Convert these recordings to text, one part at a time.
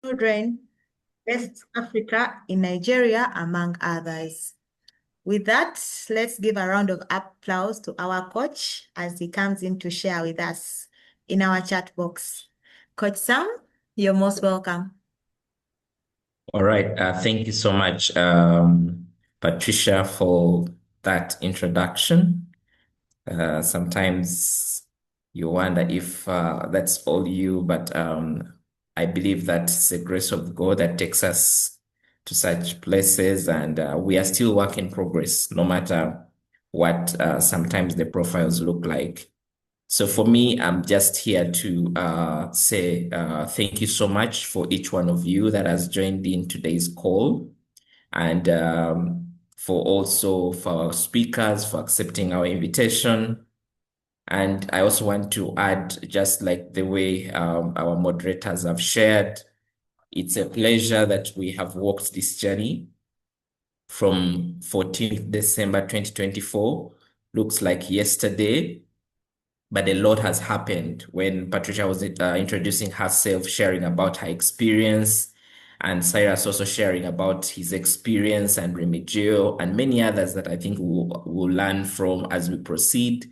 children, West Africa, in Nigeria, among others. With that, let's give a round of applause to our coach as he comes in to share with us in our chat box. Coach Sam, you're most welcome. All right. Thank you so much, Patricia, for that introduction. Sometimes you wonder if that's all you, but I believe that's the grace of God that takes us to such places, and we are still work in progress, no matter what sometimes the profiles look like. So for me, I'm just here to say thank you so much for each one of you that has joined in today's call, and for our speakers for accepting our invitation. And I also want to add, just like the way our moderators have shared, it's a pleasure that we have walked this journey from 14th December 2024. Looks like yesterday, but a lot has happened when Patricia was introducing herself, sharing about her experience, and Cyrus also sharing about his experience and remedial and many others that I think we'll learn from as we proceed.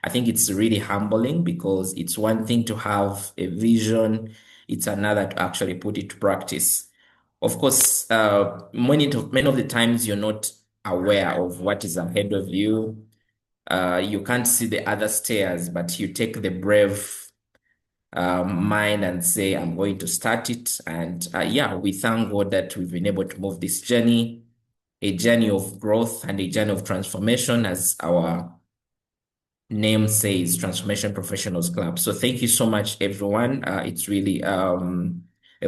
I think it's really humbling because it's one thing to have a vision, it's another to actually put it to practice. Of course, many of the times you're not aware of what is ahead of you. You can't see the other stairs, but you take the brave mind and say, I'm going to start it. And yeah, we thank God that we've been able to move this journey, a journey of growth and a journey of transformation, as our name says, Transformation Professionals Club. So thank you so much, everyone. It's really a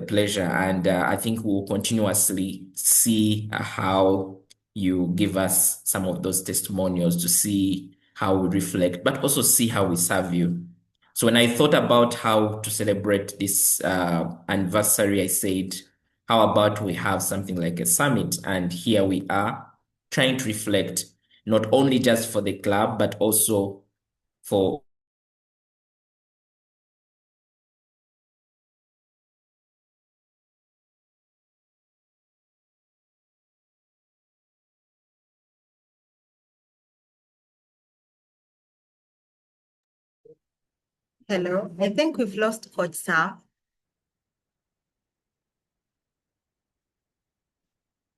pleasure. And I think we'll continuously see how you give us some of those testimonials to see how we reflect, but also see how we serve you. So when I thought about how to celebrate this anniversary, I said, how about we have something like a summit? And here we are trying to reflect not only just for the club, but also for Hello, I think we've lost Coach Sam.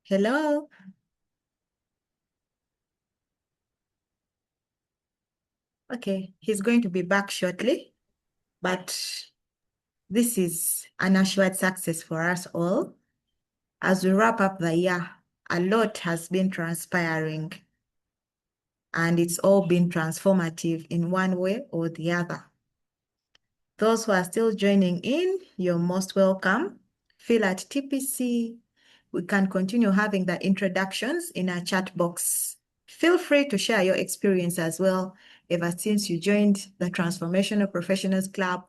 Hello. Okay, he's going to be back shortly, but this is an assured success for us all. As we wrap up the year, a lot has been transpiring, and it's all been transformative in one way or the other. Those who are still joining in, you're most welcome. Feel at TPC. We can continue having the introductions in our chat box. Feel free to share your experience as well, ever since you joined the Transformational Professionals Club.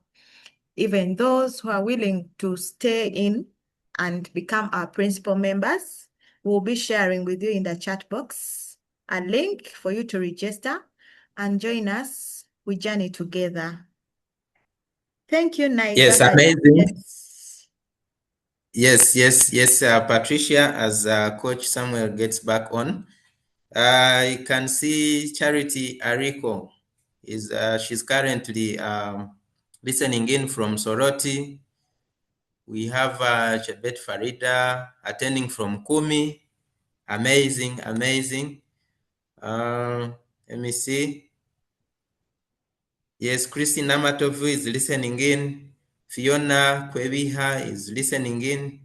Even those who are willing to stay in and become our principal members, we'll be sharing with you in the chat box a link for you to register and join us. We journey together. Thank you, yes, Niger. amazing. Yes. Yes, Patricia, as Coach Samuel gets back on, you can see Charity Ariko she's currently listening in from Soroti. We have Chebet Farida attending from Kumi. Amazing. Let me see. Yes, Christine Namatovu is listening in. Fiona Kwebiha is listening in.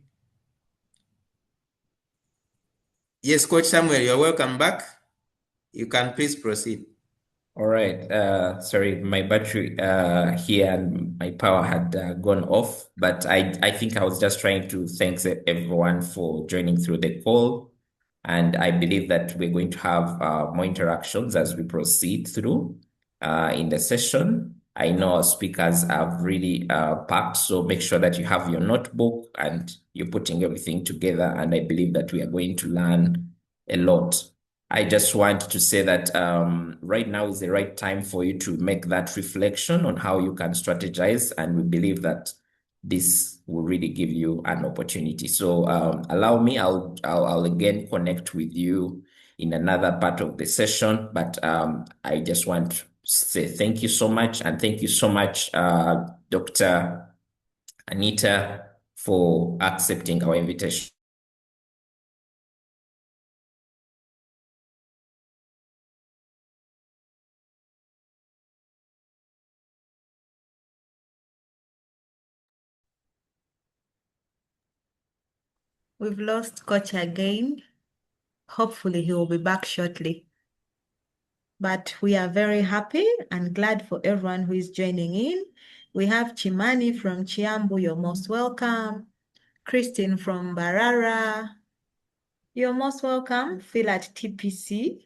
Yes, Coach Samuel, you're welcome back. You can please proceed. All right. Sorry, my battery here and my power had gone off, but I think I was just trying to thank everyone for joining through the call. And I believe that we're going to have more interactions as we proceed through in the session. I know our speakers have really packed, so make sure that you have your notebook and you're putting everything together. And I believe that we are going to learn a lot. I just want to say that right now is the right time for you to make that reflection on how you can strategize. And we believe that this will really give you an opportunity. So allow me, I'll again connect with you in another part of the session, but I just want to say thank you so much, and thank you so much, Dr. Anita, for accepting our invitation. We've lost Coach again. Hopefully he will be back shortly. But we are very happy and glad for everyone who is joining in. We have Chimani from Chiambu, you're most welcome. Christine from Barara, you're most welcome. Feel at TPC,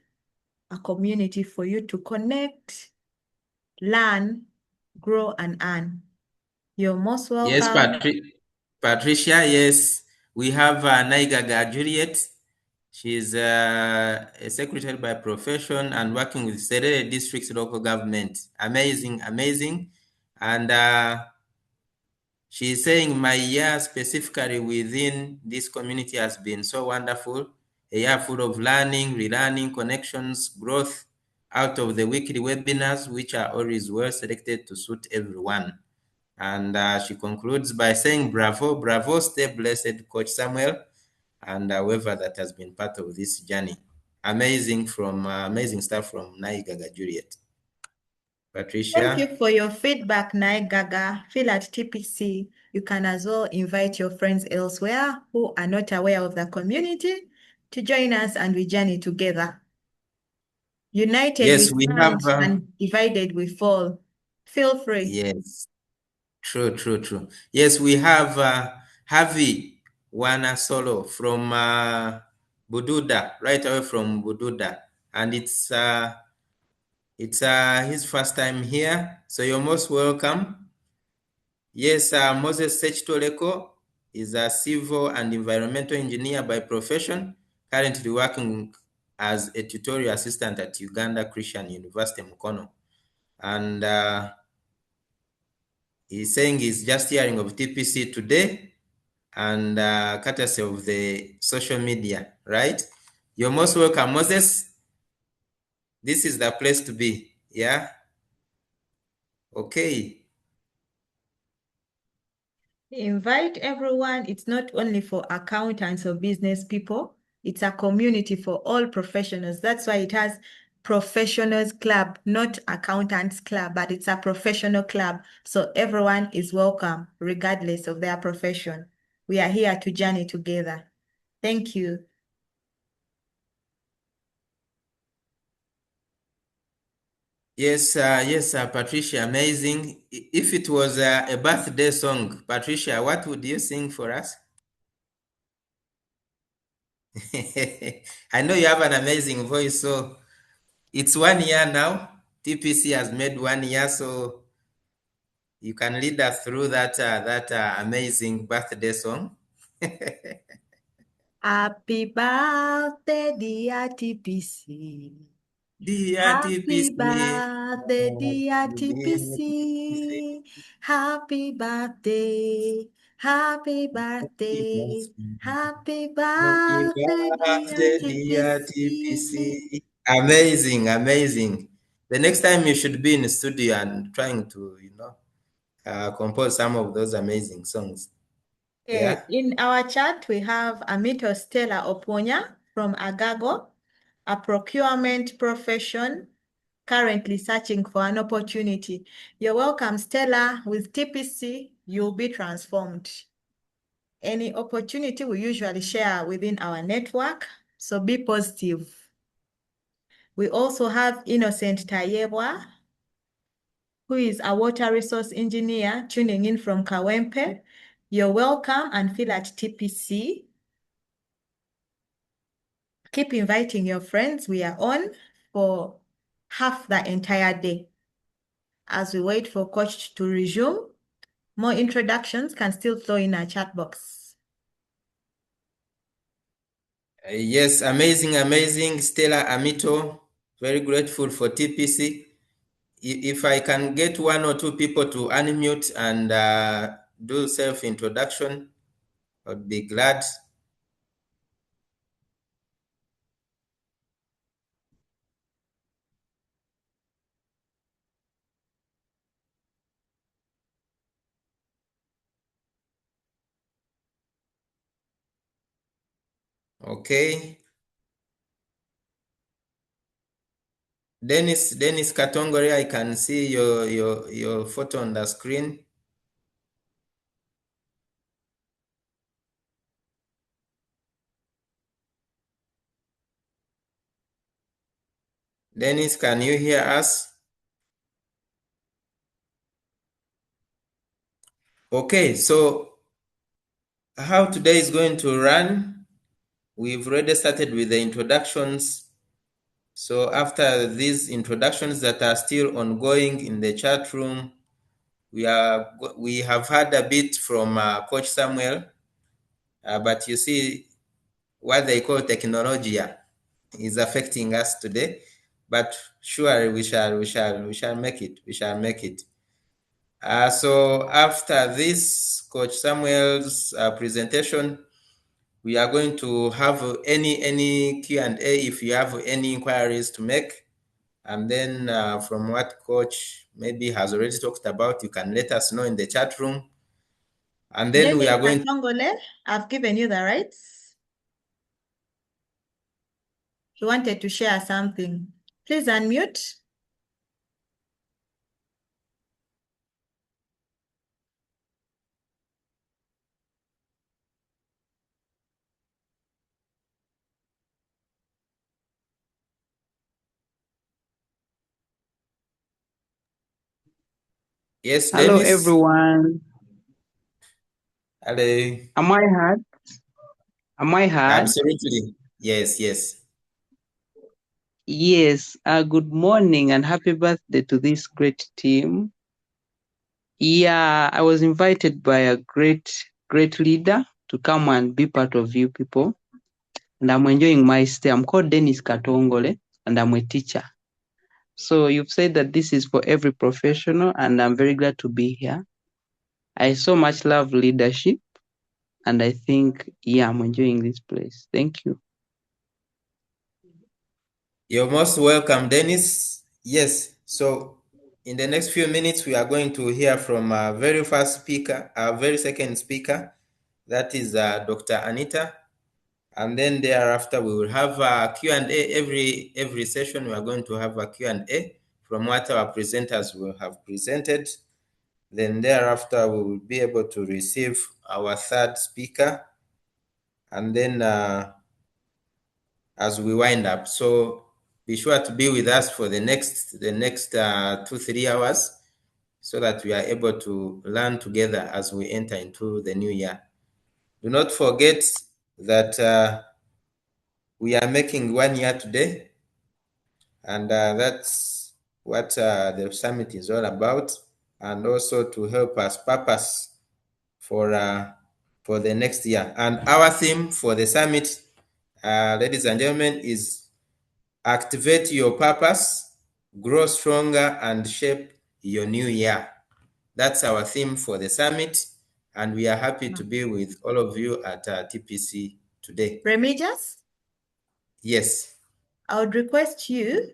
a community for you to connect, learn, grow, and earn. You're most Yes, welcome. Patricia, yes. We have Naigaga Juliet. She's a secretary by profession and working with Serere District's local government. Amazing, amazing. And she's saying my year specifically within this community has been so wonderful. A year full of learning, relearning, connections, growth out of the weekly webinars, which are always well selected to suit everyone. And she concludes by saying, bravo, bravo, stay blessed, Coach Samuel, and whoever that has been part of this journey. Amazing stuff from Naigaga Juliet. Patricia. Thank you for your feedback, Naigaga. Feel at TPC. You can as well invite your friends elsewhere who are not aware of the community to join us and we journey together. United Yes, we stand and divided we fall. Feel free. Yes, true. Yes, we have Harvey Wana Solo from Bududa, right away from Bududa, and it's his first time here, so you're most welcome. Yes, Moses Sechitoleko is a civil and environmental engineer by profession, currently working as a tutorial assistant at Uganda Christian University, Mukono. And he's saying he's just hearing of TPC today and courtesy of the social media, right? You're most welcome, Moses. This is the place to be, yeah? Okay. Invite everyone. It's not only for accountants or business people. It's a community for all professionals. That's why it has professionals club, not accountants club, but it's a professional club. So everyone is welcome, regardless of their profession. We are here to journey together. Thank you. Yes, Patricia, amazing. If it was a birthday song, Patricia, what would you sing for us? I know you have an amazing voice, so it's 1 year now. TPC has made 1 year, so you can lead us through that amazing birthday song. Happy birthday, dear TPC. Dear Happy TPC, birthday, dear TPC. Happy birthday. Happy birthday. Happy Happy birthday, dear birthday, dear TPC. TPC. Amazing. The next time you should be in the studio and trying to, compose some of those amazing songs. Yeah. In our chat, we have Amito Stella Oponya from Agago, a procurement profession, currently searching for an opportunity. You're welcome, Stella. With TPC, you'll be transformed. Any opportunity we usually share within our network, so be positive. We also have Innocent Tayebwa, who is a water resource engineer tuning in from Kawempe. You're welcome and feel at TPC. Keep inviting your friends. We are on for half the entire day. As we wait for Coach to resume, more introductions can still flow in our chat box. Yes, amazing. Stella Amito, very grateful for TPC. If I can get 1 or 2 people to unmute and do self-introduction, I'd be glad. Okay. Dennis Katongore, I can see your photo on the screen. Dennis, can you hear us? Okay, so how today is going to run, we've already started with the introductions. So after these introductions that are still ongoing in the chat room, we have had a bit from Coach Samuel, but you see what they call technology is affecting us today. But sure, we shall make it. We shall make it. So after this, Coach Samuel's presentation, we are going to have any Q&A if you have any inquiries to make. And then from what Coach maybe has already talked about, you can let us know in the chat room. And then we are going to... Katongole, I've given you the rights. He wanted to share something. Please unmute. Yes, Hello, Dennis. everyone. Hello. Am I heard? Am I heard? Absolutely. Yes, yes. Yes. Good morning and happy birthday to this great team. Yeah, I was invited by a great leader to come and be part of you people. And I'm enjoying my stay. I'm called Dennis Katongole and I'm a teacher. So you've said that this is for every professional and I'm very glad to be here. I so much love leadership and I think, yeah, I'm enjoying this place. Thank you. You're most welcome, Dennis. Yes, so in the next few minutes, we are going to hear from our very first speaker, our very second speaker, that is Dr. Anita. And then thereafter, we will have a Q&A. Every session, we are going to have a Q&A from what our presenters will have presented. Then thereafter, we will be able to receive our third speaker. And then as we wind up. So be sure to be with us for the next 2-3 hours so that we are able to learn together as we enter into the new year. Do not forget that we are making 1 year today, and that's what the summit is all about, and also to help us purpose for the next year. And our theme for the summit, ladies and gentlemen, is activate your purpose, grow stronger, and shape your new year. That's our theme for the summit, and we are happy to be with all of you at TPC today. Remigius, Yes. I would request you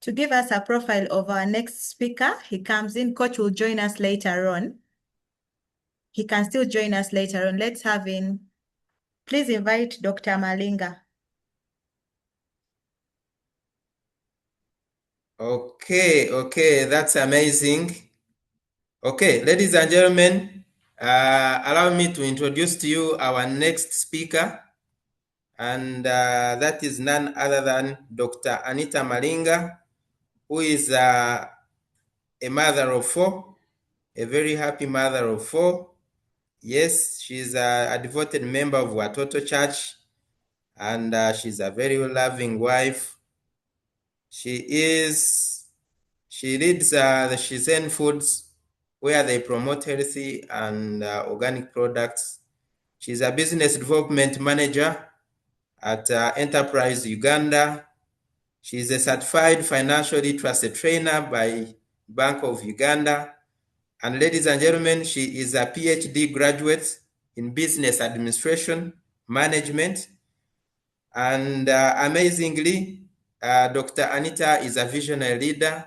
to give us a profile of our next speaker. He comes in. Coach will join us later on. He can still join us later on. Let's have him. Please invite Dr. Malinga. Okay, that's amazing. Okay, ladies and gentlemen, allow me to introduce to you our next speaker, and that is none other than Dr. Anita Malinga, who is a mother of 4, a very happy mother of 4. Yes, she's a devoted member of Watoto Church, and she's a very loving wife. She leads the Shizen Foods, where they promote healthy and organic products. She's a business development manager at Enterprise Uganda. She's a certified financially trusted trainer by Bank of Uganda. And ladies and gentlemen, she is a PhD graduate in business administration, management, and amazingly, Dr. Anita is a visionary leader,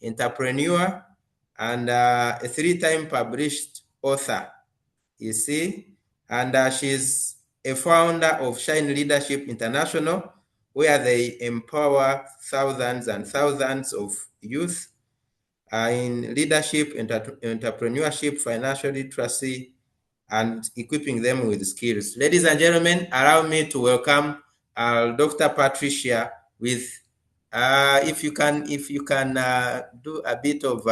entrepreneur, and a 3-time published author, you see. And she's a founder of Shine Leadership International, where they empower thousands and thousands of youth in leadership, entrepreneurship, financial literacy, and equipping them with skills. Ladies and gentlemen, allow me to welcome Dr. Patricia with, if you can do a bit of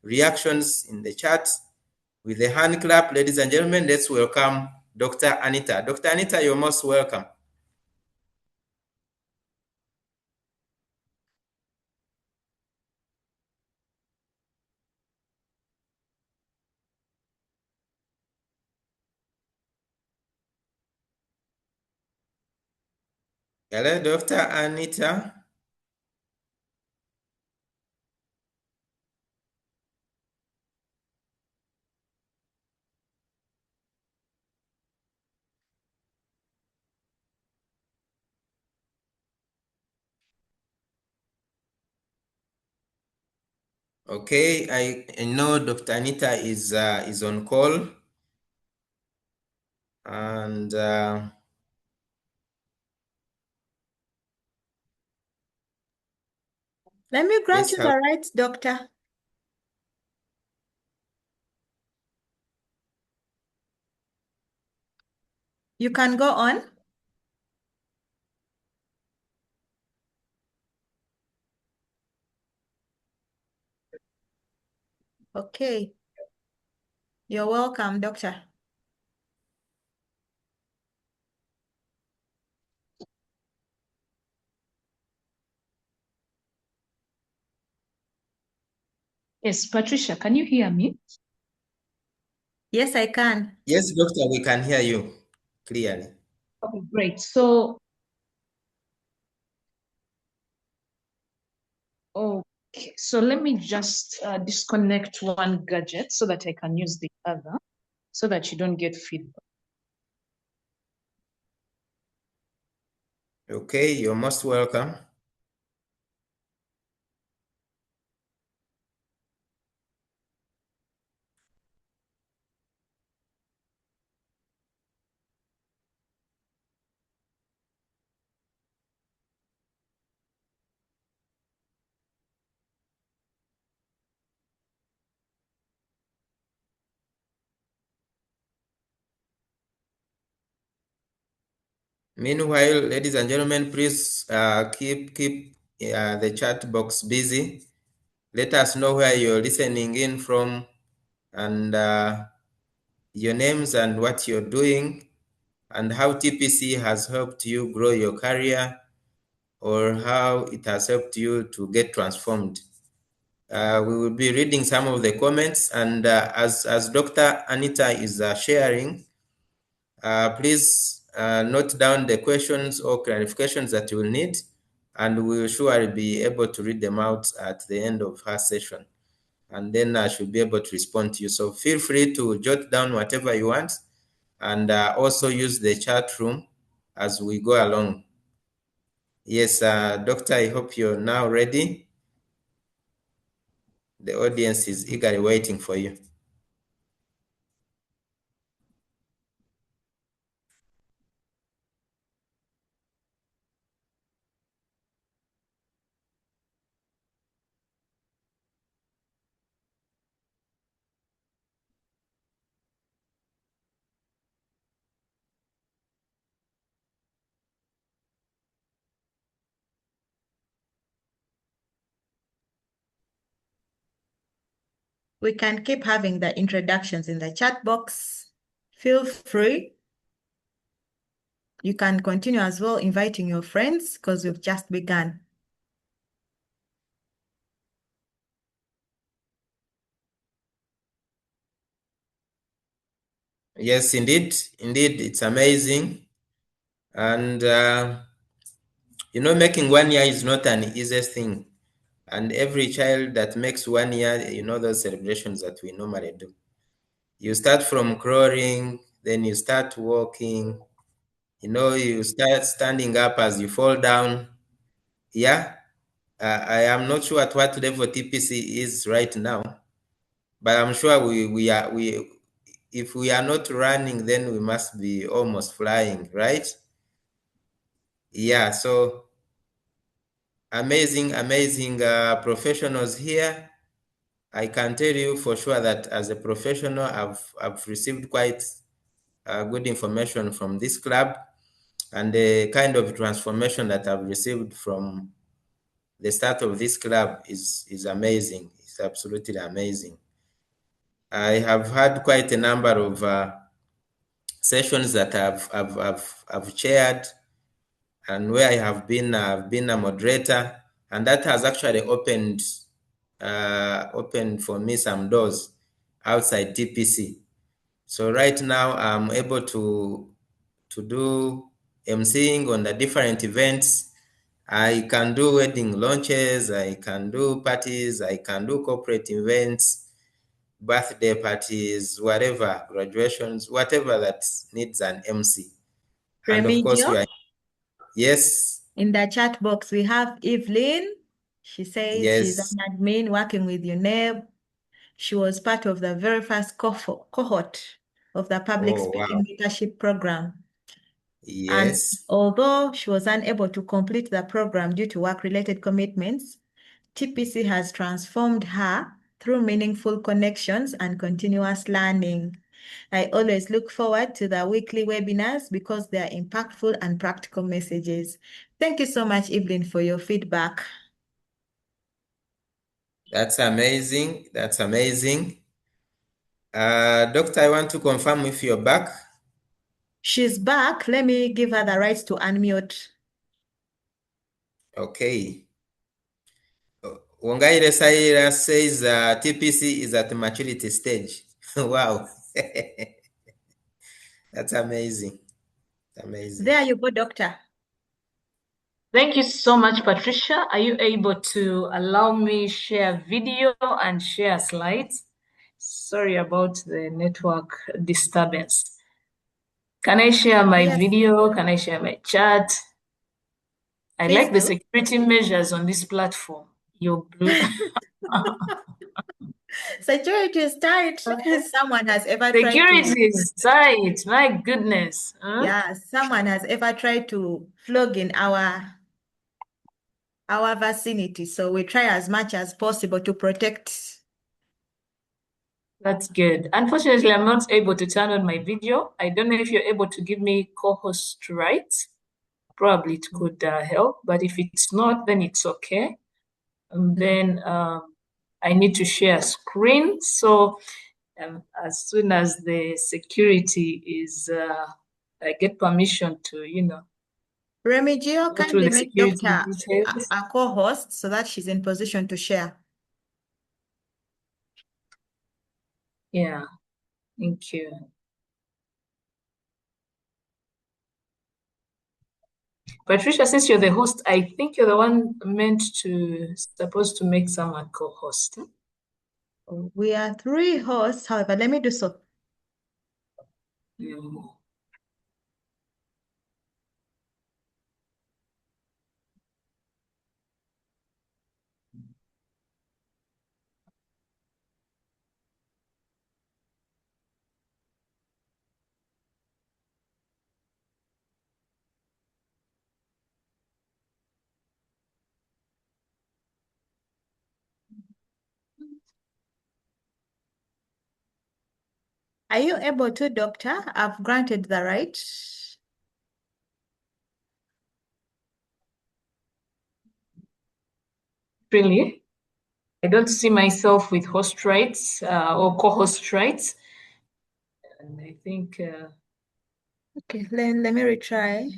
reactions in the chat with a hand clap. Ladies and gentlemen, let's welcome Dr. Anita. Dr. Anita, you're most welcome. Hello, Dr. Anita. Okay, I know Dr. Anita is on call, and Let me grant yes, you the right, doctor. You can go on. Okay. You're welcome, doctor. Yes, Patricia, can you hear me? Yes, I can. yes, doctor, we can hear you clearly. Okay, great. So, okay, so let me just disconnect one gadget so that I can use the other so that you don't get feedback. Okay, you're most welcome. Meanwhile, ladies and gentlemen, please keep the chat box busy. Let us know where you're listening in from, and your names and what you're doing, and how TPC has helped you grow your career, or how it has helped you to get transformed. We will be reading some of the comments, and as Dr. Anita is sharing, please note down the questions or clarifications that you will need, and we will surely be able to read them out at the end of her session. And then I should be able to respond to you. So feel free to jot down whatever you want, and also use the chat room as we go along. Yes, Doctor, I hope you're now ready. The audience is eagerly waiting for you. We can keep having the introductions in the chat box. Feel free. You can continue as well inviting your friends because we've just begun. Yes, indeed, it's amazing. And, making 1 year is not an easy thing. And every child that makes 1 year, you know, those celebrations that we normally do. You start from crawling, then you start walking, you know, you start standing up as you fall down. Yeah, I am not sure at what level TPC is right now, but I'm sure if we are not running, then we must be almost flying, right? Yeah, so amazing, amazing professionals here. I can tell you for sure that as a professional, I've received quite good information from this club, and the kind of transformation that I've received from the start of this club is amazing. It's absolutely amazing. I have had quite a number of sessions that I've chaired, and where I've been a moderator, and that has actually opened for me some doors outside TPC. So right now I'm able to do emceeing on the different events. I can do wedding launches, I can do parties, I can do corporate events, birthday parties, whatever, graduations, whatever that needs an MC. And of course, Remigio, yes, in the chat box, we have Evelyn. She says she's yes. an admin working with UNEB. She was part of the very first cohort of the public Oh, wow. speaking leadership program. And Yes, although she was unable to complete the program due to work-related commitments, TPC has transformed her through meaningful connections and continuous learning. I always look forward to the weekly webinars because they are impactful and practical messages. Thank you so much, Evelyn, for your feedback. that's amazing. That's amazing. Doctor, I want to confirm if you're back. She's back. Let me give her the right to unmute. Okay. Wangaire Saira says TPC is at the maturity stage. Wow. That's amazing. Amazing. There you go, doctor. Thank you so much, Patricia. Are you able to allow me share video and share slides? Sorry about the network disturbance. Can I share my Yes, video? Can I share my chat? I please like the do. security measures on this platform. Your Security is tight. Someone has ever tried to, security is tight. My goodness. Huh? yeah, someone has ever tried to flog in our vicinity. So we try as much as possible to protect. That's good. Unfortunately, I'm not able to turn on my video. I don't know if you're able to give me co-host rights. Probably it could help, but if it's not, then it's okay. And then I need to share screen. So as soon as the security is, I get permission to, Remigio, go through kindly the make security Doctor details. a co-host so that she's in position to share. Yeah, thank you. Patricia, since you're the host, I think you're the one supposed to make someone co-host. We are 3 hosts, however, let me do so. Yeah. Are you able to, Doctor? I've granted the right. Really? I don't see myself with host rights or co-host rights. And I think Okay, let me retry.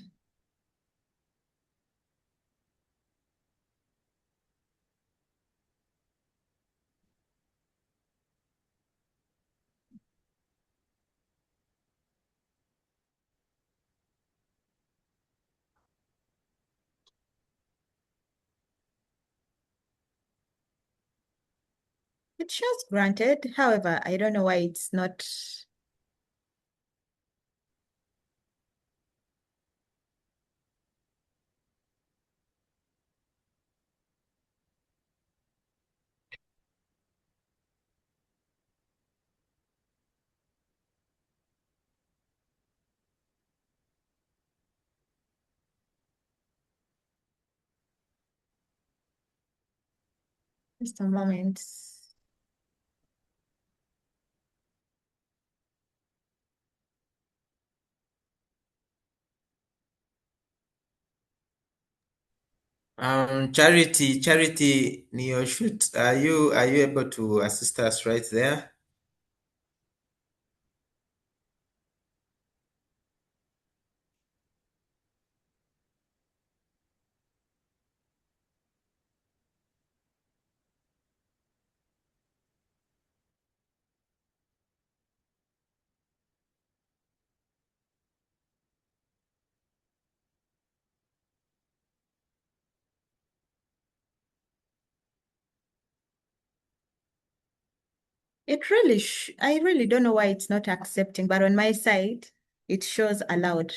It shows granted. However, I don't know why it's not. Just a moment. Charity Neoshut, are you able to assist us right there? I really don't know why it's not accepting, but on my side, it shows allowed.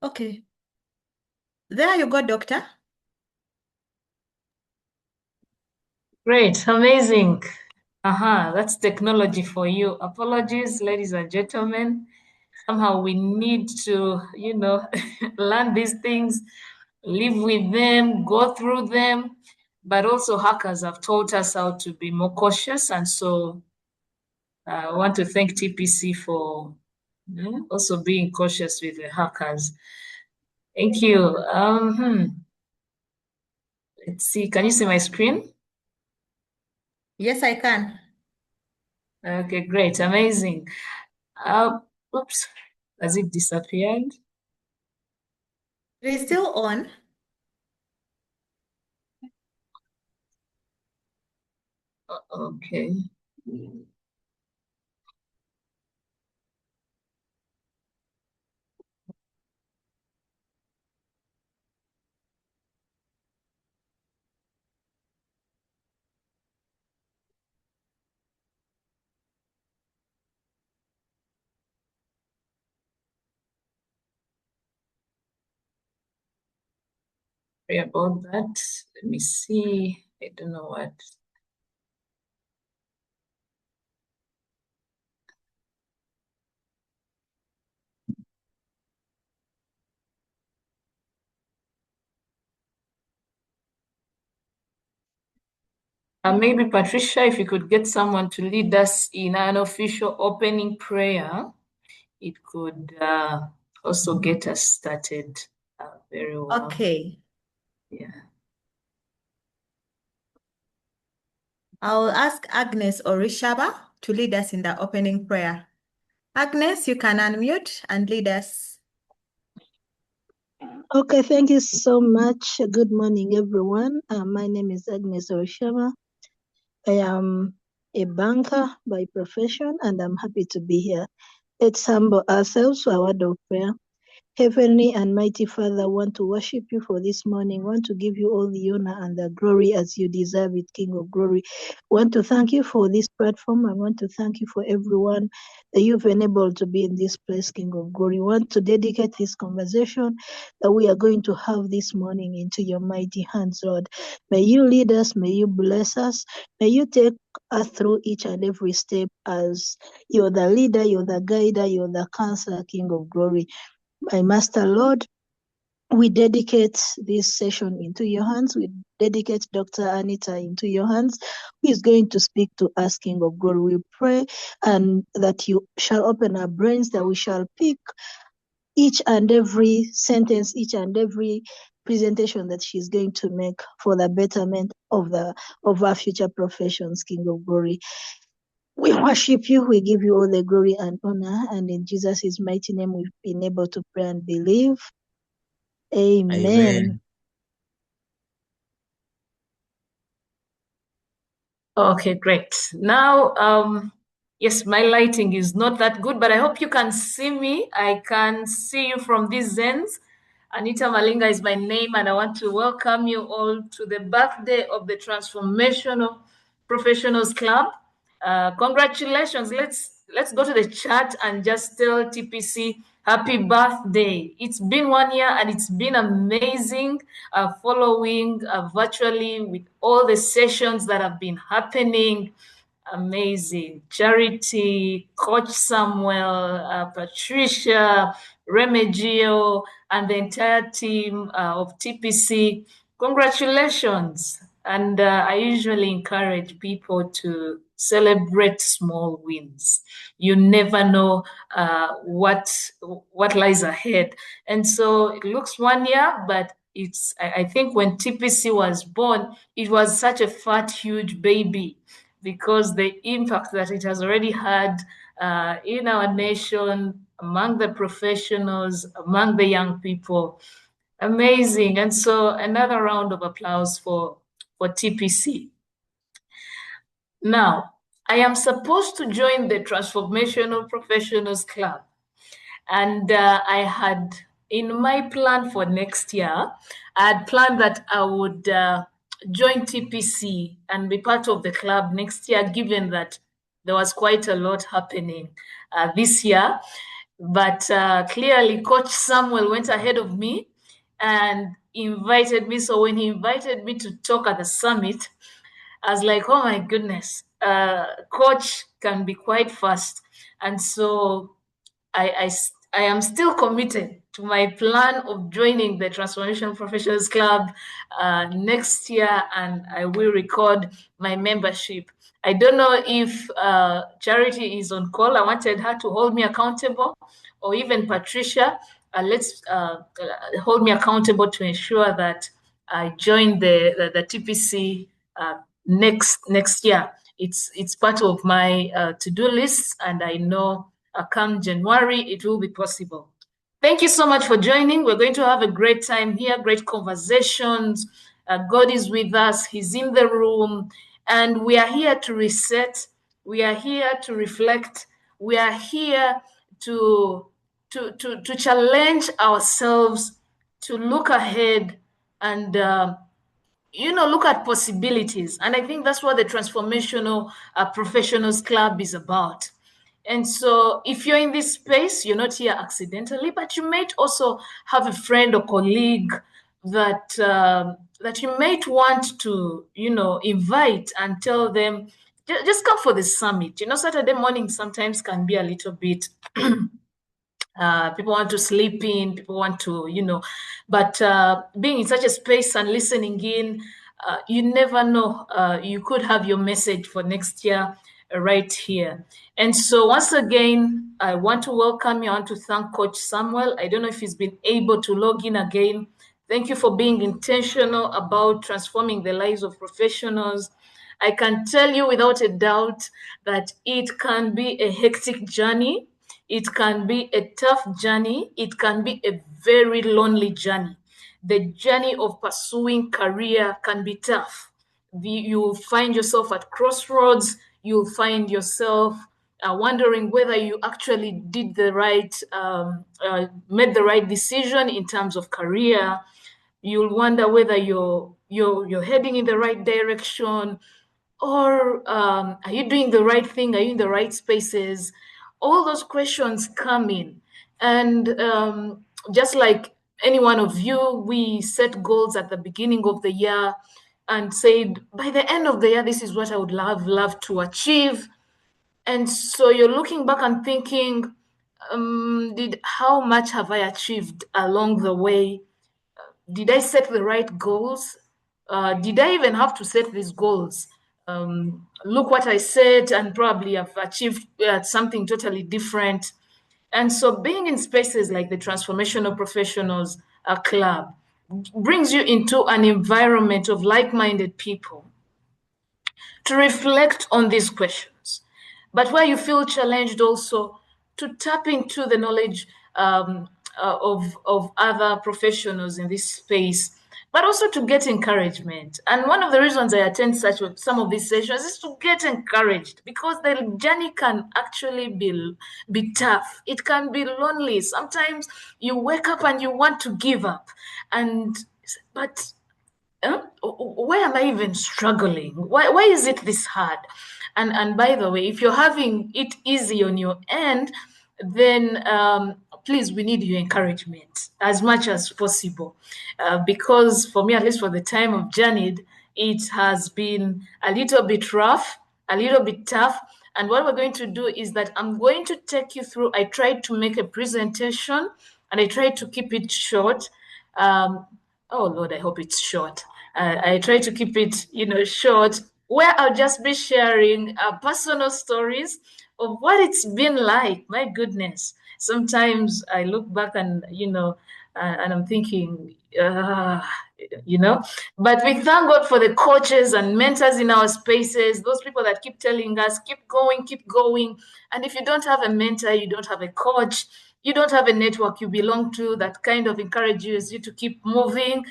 Okay. There you go, doctor. Great, amazing. That's technology for you. Apologies, ladies and gentlemen. Somehow we need to, learn these things, live with them, go through them. But also hackers have taught us how to be more cautious. And so I want to thank TPC for also being cautious with the hackers. Thank you. Let's see. Can you see my screen? Yes, I can. Okay, great. Amazing. Oops. Has it disappeared? It is still on. Okay. Sorry about that. Let me see. I don't know what. Maybe Patricia, if you could get someone to lead us in an official opening prayer, it could also get us started very well. Okay. Yeah. I'll ask Agnes or Rishaba to lead us in the opening prayer. Agnes, you can unmute and lead us. Okay, thank you so much. Good morning, everyone. My name is Agnes Orishama. I am a banker by profession, and I'm happy to be here. Let's humble ourselves for a word of prayer. Heavenly and mighty Father, I want to worship you for this morning. I want to give you all the honor and the glory as you deserve it, King of glory. I want to thank you for this platform. I want to thank you for everyone that you've enabled to be in this place, King of glory. I want to dedicate this conversation that we are going to have this morning into your mighty hands, Lord. May you lead us. May you bless us. May you take us through each and every step as you're the leader, you're the guider, you're the counselor, King of glory. My Master Lord, we dedicate this session into your hands. We dedicate Dr. Anita into your hands, who is going to speak to us, King of Glory. We pray and that you shall open our brains, that we shall pick each and every sentence, each and every presentation that she's going to make for the betterment of our future professions, King of Glory. We worship you, we give you all the glory and honor, and in Jesus' mighty name we've been able to pray and believe. Amen. Amen. Okay, great. Now, yes, my lighting is not that good, but I hope you can see me. I can see you from these ends. Anita Malinga is my name, and I want to welcome you all to the birthday of the Transformational Professionals Club. Congratulations. Let's go to the chat and just tell TPC happy birthday. It's been 1 year and it's been amazing following virtually with all the sessions that have been happening. Amazing. Charity, Coach Samuel, Patricia, Remigio, and the entire team of TPC. Congratulations. And I usually encourage people to celebrate small wins. You never know what lies ahead. And so it looks 1 year, but I think when TPC was born, it was such a fat, huge baby, because the impact that it has already had in our nation, among the professionals, among the young people. Amazing. And so another round of applause for TPC. Now, I am supposed to join the Transformational Professionals Club. And I had, in my plan for next year, I had planned that I would join TPC and be part of the club next year, given that there was quite a lot happening this year. But clearly, Coach Samuel went ahead of me and invited me. So when he invited me to talk at the summit, I was like, oh my goodness, Coach can be quite fast. And so I am still committed to my plan of joining the Transformational Professionals Club next year, and I will record my membership. I don't know if Charity is on call. I wanted her to hold me accountable, or even Patricia. Let's hold me accountable to ensure that I join the TPC next year. It's part of my to-do list, and I know come January it will be possible. Thank you so much for joining. We're going to have a great time here, great conversations. God is with us. He's in the room, and we are here to reset. We are here to reflect. We are here to challenge ourselves, to look ahead, and look at possibilities. And I think that's what the Transformational Professionals Club is about. And so if you're in this space, you're not here accidentally, but you might also have a friend or colleague that that you might want to, invite and tell them, just come for the summit. Saturday morning sometimes can be a little bit people want to sleep in, people want to, but being in such a space and listening in, you never know. You could have your message for next year right here. And so once again, I want to welcome you. I want to thank Coach Samuel. I don't know if he's been able to log in again. Thank you for being intentional about transforming the lives of professionals. I can tell you without a doubt that it can be a hectic journey. It can be a tough journey. It can be a very lonely journey. The journey of pursuing career can be tough. You'll find yourself at crossroads. You'll find yourself wondering whether you actually did the right, made the right decision in terms of career. You'll wonder whether you're heading in the right direction, or are you doing the right thing? Are you in the right spaces? All those questions come in. And just like any one of you, we set goals at the beginning of the year and said, by the end of the year, this is what I would love to achieve. And so you're looking back and thinking, how much have I achieved along the way? Did I set the right goals? Did I even have to set these goals? Look what I said, and probably I've achieved something totally different. And so being in spaces like the Transformational Professionals Club brings you into an environment of like-minded people to reflect on these questions, but where you feel challenged also to tap into the knowledge of other professionals in this space but also to get encouragement. And one of the reasons I attend some of these sessions is to get encouraged, because the journey can actually be tough. It can be lonely. Sometimes you wake up and you want to give up, but why am I even struggling? Why is it this hard? And by the way, if you're having it easy on your end, then please, we need your encouragement as much as possible. Because for me, at least for the time of journeyed, it has been a little bit rough, a little bit tough. And what we're going to do is that I'm going to take you through. I tried to make a presentation and I tried to keep it short. Oh Lord, I hope it's short. I try to keep it, short, where I'll just be sharing personal stories of what it's been like. My goodness. Sometimes I look back and, and I'm thinking, but we thank God for the coaches and mentors in our spaces, those people that keep telling us, keep going, keep going. And if you don't have a mentor, you don't have a coach, you don't have a network you belong to that kind of encourages you to keep moving,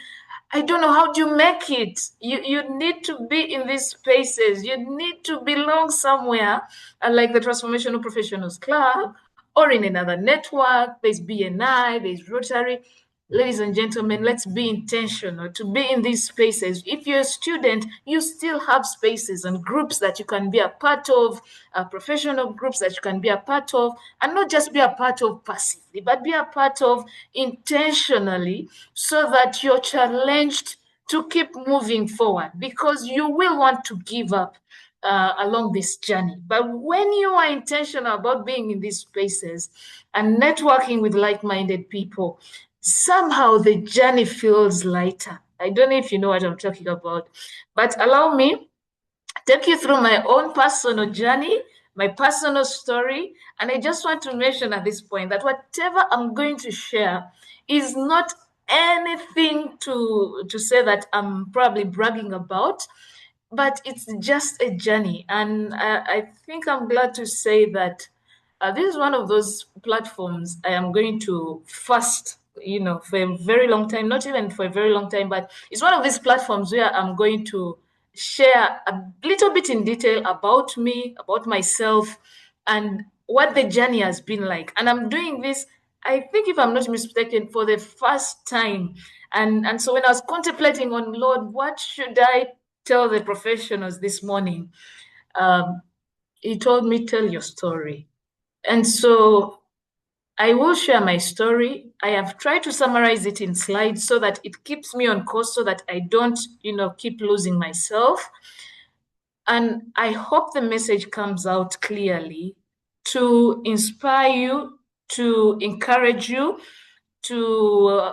I don't know how do you make it. You need to be in these spaces. You need to belong somewhere, like the Transformational Professionals Club or in another network. There's BNI, there's Rotary. Ladies and gentlemen, let's be intentional to be in these spaces. If you're a student, you still have spaces and groups that you can be a part of, professional groups that you can be a part of, and not just be a part of passively, but be a part of intentionally, so that you're challenged to keep moving forward, because you will want to give up along this journey. But when you are intentional about being in these spaces and networking with like-minded people, somehow the journey feels lighter. I don't know if you know what I'm talking about, but allow me take you through my own personal journey, my personal story. And I just want to mention at this point that whatever I'm going to share is not anything to say that I'm probably bragging about, but it's just a journey. And I think I'm glad to say that this is one of those platforms I am going to fast, for a very long time, not even for a very long time, but it's one of these platforms where I'm going to share a little bit in detail about me, about myself, and what the journey has been like. And I'm doing this, I think, if I'm not mistaken, for the first time. And so when I was contemplating on, Lord, what should I tell the professionals this morning? He told me, tell your story. And so I will share my story. I have tried to summarize it in slides so that it keeps me on course, so that I don't, keep losing myself. And I hope the message comes out clearly to inspire you, to encourage you, to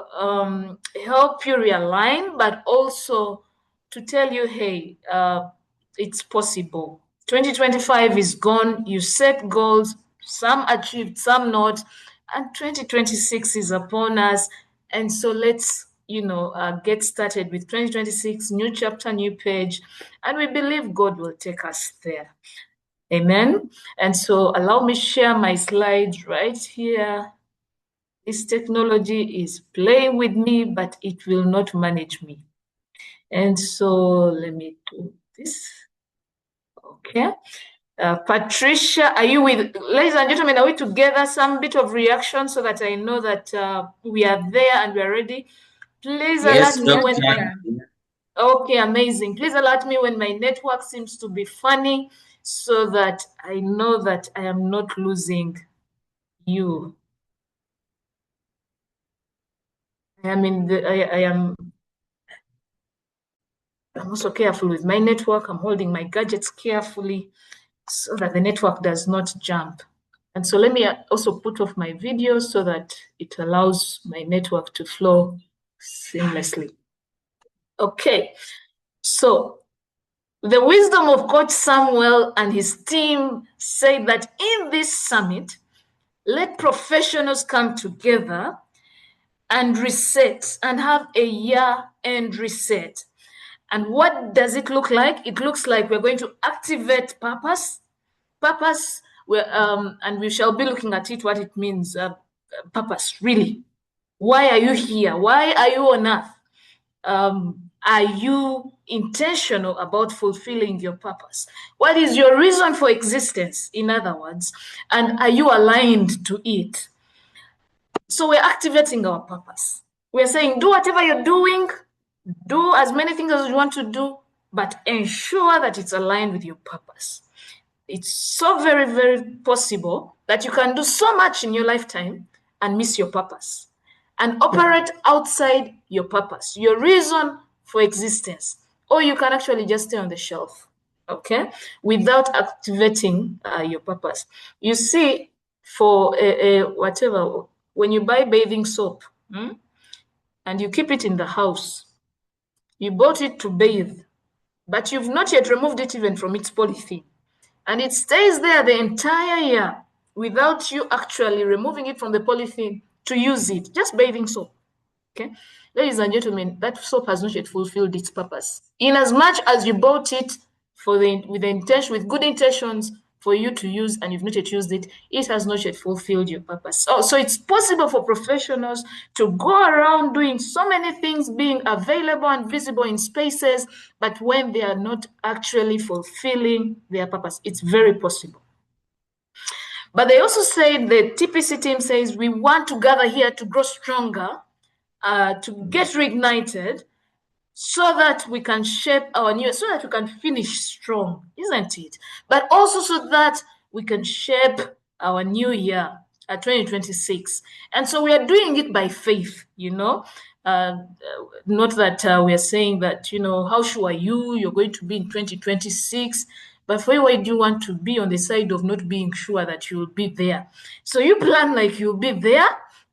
help you realign, but also to tell you, hey, it's possible. 2025 is gone. You set goals, some achieved, some not, and 2026 is upon us. And so let's, get started with 2026, new chapter, new page, and we believe God will take us there. Amen. And so allow me share my slides right here. This technology is playing with me, but it will not manage me. And so let me do this. Okay. Patricia, are you with, ladies and gentlemen, are we together? Some bit of reaction so that I know that we are there and we are ready. Please Yes, alert me when Doctor. okay, amazing. Please alert me when my network seems to be funny, so that I know that I am not losing you. I'm also careful with my network. I'm holding my gadgets carefully so that the network does not jump. And so let me also put off my video so that it allows my network to flow seamlessly. Okay, so the wisdom of Coach Samuel and his team say that in this summit, let professionals come together and reset and have a year-end reset. And what does it look like? It looks like we're going to activate purpose, and we shall be looking at it, what it means, purpose, really. Why are you here? Why are you on earth? Are you intentional about fulfilling your purpose? What is your reason for existence, in other words? And are you aligned to it? So we're activating our purpose. We're saying, do whatever you're doing, do as many things as you want to do, but ensure that it's aligned with your purpose. It's so very, very possible that you can do so much in your lifetime and miss your purpose and operate outside your purpose, your reason for existence, or you can actually just stay on the shelf, okay, without activating your purpose. You see, for whatever, when you buy bathing soap and you keep it in the house, you bought it to bathe, but you've not yet removed it even from its polythene. And it stays there the entire year without you actually removing it from the polythene to use it, just bathing soap. Okay, ladies and gentlemen, that soap has not yet fulfilled its purpose. In as much as you bought it with good intentions for you to use, and you've not yet used it, it has not yet fulfilled your purpose. So it's possible for professionals to go around doing so many things, being available and visible in spaces, but when they are not actually fulfilling their purpose, it's very possible. But they also say, the TPC team says, we want to gather here to grow stronger, to get reignited, so that we can shape our new, so that we can finish strong, isn't it? But also so that we can shape our new year, 2026. And so we are doing it by faith, not that we are saying that, how sure are you're going to be in 2026? But for you, why do you want to be on the side of not being sure that you'll be there? So you plan like you'll be there,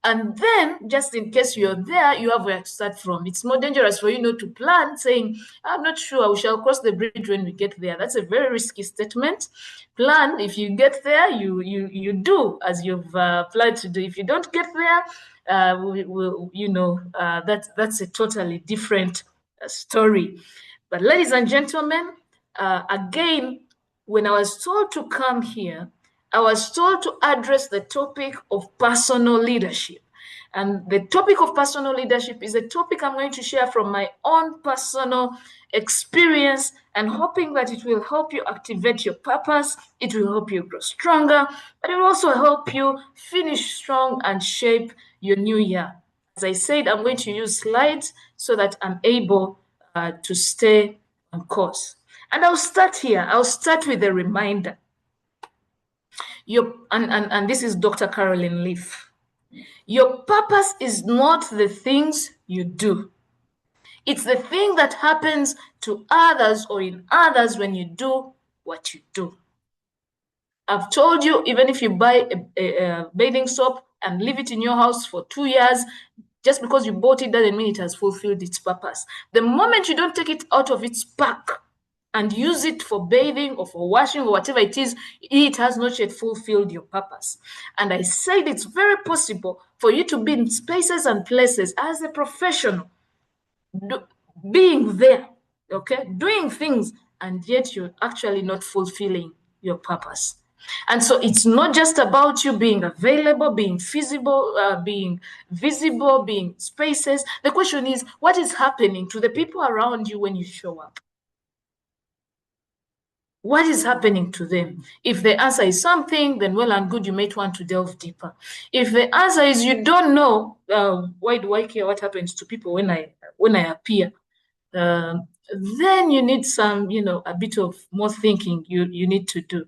and then, just in case you're there, you have where to start from. It's more dangerous for you not to plan, saying, I'm not sure, we shall cross the bridge when we get there. That's a very risky statement. Plan, if you get there, you do as you've planned to do. If you don't get there, that's a totally different story. But ladies and gentlemen, again, when I was told to come here, I was told to address the topic of personal leadership. And the topic of personal leadership is a topic I'm going to share from my own personal experience, and hoping that it will help you activate your purpose, it will help you grow stronger, but it will also help you finish strong and shape your new year. As I said, I'm going to use slides so that I'm able to stay on course. And I'll start here. I'll start with a reminder. And this is Dr. Caroline Leaf. Your purpose is not the things you do. It's the thing that happens to others or in others when you do what you do. I've told you, even if you buy a bathing soap and leave it in your house for 2 years, just because you bought it doesn't mean it has fulfilled its purpose. The moment you don't take it out of its pack and use it for bathing or for washing or whatever it is, it has not yet fulfilled your purpose. And I said it's very possible for you to be in spaces and places as a professional, being there, okay, doing things, and yet you're actually not fulfilling your purpose. And so it's not just about you being available, being feasible, being visible, being spaces. The question is, what is happening to the people around you when you show up? What is happening to them? If the answer is something, then well and good, you might want to delve deeper. If the answer is you don't know, why do I care what happens to people when I appear? Then you need some, a bit of more thinking you need to do.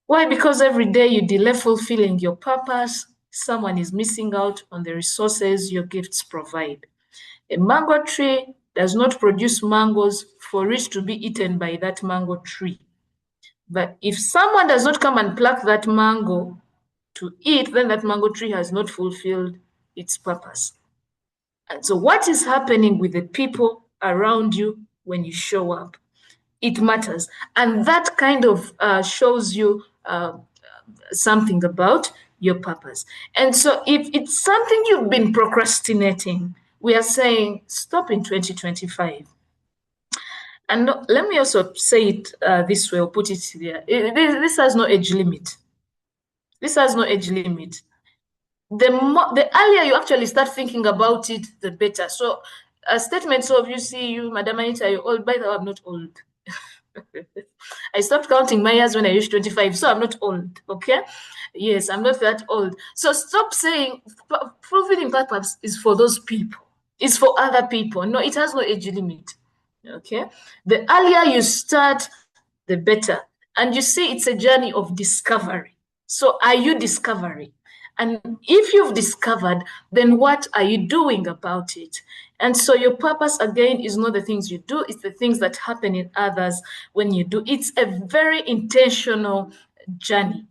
Why? Because every day you delay fulfilling your purpose, someone is missing out on the resources your gifts provide. A mango tree does not produce mangoes for it to be eaten by that mango tree. But if someone does not come and pluck that mango to eat, then that mango tree has not fulfilled its purpose. And so what is happening with the people around you when you show up? It matters. And that kind of shows you something about your purpose. And so if it's something you've been procrastinating, we are saying stop in 2025. And let me also say it this way, or put it there. This has no age limit. This has no age limit. The earlier you actually start thinking about it, the better. So statements of, you see, you, Madam Anita, you're old. By the way, I'm not old. I stopped counting my years when I reached 25, so I'm not old, okay? Yes, I'm not that old. So stop saying fulfilling purpose is for those people. It's for other people. No, it has no age limit, okay? The earlier you start, the better. And you see, it's a journey of discovery. So are you discovering? And if you've discovered, then what are you doing about it? And so your purpose, again, is not the things you do, it's the things that happen in others when you do. It's a very intentional journey.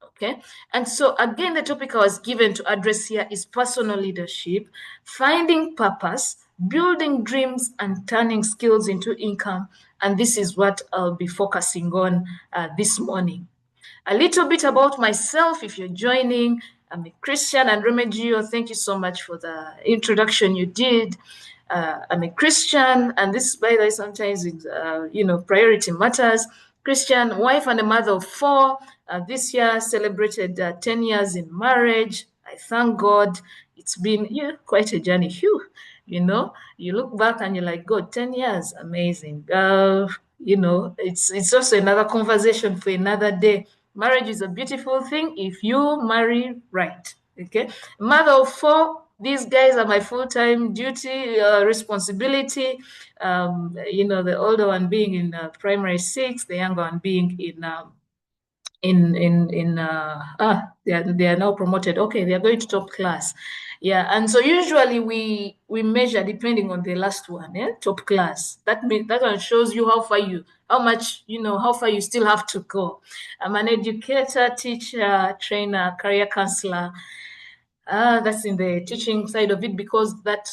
Okay. And so, again, the topic I was given to address here is personal leadership, finding purpose, building dreams, and turning skills into income. And this is what I'll be focusing on this morning. A little bit about myself, if you're joining. I'm a Christian, and Remigio, thank you so much for the introduction you did. I'm a Christian, and this, by the way, sometimes it's, priority matters. Christian, wife and a mother of 4. This year celebrated 10 years in marriage. I thank God. It's been quite a journey. Phew. You look back and you're like, God, 10 years, amazing. It's also another conversation for another day. Marriage is a beautiful thing if you marry right. Okay, mother of 4. These guys are my full-time duty, responsibility. The older one being in primary 6, the younger one being they are now promoted. Okay, they are going to top class. Yeah, and so usually we measure depending on the last one, top class. That means that one shows you how far you still have to go. I'm an educator, teacher, trainer, career counselor. That's in the teaching side of it, because that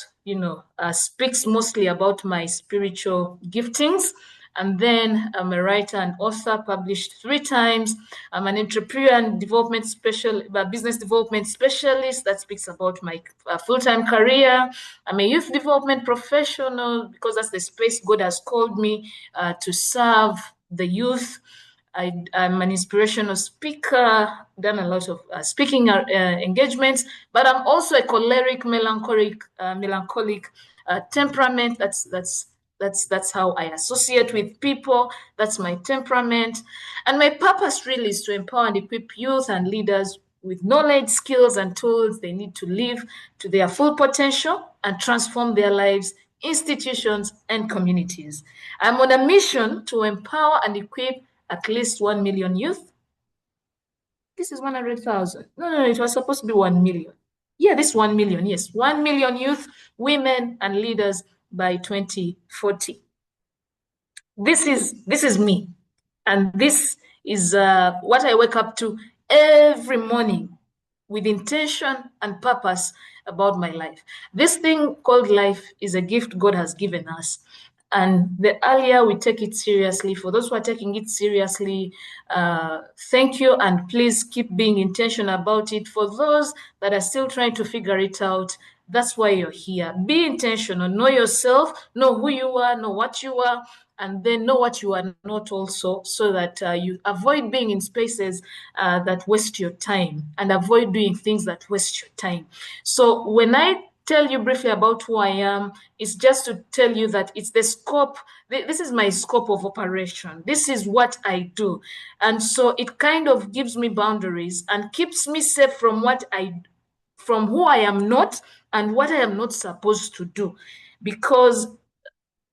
speaks mostly about my spiritual giftings. And then I'm a writer and author, published 3 times. I'm an entrepreneur and business development specialist. That speaks about my full-time career. I'm a youth development professional, because that's the space God has called me to serve the youth. I'm an inspirational speaker, done a lot of speaking engagements, but I'm also a choleric, melancholic temperament. That's how I associate with people. That's my temperament. And my purpose really is to empower and equip youth and leaders with knowledge, skills, and tools they need to live to their full potential and transform their lives, institutions, and communities. I'm on a mission to empower and equip at least 1 million youth. This is 100,000. No, it was supposed to be 1 million. Yeah, this 1 million, yes. 1 million youth, women, and leaders by 2040. This is me. And this is what I wake up to every morning, with intention and purpose about my life. This thing called life is a gift God has given us. And the earlier we take it seriously, for those who are taking it seriously, thank you, and please keep being intentional about it. For those that are still trying to figure it out, that's why you're here. Be intentional, know yourself, know who you are, know what you are, and then know what you are not also, so that you avoid being in spaces that waste your time, and avoid doing things that waste your time. So when I tell you briefly about who I am, it's just to tell you that it's the scope. This is my scope of operation. This is what I do. And so it kind of gives me boundaries and keeps me safe from who I am not and what I am not supposed to do, because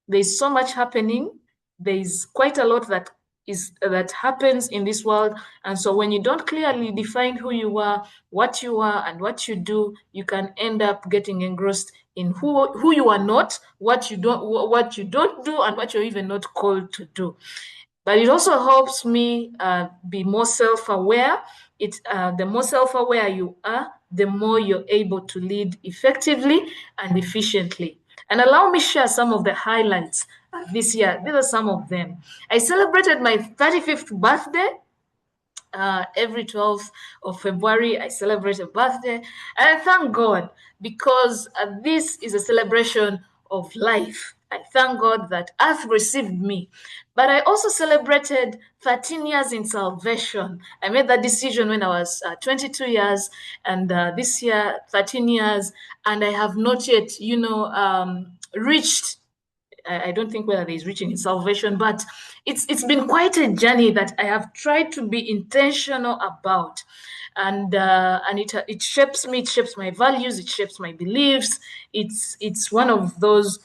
there's so much happening. There's quite a lot that happens in this world. And so when you don't clearly define who you are, and what you do, you can end up getting engrossed in who you are not, what you don't do, and what you're even not called to do. But it also helps me be more self-aware. The more self-aware you are, the more you're able to lead effectively and efficiently. And allow me share some of the highlights this year. These are some of them. I celebrated my 35th birthday. Every 12th of February, I celebrate a birthday. And I thank God, because this is a celebration of life. I thank God that earth received me. But I also celebrated 13 years in salvation. I made that decision when I was 22 years, and this year, 13 years, and I have not yet, reached. I don't think whether there's reaching in salvation, but it's been quite a journey that I have tried to be intentional about, and it shapes me. It shapes my values. It shapes my beliefs. It's one of those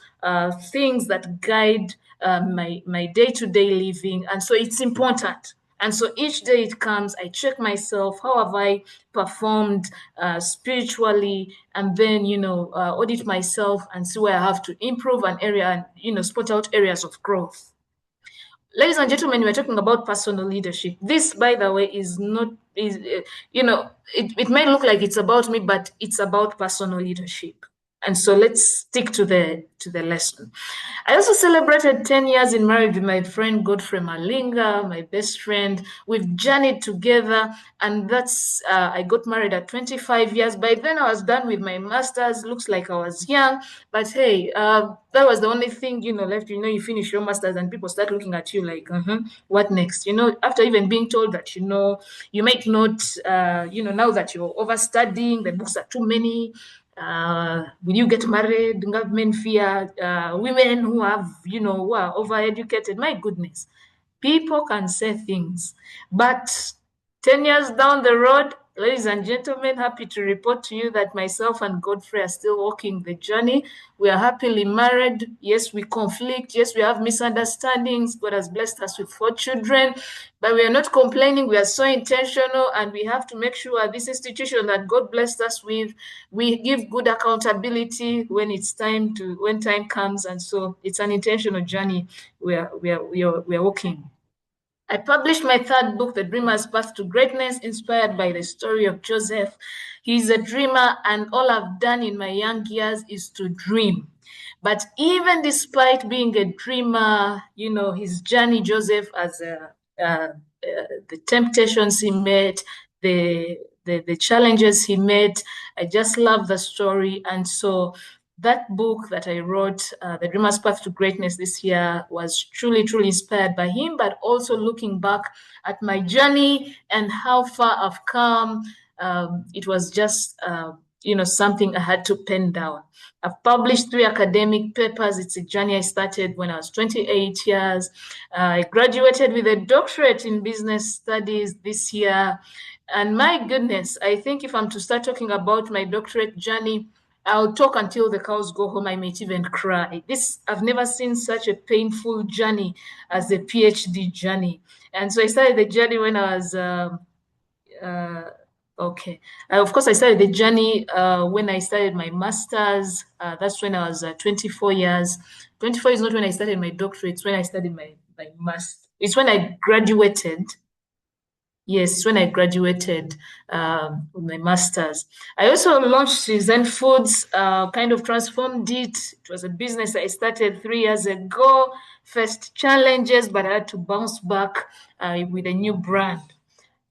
things that guide my day-to-day living, and so it's important. And so each day it comes, I check myself, how have I performed spiritually, and then, audit myself and see where I have to improve an area and, spot out areas of growth. Ladies and gentlemen, we're talking about personal leadership. This, by the way, is not, it may look like it's about me, but it's about personal leadership. And so let's stick to the lesson. I also celebrated 10 years in marriage with my friend Godfrey Malinga, my best friend. We've journeyed together, and I got married at 25 years. By then, I was done with my master's. Looks like I was young, but hey, that was the only thing, left. You finish your master's, and people start looking at you like, what next? After even being told that, you might not, now that you're overstudying, the books are too many. Will you get married? Government fear, women who have, who are overeducated. My goodness, people can say things, but 10 years down the road, ladies and gentlemen, happy to report to you that myself and Godfrey are still walking the journey. We are happily married. Yes, we conflict. Yes, we have misunderstandings. God has blessed us with 4 children, but we are not complaining. We are so intentional, and we have to make sure this institution that God blessed us with, we give good accountability when time comes. And so it's an intentional journey we are walking. I published my 3rd book, The Dreamer's Path to Greatness, inspired by the story of Joseph. He's a dreamer, and all I've done in my young years is to dream. But even despite being a dreamer, his journey, Joseph, as the temptations he met, the challenges he met, I just love the story. And so that book that I wrote, The Dreamer's Path to Greatness, this year was truly, truly inspired by him, but also looking back at my journey and how far I've come. It was just, something I had to pen down. I've published 3 academic papers. It's a journey I started when I was 28 years. I graduated with a doctorate in business studies this year. And my goodness, I think if I'm to start talking about my doctorate journey, I'll talk until the cows go home. I might even cry. I've never seen such a painful journey as the PhD journey. And so I started the journey when I was, of course, I started the journey when I started my master's. That's when I was 24 years. 24 is not when I started my doctorate. It's when I started my master's. It's when I graduated. Yes, when I graduated with my master's. I also launched Zen Foods, kind of transformed it. It was a business I started 3 years ago. Faced challenges, but I had to bounce back with a new brand.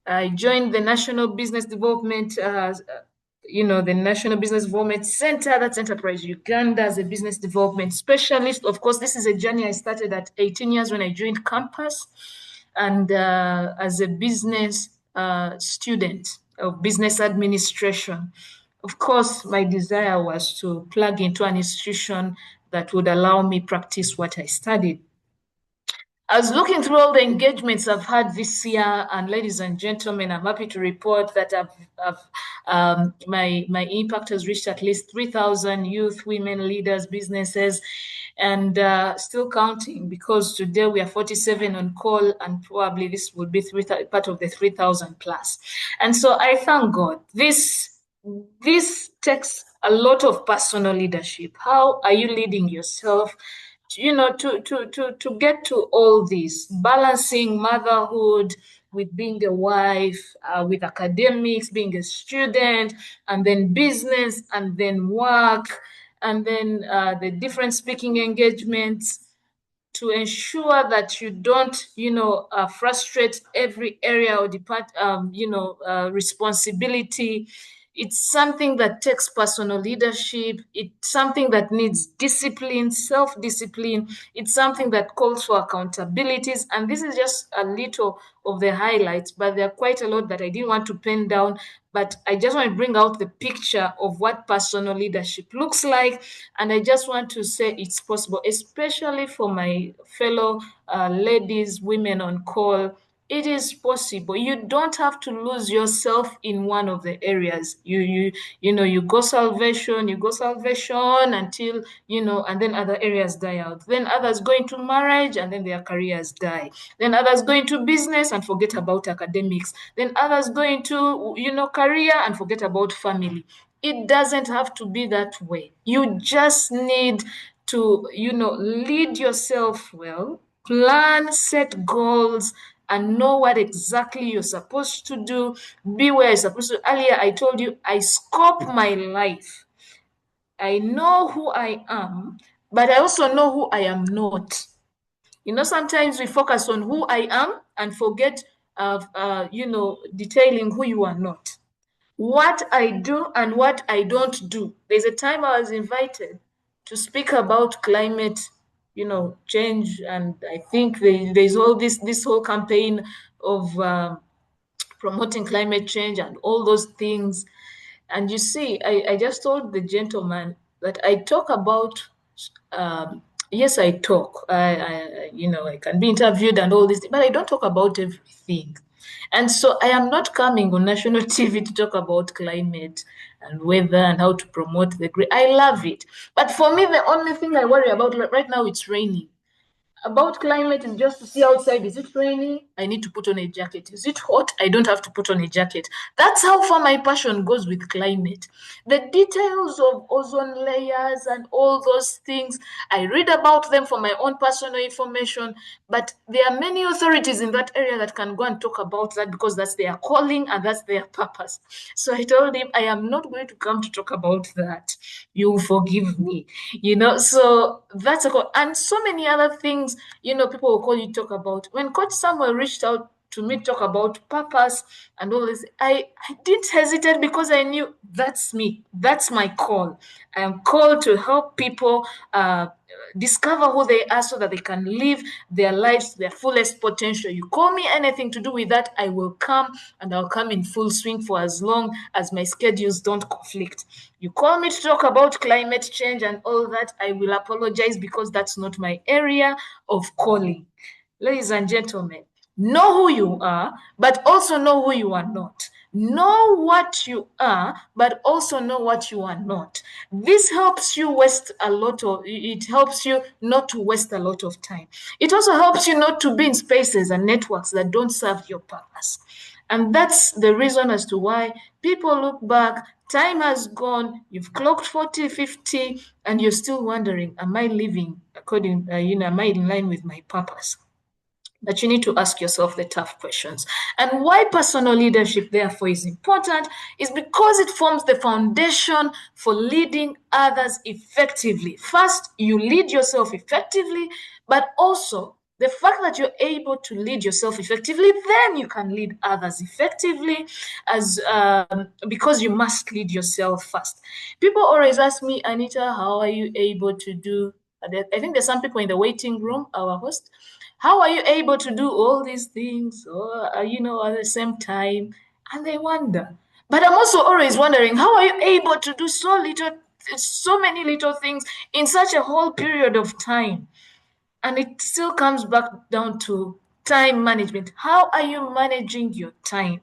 I joined the National Business Development, the National Business Development Center, that's Enterprise Uganda, as a business development specialist. Of course, this is a journey I started at 18 years when I joined campus, and as a business student of business administration. Of course, my desire was to plug into an institution that would allow me practice what I studied. I was looking through all the engagements I've had this year, and ladies and gentlemen, I'm happy to report that my impact has reached at least 3,000 youth, women, leaders, businesses, and still counting, because today we are 47 on call, and probably this will be part of the 3,000 plus. And so I thank God. This takes a lot of personal leadership. How are you leading yourself? To get to all this, balancing motherhood with being a wife, with academics, being a student, and then business, and then work, and then the different speaking engagements, to ensure that you don't, frustrate every area or responsibility. It's something that takes personal leadership. It's something that needs discipline, self-discipline. It's something that calls for accountabilities. And this is just a little of the highlights, but there are quite a lot that I didn't want to pen down. But I just want to bring out the picture of what personal leadership looks like. And I just want to say it's possible, especially for my fellow ladies, women on call. It is possible. You don't have to lose yourself in one of the areas. You go salvation, until and then other areas die out. Then others go into marriage and then their careers die. Then others go into business and forget about academics. Then others go into career and forget about family. It doesn't have to be that way. You just need to lead yourself well, plan, set goals, and know what exactly you're supposed to do, be where you're supposed to. Earlier, I told you I scope my life. I know who I am, but I also know who I am not. Sometimes we focus on who I am and forget of, detailing who you are not. What I do and what I don't do. There's a time I was invited to speak about climate change, and I think there's all this whole campaign of promoting climate change and all those things. And you see, I just told the gentleman that I talk about yes, I talk, I can be interviewed and all this, but I don't talk about everything. And so I am not coming on national TV to talk about climate and weather and how to promote the green. I love it. But for me, the only thing I worry about right now, it's raining. About climate is just to see outside. Is it raining? I need to put on a jacket. Is it hot? I don't have to put on a jacket. That's how far my passion goes with climate. The details of ozone layers and all those things, I read about them for my own personal information, but there are many authorities in that area that can go and talk about that because that's their calling and that's their purpose. So I told him, I am not going to come to talk about that. You forgive me. So that's a call. And so many other things, people will call you talk about. When Coach Samuel reached out to me, talk about purpose and all this, I didn't hesitate because I knew that's me. That's my call. I am called to help people discover who they are so that they can live their lives to their fullest potential. You call me anything to do with that, I will come, and I'll come in full swing for as long as my schedules don't conflict. You call me to talk about climate change and all that, I will apologize because that's not my area of calling. Ladies and gentlemen, know who you are, but also know who you are not. Know what you are, but also know what you are not. This helps you it helps you not to waste a lot of time. It also helps you not to be in spaces and networks that don't serve your purpose. And that's the reason as to why people look back, time has gone, you've clocked 40, 50, and you're still wondering, am I living according, am I in line with my purpose? But you need to ask yourself the tough questions. And why personal leadership, therefore, is important is because it forms the foundation for leading others effectively. First, you lead yourself effectively, but also the fact that you're able to lead yourself effectively, then you can lead others effectively, because you must lead yourself first. People always ask me, Anita, how are you able to do? I think there's some people in the waiting room, our host. How are you able to do all these things, or, at the same time? And they wonder. But I'm also always wondering, how are you able to do so many little things in such a whole period of time? And it still comes back down to time management. How are you managing your time?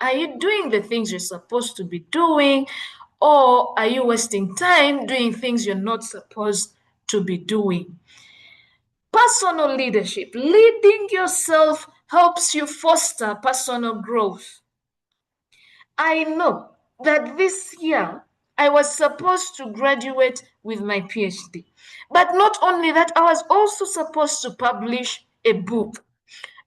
Are you doing the things you're supposed to be doing, or are you wasting time doing things you're not supposed to be doing? Personal leadership, leading yourself helps you foster personal growth. I know that this year I was supposed to graduate with my PhD. But not only that, I was also supposed to publish a book.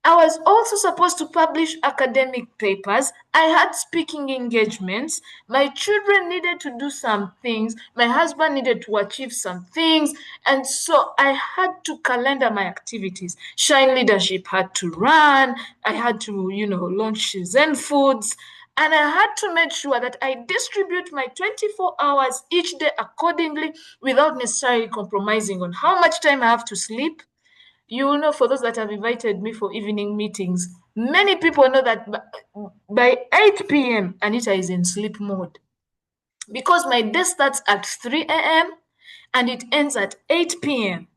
I was also supposed to publish academic papers. I had speaking engagements. My children needed to do some things. My husband needed to achieve some things. And so I had to calendar my activities. Shine Leadership had to run. I had to, launch Zen Foods. And I had to make sure that I distribute my 24 hours each day accordingly without necessarily compromising on how much time I have to sleep. You will know, for those that have invited me for evening meetings, many people know that by 8 p.m., Anita is in sleep mode because my day starts at 3 a.m. and it ends at 8 p.m.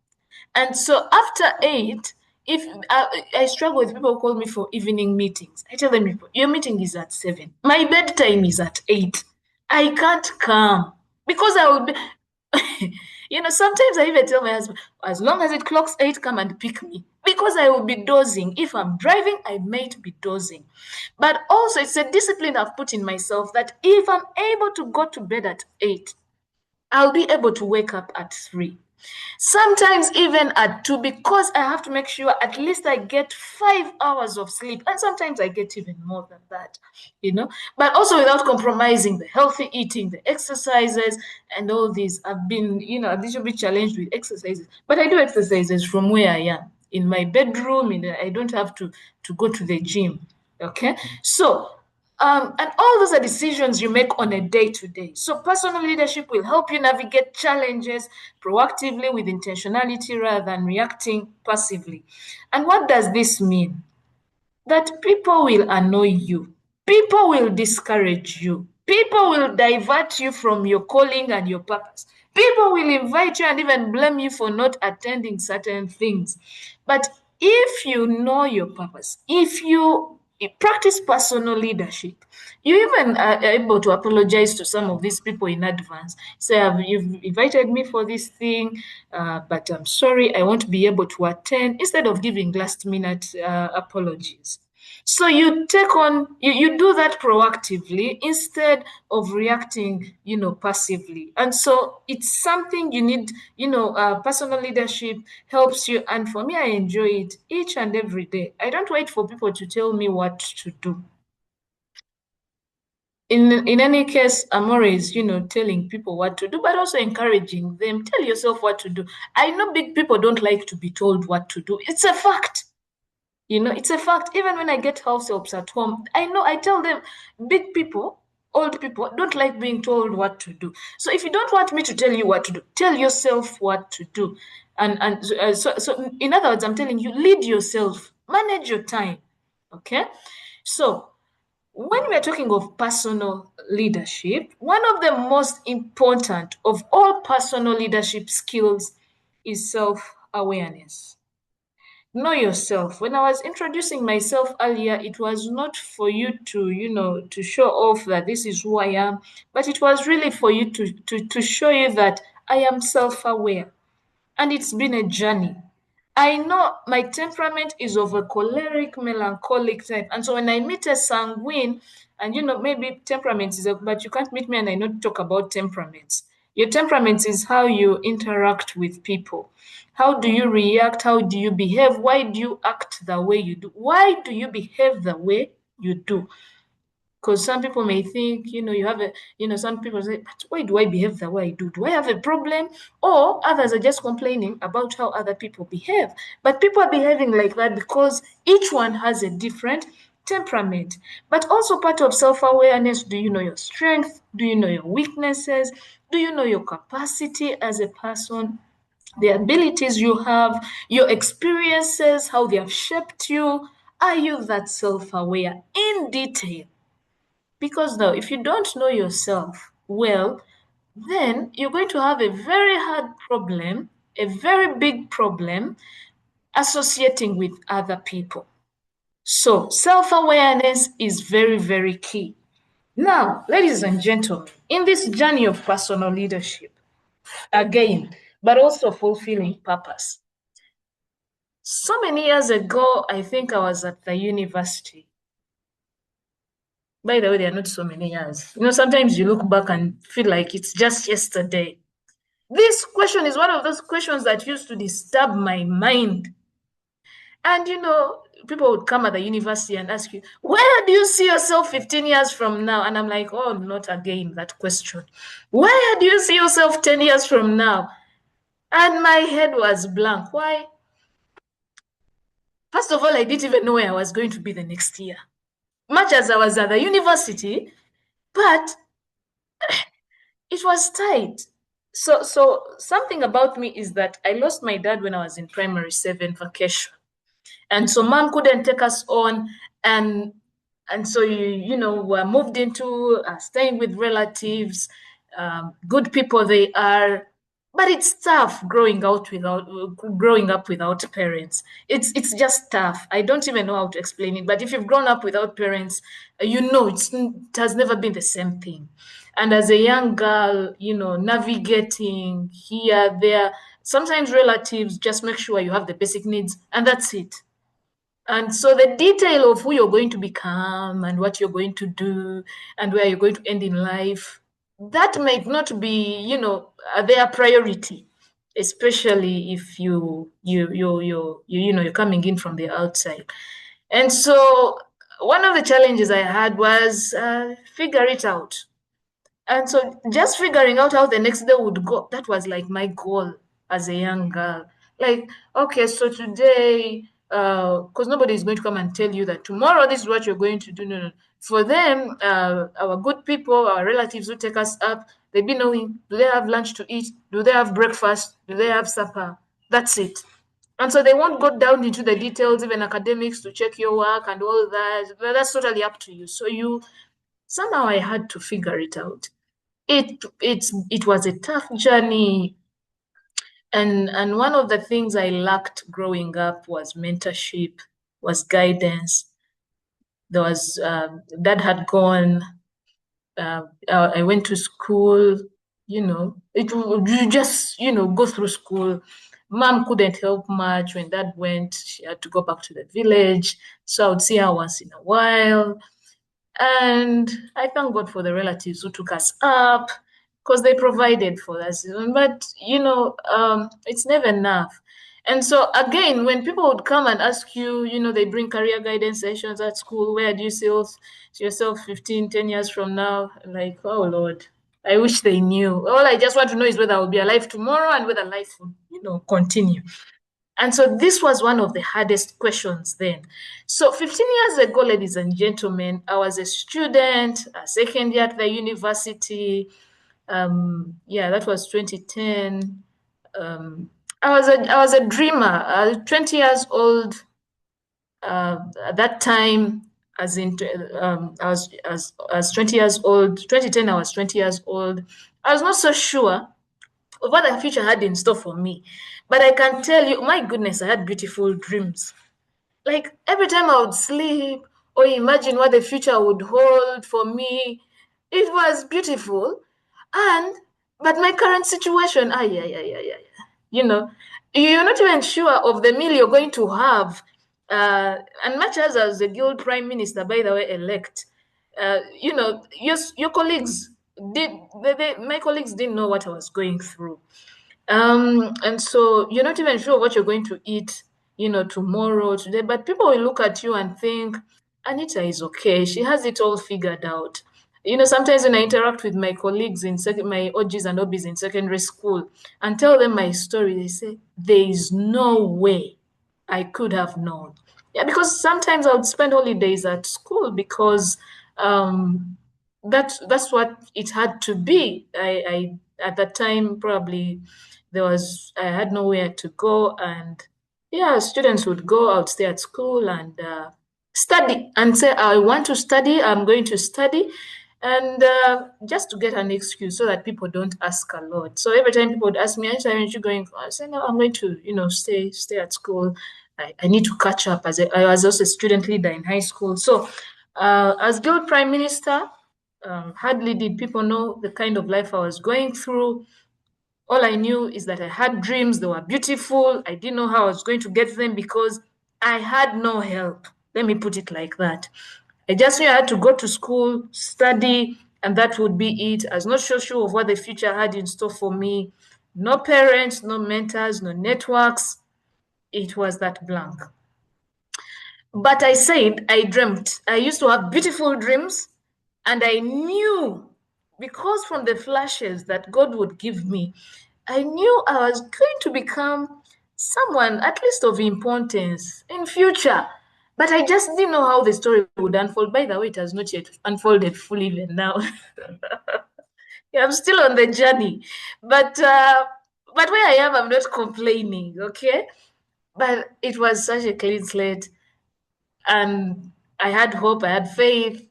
And so after 8, if I struggle with people who call me for evening meetings, I tell them, your meeting is at 7. My bedtime is at 8. I can't come because I will be, sometimes I even tell my husband, as long as it clocks 8, come and pick me because I will be dozing. If I'm driving, I might be dozing. But also, it's a discipline I've put in myself that if I'm able to go to bed at 8, I'll be able to wake up at 3. Sometimes even at 2, because I have to make sure at least I get 5 hours of sleep. And sometimes I get even more than that, but also without compromising the healthy eating, the exercises, and all these. I've been, a little bit challenged with exercises, but I do exercises from where I am in my bedroom. I don't have to go to the gym. Okay. So, and all those are decisions you make on a day-to-day. So personal leadership will help you navigate challenges proactively with intentionality rather than reacting passively. And what does this mean? That people will annoy you. People will discourage you. People will divert you from your calling and your purpose. People will invite you and even blame you for not attending certain things. But if you know your purpose, if you practice personal leadership, you even are able to apologize to some of these people in advance. Say, you've invited me for this thing, but I'm sorry, I won't be able to attend, instead of giving last minute apologies. So you take on, you do that proactively instead of reacting, passively. And so it's something you need, personal leadership helps you. And for me, I enjoy it each and every day. I don't wait for people to tell me what to do. In any case, I'm always, telling people what to do, but also encouraging them. Tell yourself what to do. I know big people don't like to be told what to do. It's a fact. It's a fact. Even when I get house helps at home, I tell them, big people, old people don't like being told what to do. So if you don't want me to tell you what to do, tell yourself what to do. So in other words, I'm telling you, lead yourself, manage your time. Okay. So when we're talking of personal leadership, one of the most important of all personal leadership skills is self-awareness. Know yourself. When I was introducing myself earlier, it was not for you to show off that this is who I am, but it was really for you to show you that I am self-aware. And it's been a journey. I know my temperament is of a choleric, melancholic type. And so when I meet a sanguine, and maybe temperament but you can't meet me and I not talk about temperaments. Your temperament is how you interact with people. How do you react? How do you behave? Why do you act the way you do? Why do you behave the way you do? Because some people may think, you have some people say, but why do I behave the way I do? Do I have a problem? Or others are just complaining about how other people behave. But people are behaving like that because each one has a different temperament. But also part of self-awareness, do you know your strength? Do you know your weaknesses? Do you know your capacity as a person? The abilities you have, your experiences, how they have shaped you. Are you that self-aware in detail? Because now, if you don't know yourself well, then you're going to have a very hard problem, a very big problem associating with other people. So, self awareness is very, very key. Now, ladies and gentlemen, in this journey of personal leadership, again, but also fulfilling purpose. So many years ago, I think I was at the university. By the way, there are not so many years. Sometimes you look back and feel like it's just yesterday. This question is one of those questions that used to disturb my mind. And, people would come at the university and ask you, where do you see yourself 15 years from now? And I'm like, oh, not again, that question. Where do you see yourself 10 years from now? And my head was blank. Why? First of all, I didn't even know where I was going to be the next year. much as I was at the university, but it was tight. So something about me is that I lost my dad when I was in primary 7 vacation. And so mom couldn't take us on, and so we're moved into staying with relatives, good people they are, but it's tough growing up without parents. It's just tough. I don't even know how to explain it, but if you've grown up without parents, it has never been the same thing. And as a young girl, navigating here, there, sometimes relatives just make sure you have the basic needs, and that's it. And so the detail of who you're going to become and what you're going to do and where you're going to end in life, that might not be, their priority, especially if you're coming in from the outside. And so one of the challenges I had was figure it out. And so just figuring out how the next day would go, that was like my goal as a young girl. Like, okay, so today, because nobody is going to come and tell you that tomorrow this is what you're going to do. No, no. For them, our good people, our relatives who take us up, they be knowing, do they have lunch to eat? Do they have breakfast? Do they have supper? That's it. And so they won't go down into the details, even academics, to check your work and all that. But that's totally up to you. So somehow I had to figure it out. It was a tough journey, and one of the things I lacked growing up was mentorship, was guidance. There was dad had gone. I went to school. You just go through school. Mom couldn't help much when dad went. She had to go back to the village, so I would see her once in a while. And I thank God for the relatives who took us up because they provided for us. But, it's never enough. And so, again, when people would come and ask you, they bring career guidance sessions at school, where do you see yourself 15, 10 years from now? Like, oh, Lord, I wish they knew. All I just want to know is whether I will be alive tomorrow and whether life will, continue. And so this was one of the hardest questions then. So 15 years ago, ladies and gentlemen, I was a student, a second year at the university. That was 2010. I was a dreamer, 20 years old. At that time, as in, I was as 20 years old. 2010, I was 20 years old. I was not so sure of what the future had in store for me. But I can tell you, my goodness, I had beautiful dreams. Like every time I would sleep or imagine what the future would hold for me, it was beautiful. But my current situation, you're not even sure of the meal you're going to have. And much as I was the guild prime minister, by the way, elect, your colleagues my colleagues didn't know what I was going through. And so you're not even sure what you're going to eat, tomorrow, today, but people will look at you and think, Anita is okay. She has it all figured out. Sometimes when I interact with my colleagues my OGs and OBs in secondary school and tell them my story, they say, there is no way I could have known. Yeah, because sometimes I would spend holidays at school because that's what it had to be. I at that time probably I had nowhere to go, and yeah, students would go out, stay at school and study and say, I want to study, I'm going to study, and just to get an excuse so that people don't ask a lot. So every time people would ask me, aren't you going? I say, no, I'm going to, stay at school. I need to catch up I was also a student leader in high school. So as guild prime minister, hardly did people know the kind of life I was going through. All I knew is that I had dreams. They were beautiful. I didn't know how I was going to get them because I had no help. Let me put it like that. I just knew I had to go to school, study, and that would be it. I was not so sure of what the future had in store for me. No parents, no mentors, no networks. It was that blank. But I said, I dreamt. I used to have beautiful dreams, and I knew, because from the flashes that God would give me, I knew I was going to become someone at least of importance in future. But I just didn't know how the story would unfold. By the way, it has not yet unfolded fully even now. Yeah, I'm still on the journey. But where I am, I'm not complaining, okay? But it was such a clean slate. And I had hope, I had faith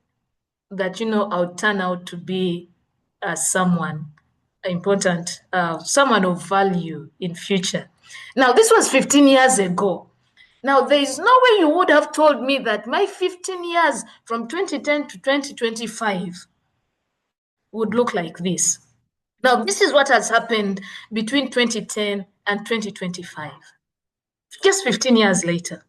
that, I would turn out to be someone important, someone of value in future. Now, this was 15 years ago. Now, there is no way you would have told me that my 15 years from 2010 to 2025 would look like this. Now, this is what has happened between 2010 and 2025. Just 15 years later.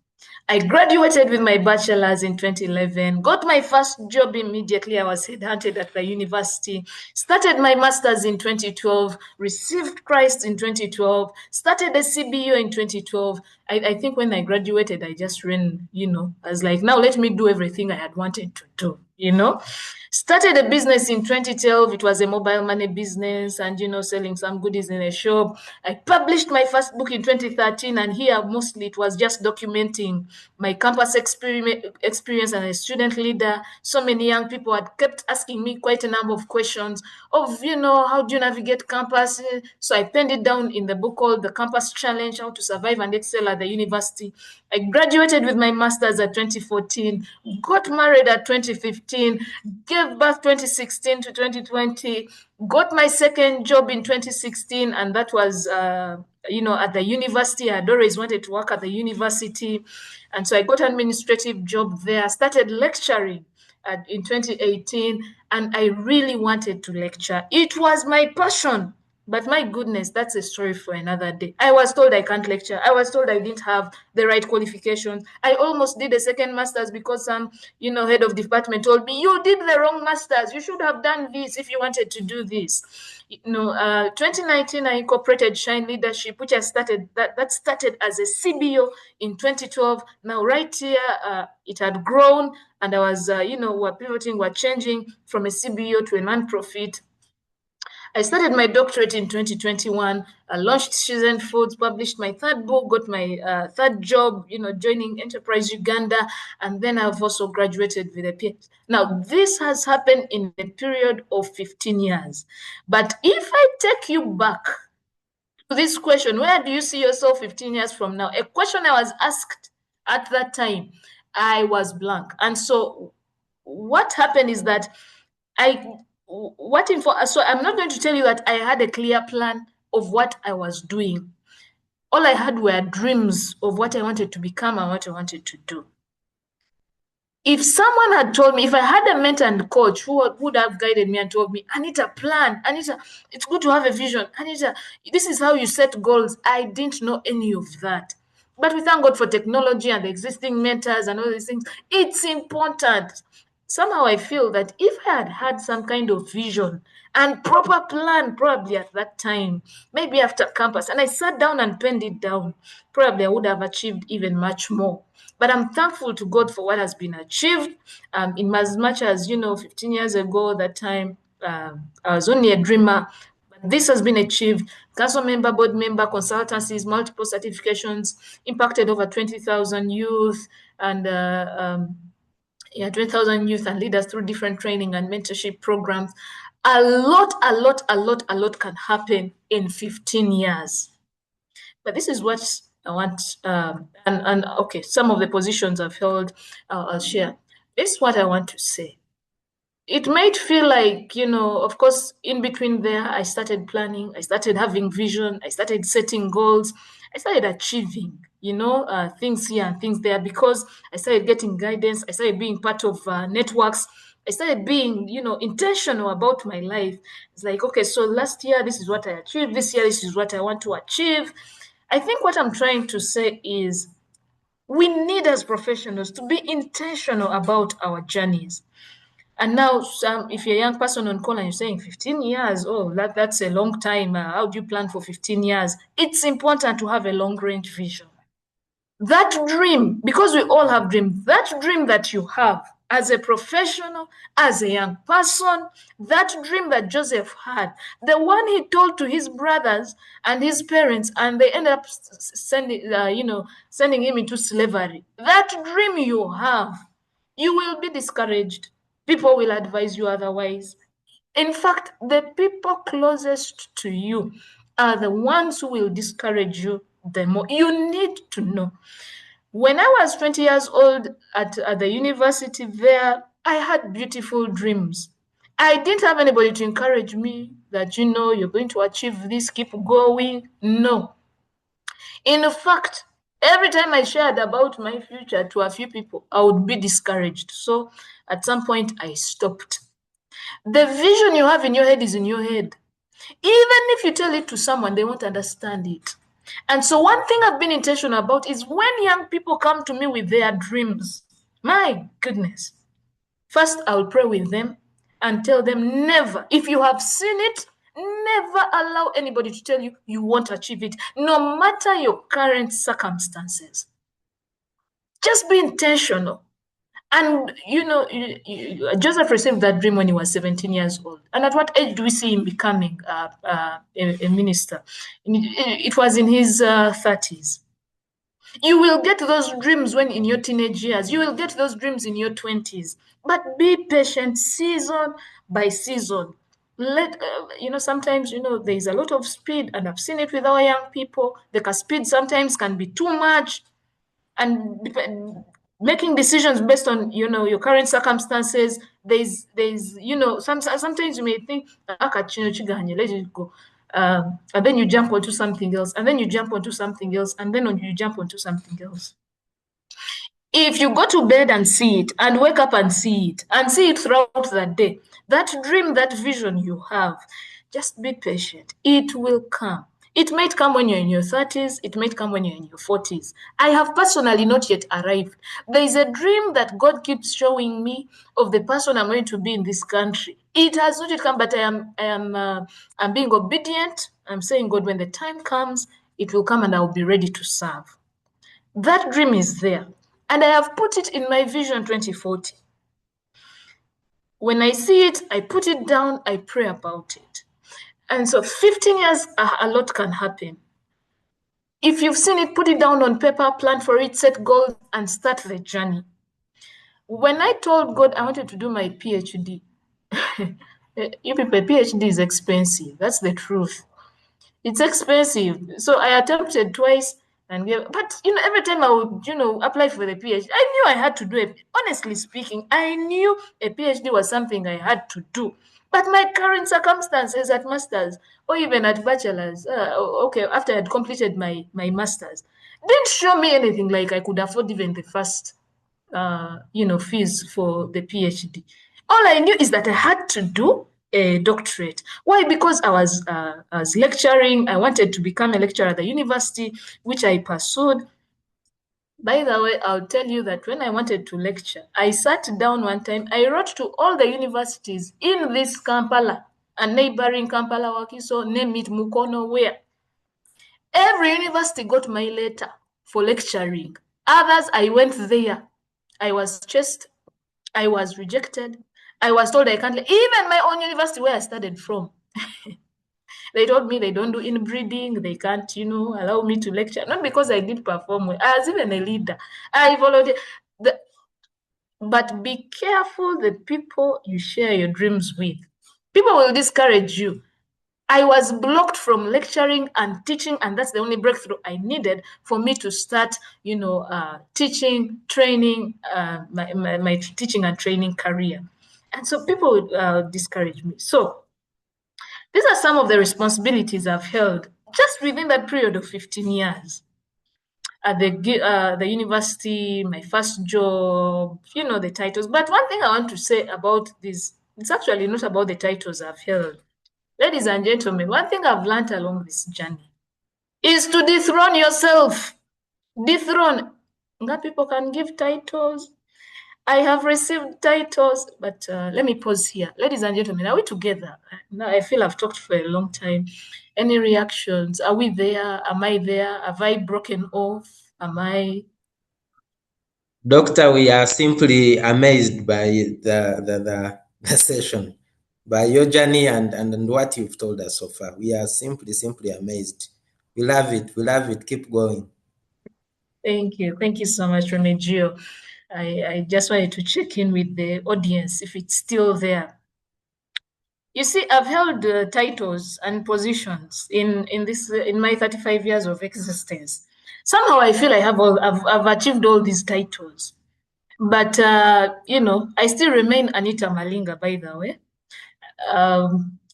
I graduated with my bachelor's in 2011, got my first job immediately. I was headhunted at the university, started my master's in 2012, received Christ in 2012, started a CBO in 2012. I think when I graduated, I just ran, I was like, now let me do everything I had wanted to do. Started a business in 2012. It was a mobile money business and, selling some goodies in a shop. I published my first book in 2013. And here, mostly, it was just documenting my campus experience as a student leader. So many young people had kept asking me quite a number of questions of, how do you navigate campus? So I penned it down in the book called The Campus Challenge, How to Survive and Excel at the University. I graduated with my master's at 2014, got married at 2015, gave birth 2016 to 2020, got my second job in 2016, and that was, at the university. I had always wanted to work at the university. And so I got an administrative job there, started lecturing in 2018, and I really wanted to lecture. It was my passion. But my goodness, that's a story for another day. I was told I can't lecture. I was told I didn't have the right qualifications. I almost did a second master's because some, head of department told me, you did the wrong master's. You should have done this if you wanted to do this. 2019, I incorporated Shine Leadership, which I started, that started as a CBO in 2012. Now, right here, it had grown, and I was, we're pivoting, we're changing from a CBO to a non-profit. I started my doctorate in 2021. I launched Seasoned Foods, published my third book, got my third job, joining Enterprise Uganda, and then I've also graduated with a PhD. Now, this has happened in a period of 15 years. But if I take you back to this question, where do you see yourself 15 years from now? A question I was asked at that time, I was blank. And so what happened is that so I'm not going to tell you that I had a clear plan of what I was doing. All I had were dreams of what I wanted to become and what I wanted to do. If someone had told me, if I had a mentor and coach who would have guided me and told me, Anita, plan. Anita, it's good to have a vision. Anita, this is how you set goals. I didn't know any of that. But we thank God for technology and the existing mentors and all these things. It's important. Somehow I feel that if I had had some kind of vision and proper plan, probably at that time, maybe after campus, and I sat down and penned it down, probably I would have achieved even much more. But I'm thankful to God for what has been achieved. In as much as, 15 years ago, that time, I was only a dreamer. But this has been achieved. Council member, board member, consultancies, multiple certifications, impacted over 20,000 youth and 20,000 youth and leaders through different training and mentorship programs. A lot can happen in 15 years. But this is what I want, and okay, some of the positions I've held, I'll share. This is what I want to say. It might feel like, of course, in between there, I started planning, I started having vision, I started setting goals, I started achieving, things here and things there because I started getting guidance, I started being part of networks, I started being, intentional about my life. It's like, okay, so last year, this is what I achieved. This year, this is what I want to achieve. I think what I'm trying to say is we need as professionals to be intentional about our journeys. And now, if you're a young person on call and you're saying 15 years, oh, that's a long time. How do you plan for 15 years? It's important to have a long-range vision. That dream, because we all have dreams, that dream that you have as a professional, as a young person, that dream that Joseph had, the one he told to his brothers and his parents, and they ended up sending him into slavery. That dream you have, you will be discouraged. People will advise you otherwise. In fact, the people closest to you are the ones who will discourage you the more. You need to know. When I was 20 years old at the university there, I had beautiful dreams. I didn't have anybody to encourage me that, you're going to achieve this, keep going. No. In fact, every time I shared about my future to a few people, I would be discouraged. So at some point, I stopped. The vision you have in your head is in your head. Even if you tell it to someone, they won't understand it. And so one thing I've been intentional about is when young people come to me with their dreams, my goodness, first I'll pray with them and tell them never, if you have seen it, never allow anybody to tell you you won't achieve it, no matter your current circumstances. Just be intentional. And Joseph received that dream when he was 17 years old. And at what age do we see him becoming a minister? It was in his 30s. You will get those dreams when in your teenage years. You will get those dreams in your 20s. But be patient, season by season. Sometimes, there is a lot of speed, and I've seen it with our young people. The speed sometimes can be too much. And making decisions based on your current circumstances, there's sometimes you may think, let it go, and then you jump onto something else, and then you jump onto something else, and then you jump onto something else. If you go to bed and see it, and wake up and see it throughout the day, that dream, that vision you have, just be patient. It will come. It might come when you're in your 30s. It might come when you're in your 40s. I have personally not yet arrived. There is a dream that God keeps showing me of the person I'm going to be in this country. It has not yet come, but I'm being obedient. I'm saying, God, when the time comes, it will come and I'll be ready to serve. That dream is there. And I have put it in my Vision 2040. When I see it, I put it down, I pray about it. And so 15 years, a lot can happen. If you've seen it, put it down on paper, plan for it, set goals, and start the journey. When I told God I wanted to do my PhD, you people, PhD is expensive. That's the truth. It's expensive. So I attempted twice, but every time I would apply for the PhD, I knew I had to do it. Honestly speaking, I knew a PhD was something I had to do. But my current circumstances at master's or even at bachelor's, after I had completed my master's, didn't show me anything like I could afford even the first fees for the PhD. All I knew is that I had to do a doctorate. Why? Because I was lecturing. I wanted to become a lecturer at the university, which I pursued. By the way, I'll tell you that when I wanted to lecture, I sat down one time, I wrote to all the universities in this Kampala and neighboring Kampala, Wakiso, name it Mukono, where every university got my letter for lecturing. Others, I went there. I was chased. I was rejected. I was told I can't. Even my own university where I studied from, they told me they don't do inbreeding. They can't, allow me to lecture. Not because I did perform well. I was even a leader. I volunteered. But be careful the people you share your dreams with. People will discourage you. I was blocked from lecturing and teaching, and that's the only breakthrough I needed for me to start, teaching, training, my teaching and training career. And so people would discourage me. So these are some of the responsibilities I've held just within that period of 15 years. At the university, my first job, the titles. But one thing I want to say about this, it's actually not about the titles I've held. Ladies and gentlemen, one thing I've learned along this journey is to dethrone yourself. Dethrone. People can give titles. I have received titles, but let me pause here. Ladies and gentlemen, are we together? Now I feel I've talked for a long time. Any reactions? Are we there? Am I there? Have I broken off? Am I? Doctor, we are simply amazed by the session, by your journey and what you've told us so far. We are simply amazed. We love it. We love it. Keep going. Thank you. Thank you so much, Remigio. I just wanted to check in with the audience if it's still there. You see, I've held titles and positions in my 35 years of existence. Somehow I feel I've achieved all these titles. But I still remain Anita Malinga, by the way.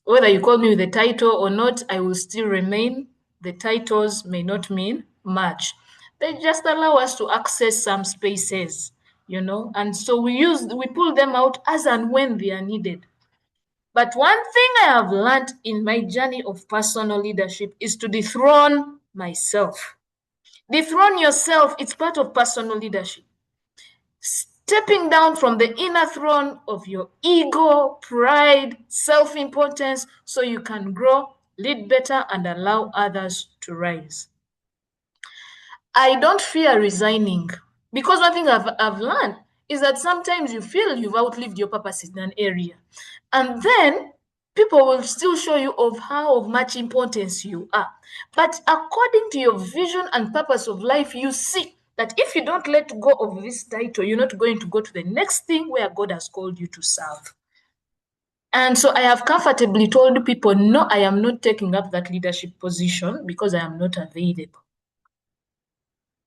Whether you call me with a title or not, I will still remain. The titles may not mean much. They just allow us to access some spaces, and so we pull them out as and when they are needed. But one thing I have learned in my journey of personal leadership is to dethrone myself. Dethrone yourself, it's part of personal leadership. Stepping down from the inner throne of your ego, pride, self importance, so you can grow, lead better, and allow others to rise. I don't fear resigning because one thing I've learned is that sometimes you feel you've outlived your purpose in an area. And then people will still show you of how much importance you are. But according to your vision and purpose of life, you see that if you don't let go of this title, you're not going to go to the next thing where God has called you to serve. And so I have comfortably told people, no, I am not taking up that leadership position because I am not available.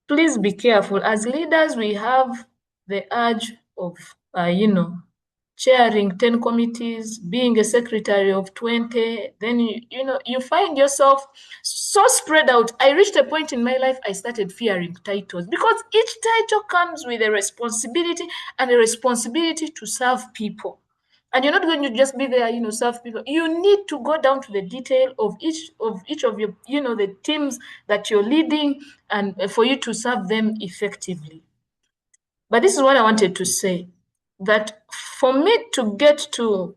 Please be careful. As leaders, we have the urge of, chairing 10 committees, being a secretary of 20. Then, you find yourself so spread out. I reached a point in my life, I started fearing titles because each title comes with a responsibility and a responsibility to serve people. And you're not going to just be there, serve people. You need to go down to the detail of each of your, the teams that you're leading, and for you to serve them effectively. But this is what I wanted to say, that for me to get to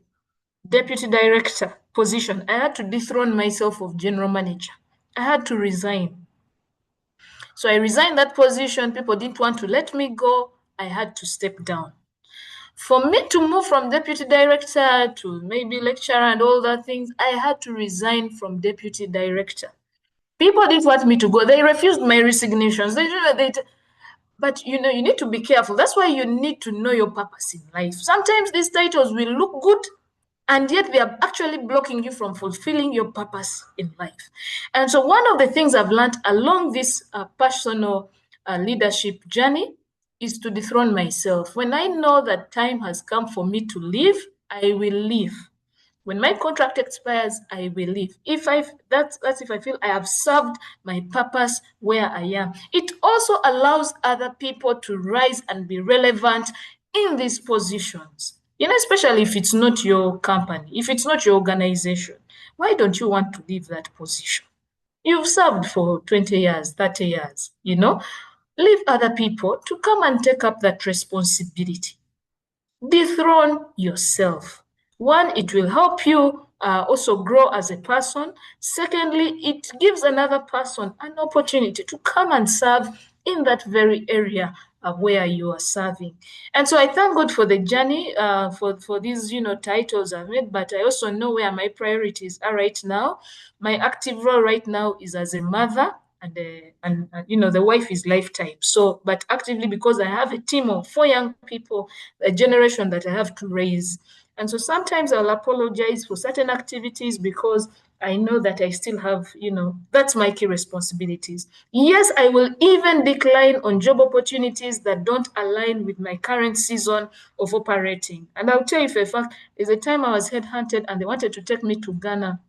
deputy director position, I had to dethrone myself of general manager. I had to resign. So I resigned that position. People didn't want to let me go. I had to step down. For me to move from deputy director to maybe lecturer and all that things, I had to resign from deputy director. People didn't want me to go. They refused my resignations. But you need to be careful. That's why you need to know your purpose in life. Sometimes these titles will look good, and yet they are actually blocking you from fulfilling your purpose in life. And so one of the things I've learned along this personal leadership journey is to dethrone myself. When I know that time has come for me to leave, I will leave. When my contract expires, I will leave. That's if I feel I have served my purpose where I am. It also allows other people to rise and be relevant in these positions. Especially if it's not your company, if it's not your organization. Why don't you want to leave that position? You've served for 20 years, 30 years, Leave other people to come and take up that responsibility. Dethrone yourself. One, it will help you also grow as a person. Secondly, it gives another person an opportunity to come and serve in that very area where you are serving. And so I thank God for the journey, for these, titles I've made, but I also know where my priorities are right now. My active role right now is as a mother, and the wife is lifetime. So, but actively, because I have a team of 4 young people, a generation that I have to raise. And so sometimes I'll apologize for certain activities because I know that I still have, that's my key responsibilities. Yes, I will even decline on job opportunities that don't align with my current season of operating. And I'll tell you for a fact, there's a time I was headhunted and they wanted to take me to Ghana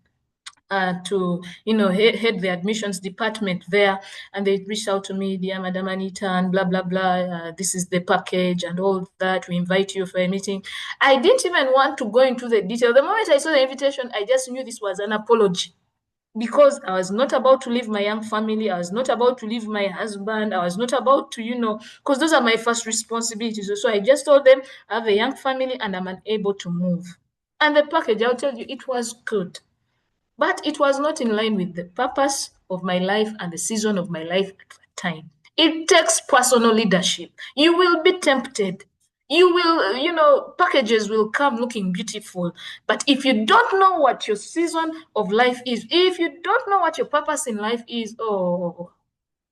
to head the admissions department there, and they reached out to me, dear Madam Anita, and blah blah blah. This is the package and all that. We invite you for a meeting. I didn't even want to go into the detail. The moment I saw the invitation, I just knew this was an apology. Because I was not about to leave my young family, I was not about to leave my husband, I was not about to, because those are my first responsibilities. So I just told them I have a young family and I'm unable to move. And the package, I'll tell you, it was good. But it was not in line with the purpose of my life and the season of my life at that time. It takes personal leadership. You will be tempted. You will, packages will come looking beautiful. But if you don't know what your season of life is, if you don't know what your purpose in life is, oh,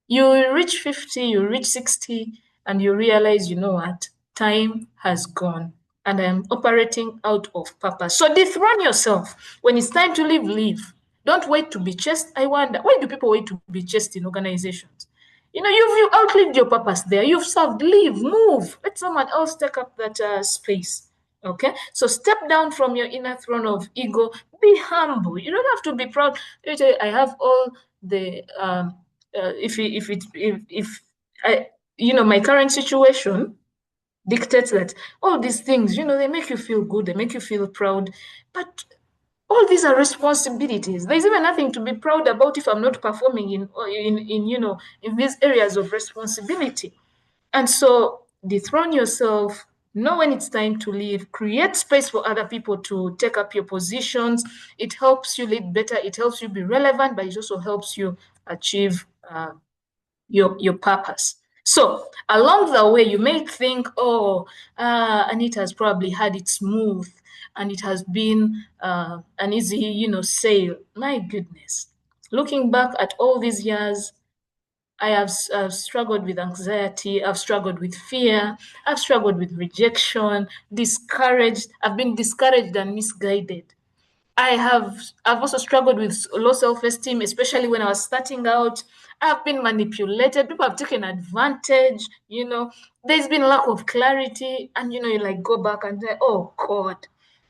you reach 50, you reach 60, and you realize, you know what? Time has gone, and I am operating out of purpose. So dethrone yourself. When it's time to leave, leave. Don't wait to be chased. I wonder, why do people wait to be chased in organizations? You've outlived your purpose there. You've served. Leave, move. Let someone else take up that space. Okay, so step down from your inner throne of ego. Be humble. You don't have to be proud. I have all the if I my current situation dictates that all these things they make you feel good, they make you feel proud, but all these are responsibilities. There's even nothing to be proud about if I'm not performing in these areas of responsibility. And so dethrone yourself, know when it's time to leave, create space for other people to take up your positions. It helps you lead better, it helps you be relevant, but it also helps you achieve your purpose. So along the way, you may think, oh, Anita has probably had it smooth and it has been an easy, sail. My goodness. Looking back at all these years, I've struggled with anxiety, I've struggled with fear, I've struggled with rejection, discouraged, I've been discouraged and misguided. I've also struggled with low self-esteem, especially when I was starting out. I've been manipulated. People have taken advantage. There's been lack of clarity, and you like go back and say, "Oh God,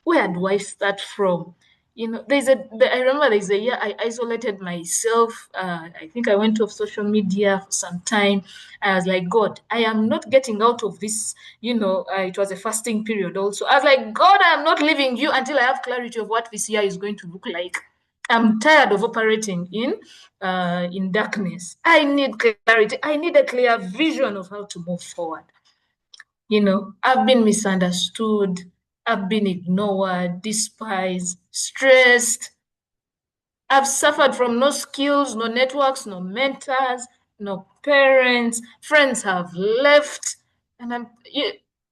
where do I start from?" I remember there's a year I isolated myself. I think I went off social media for some time. I was like, God, I am not getting out of this. It was a fasting period also. I was like, God, I am not leaving you until I have clarity of what this year is going to look like. I'm tired of operating in darkness. I need clarity. I need a clear vision of how to move forward. I've been misunderstood. I've been ignored, despised, stressed. I've suffered from no skills, no networks, no mentors, no parents. Friends have left. And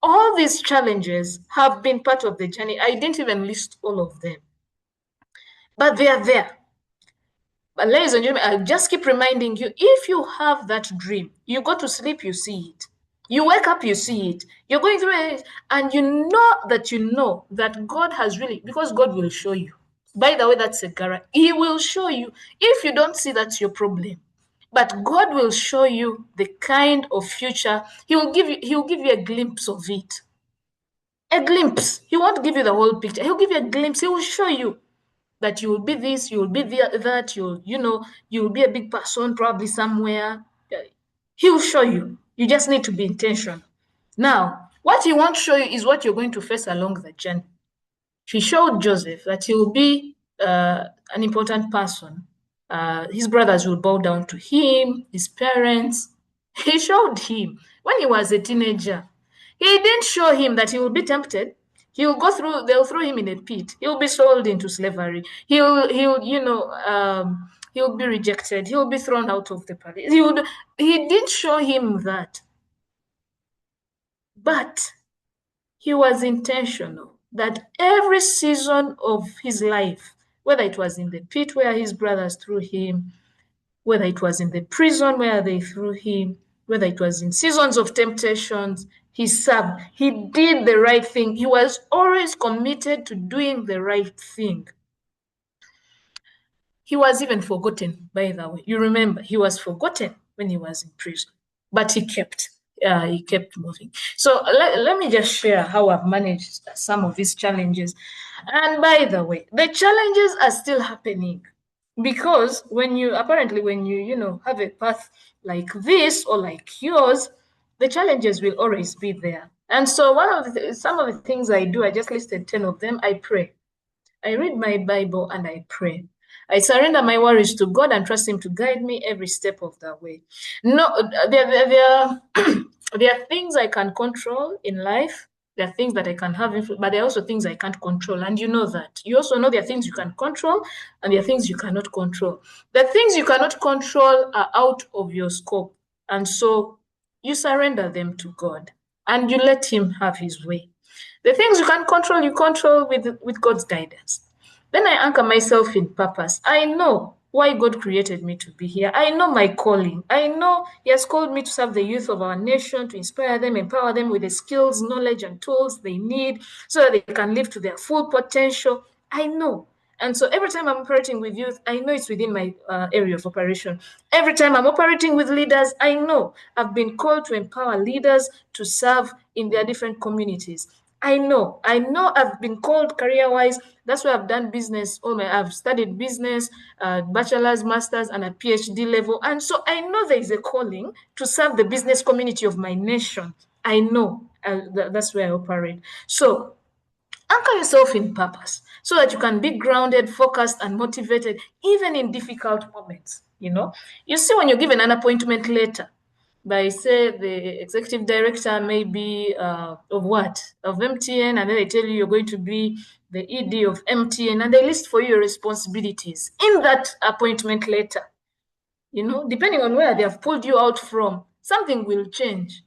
all these challenges have been part of the journey. I didn't even list all of them. But they are there. But ladies and gentlemen, I'll just keep reminding you, if you have that dream, you go to sleep, you see it. You wake up, you see it. You're going through it, and you know that God has really, because God will show you. By the way, that's a guarantee. He will show you. If you don't see, that's your problem. But God will show you the kind of future. He will give you a glimpse of it. A glimpse. He won't give you the whole picture. He'll give you a glimpse. He will show you that you will be this, you will be that, you will be a big person probably somewhere. He will show you. You just need to be intentional. Now, what he won't show you is what you're going to face along the journey. He showed Joseph that he will be an important person. His brothers will bow down to him, his parents. He showed him when he was a teenager. He didn't show him that he will be tempted. They'll throw him in a pit. He'll be sold into slavery. He'll be rejected. He'll be thrown out of the palace. He didn't show him that. But he was intentional that every season of his life, whether it was in the pit where his brothers threw him, whether it was in the prison where they threw him, whether it was in seasons of temptations, he served. He did the right thing. He was always committed to doing the right thing. He was even forgotten, by the way. You remember, he was forgotten when he was in prison, but he kept moving. So let me just share how I've managed some of these challenges. And by the way, the challenges are still happening. Because when you have a path like this or like yours, the challenges will always be there. And so some of the things I do, I just listed 10 of them. I pray. I read my Bible and I pray. I surrender my worries to God and trust Him to guide me every step of the way. No, there are things I can control in life. There are things that I can have influence, but there are also things I can't control. And you know that. You also know there are things you can control and there are things you cannot control. The things you cannot control are out of your scope. And so you surrender them to God and you let Him have His way. The things you can control, you control with God's guidance. Then I anchor myself in purpose. I know why God created me to be here. I know my calling. I know He has called me to serve the youth of our nation, to inspire them, empower them with the skills, knowledge, and tools they need so that they can live to their full potential. I know. And so every time I'm operating with youth, I know it's within my area of operation. Every time I'm operating with leaders, I know I've been called to empower leaders to serve in their different communities. I know I've been called career-wise. That's why I've done business. I've studied business, bachelor's, master's, and a PhD level. And so I know there is a calling to serve the business community of my nation. I know that's where I operate. So anchor yourself in purpose so that you can be grounded, focused, and motivated even in difficult moments. You see, when you're given an appointment letter by, say, the executive director, maybe of what? Of MTN, and then they tell you you're going to be the ED of MTN, and they list for you your responsibilities in that appointment letter. Depending on where they have pulled you out from, something will change.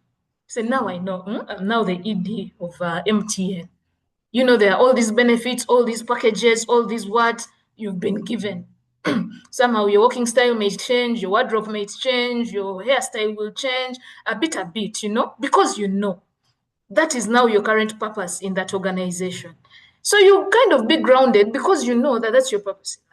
So now I know, I'm now the ED of MTN. There are all these benefits, all these packages, all these what you've been given. Somehow your walking style may change, your wardrobe may change, your hairstyle will change a bit, because that is now your current purpose in that organization. So you kind of be grounded because you know that that's your purpose in life.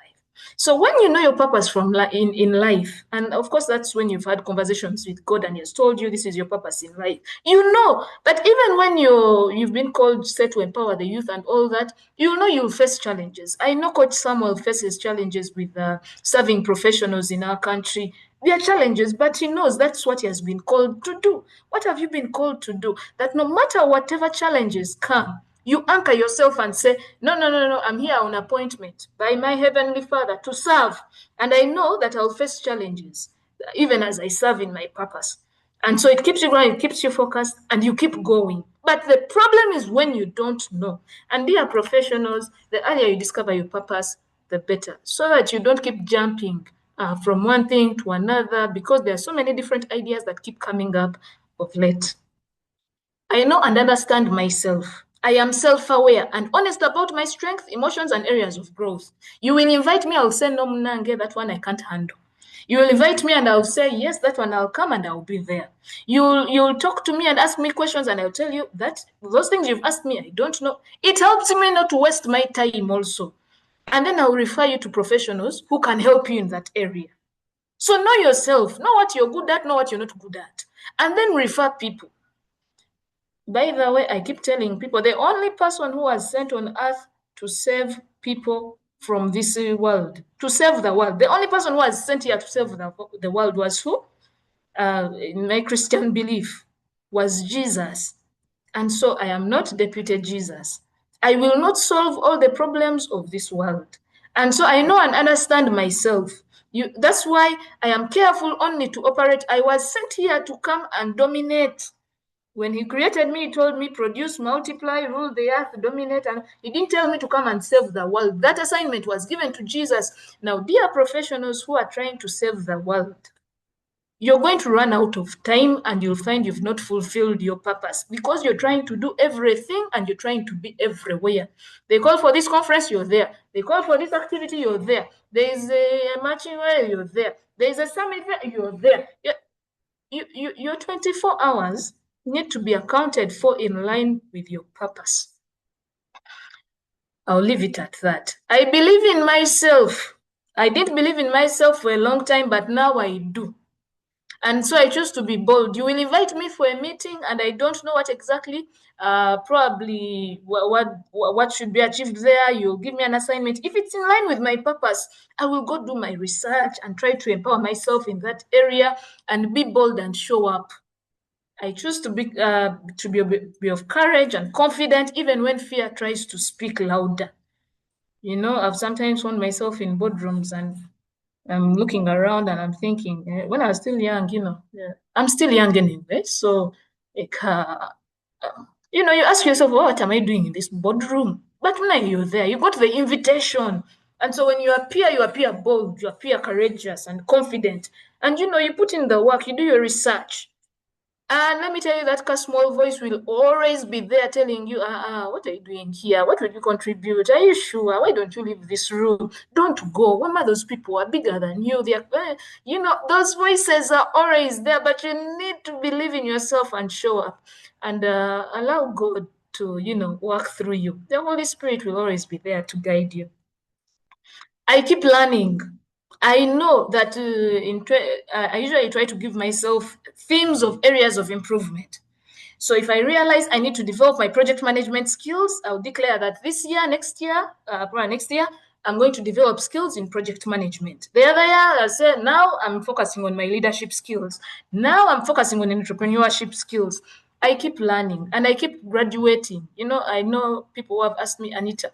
So when you know your purpose in life, and of course that's when you've had conversations with God and He has told you this is your purpose in life, you know that even when you've been called, say, to empower the youth and all that, you'll face challenges. I know Coach Samuel faces challenges with serving professionals in our country. There are challenges, but he knows that's what he has been called to do. What have you been called to do? That no matter whatever challenges come, you anchor yourself and say, no, I'm here on appointment by my Heavenly Father to serve. And I know that I'll face challenges, even as I serve in my purpose. And so it keeps you going, it keeps you focused, and you keep going. But the problem is when you don't know. And dear professionals, the earlier you discover your purpose, the better, so that you don't keep jumping from one thing to another, because there are so many different ideas that keep coming up of late. I know and understand myself. I am self-aware and honest about my strengths, emotions, and areas of growth. You will invite me, I'll say, no, Mnange, that one I can't handle. You will invite me and I'll say, yes, that one I'll come and I'll be there. You'll talk to me and ask me questions and I'll tell you that those things you've asked me, I don't know. It helps me not to waste my time also. And then I'll refer you to professionals who can help you in that area. So know yourself, know what you're good at, know what you're not good at, and then refer people. By the way, I keep telling people, the only person who was sent on earth to save people from this world, to save the world, the only person who was sent here to save the world was who? In my Christian belief, was Jesus. And so I am not deputy Jesus. I will not solve all the problems of this world. And so I know and understand myself. That's why I am careful only to operate. I was sent here to come and dominate. When He created me, He told me, produce, multiply, rule the earth, dominate. And He didn't tell me to come and save the world. That assignment was given to Jesus. Now, dear professionals who are trying to save the world, you're going to run out of time and you'll find you've not fulfilled your purpose because you're trying to do everything and you're trying to be everywhere. They call for this conference, you're there. They call for this activity, you're there. There's a marching where you're there. There's a summit there, you're there. Your 24 hours need to be accounted for in line with your purpose. I'll leave it at that. I believe in myself. I didn't believe in myself for a long time, but now I do. And so I choose to be bold. You will invite me for a meeting and I don't know what exactly, probably what should be achieved there. You'll give me an assignment. If it's in line with my purpose, I will go do my research and try to empower myself in that area and be bold and show up. I choose to be of courage and confident even when fear tries to speak louder. I've sometimes found myself in boardrooms and I'm looking around and I'm thinking, when I was still young, I'm still young anyway. So, you ask yourself, what am I doing in this boardroom? But now you're there, you got the invitation. And so when you appear bold, you appear courageous and confident. And you put in the work, you do your research. And let me tell you, that small voice will always be there telling you, what are you doing here? What will you contribute? Are you sure? Why don't you leave this room? Don't go. What are those people are bigger than you? They are, those voices are always there, but you need to believe in yourself and show up and allow God to, work through you. The Holy Spirit will always be there to guide you. I keep learning. I know that I usually try to give myself themes of areas of improvement. So if I realize I need to develop my project management skills, I'll declare that this year, next year, I'm going to develop skills in project management. The other year, I said, now I'm focusing on my leadership skills. Now I'm focusing on entrepreneurship skills. I keep learning and I keep graduating. I know people who have asked me, Anita,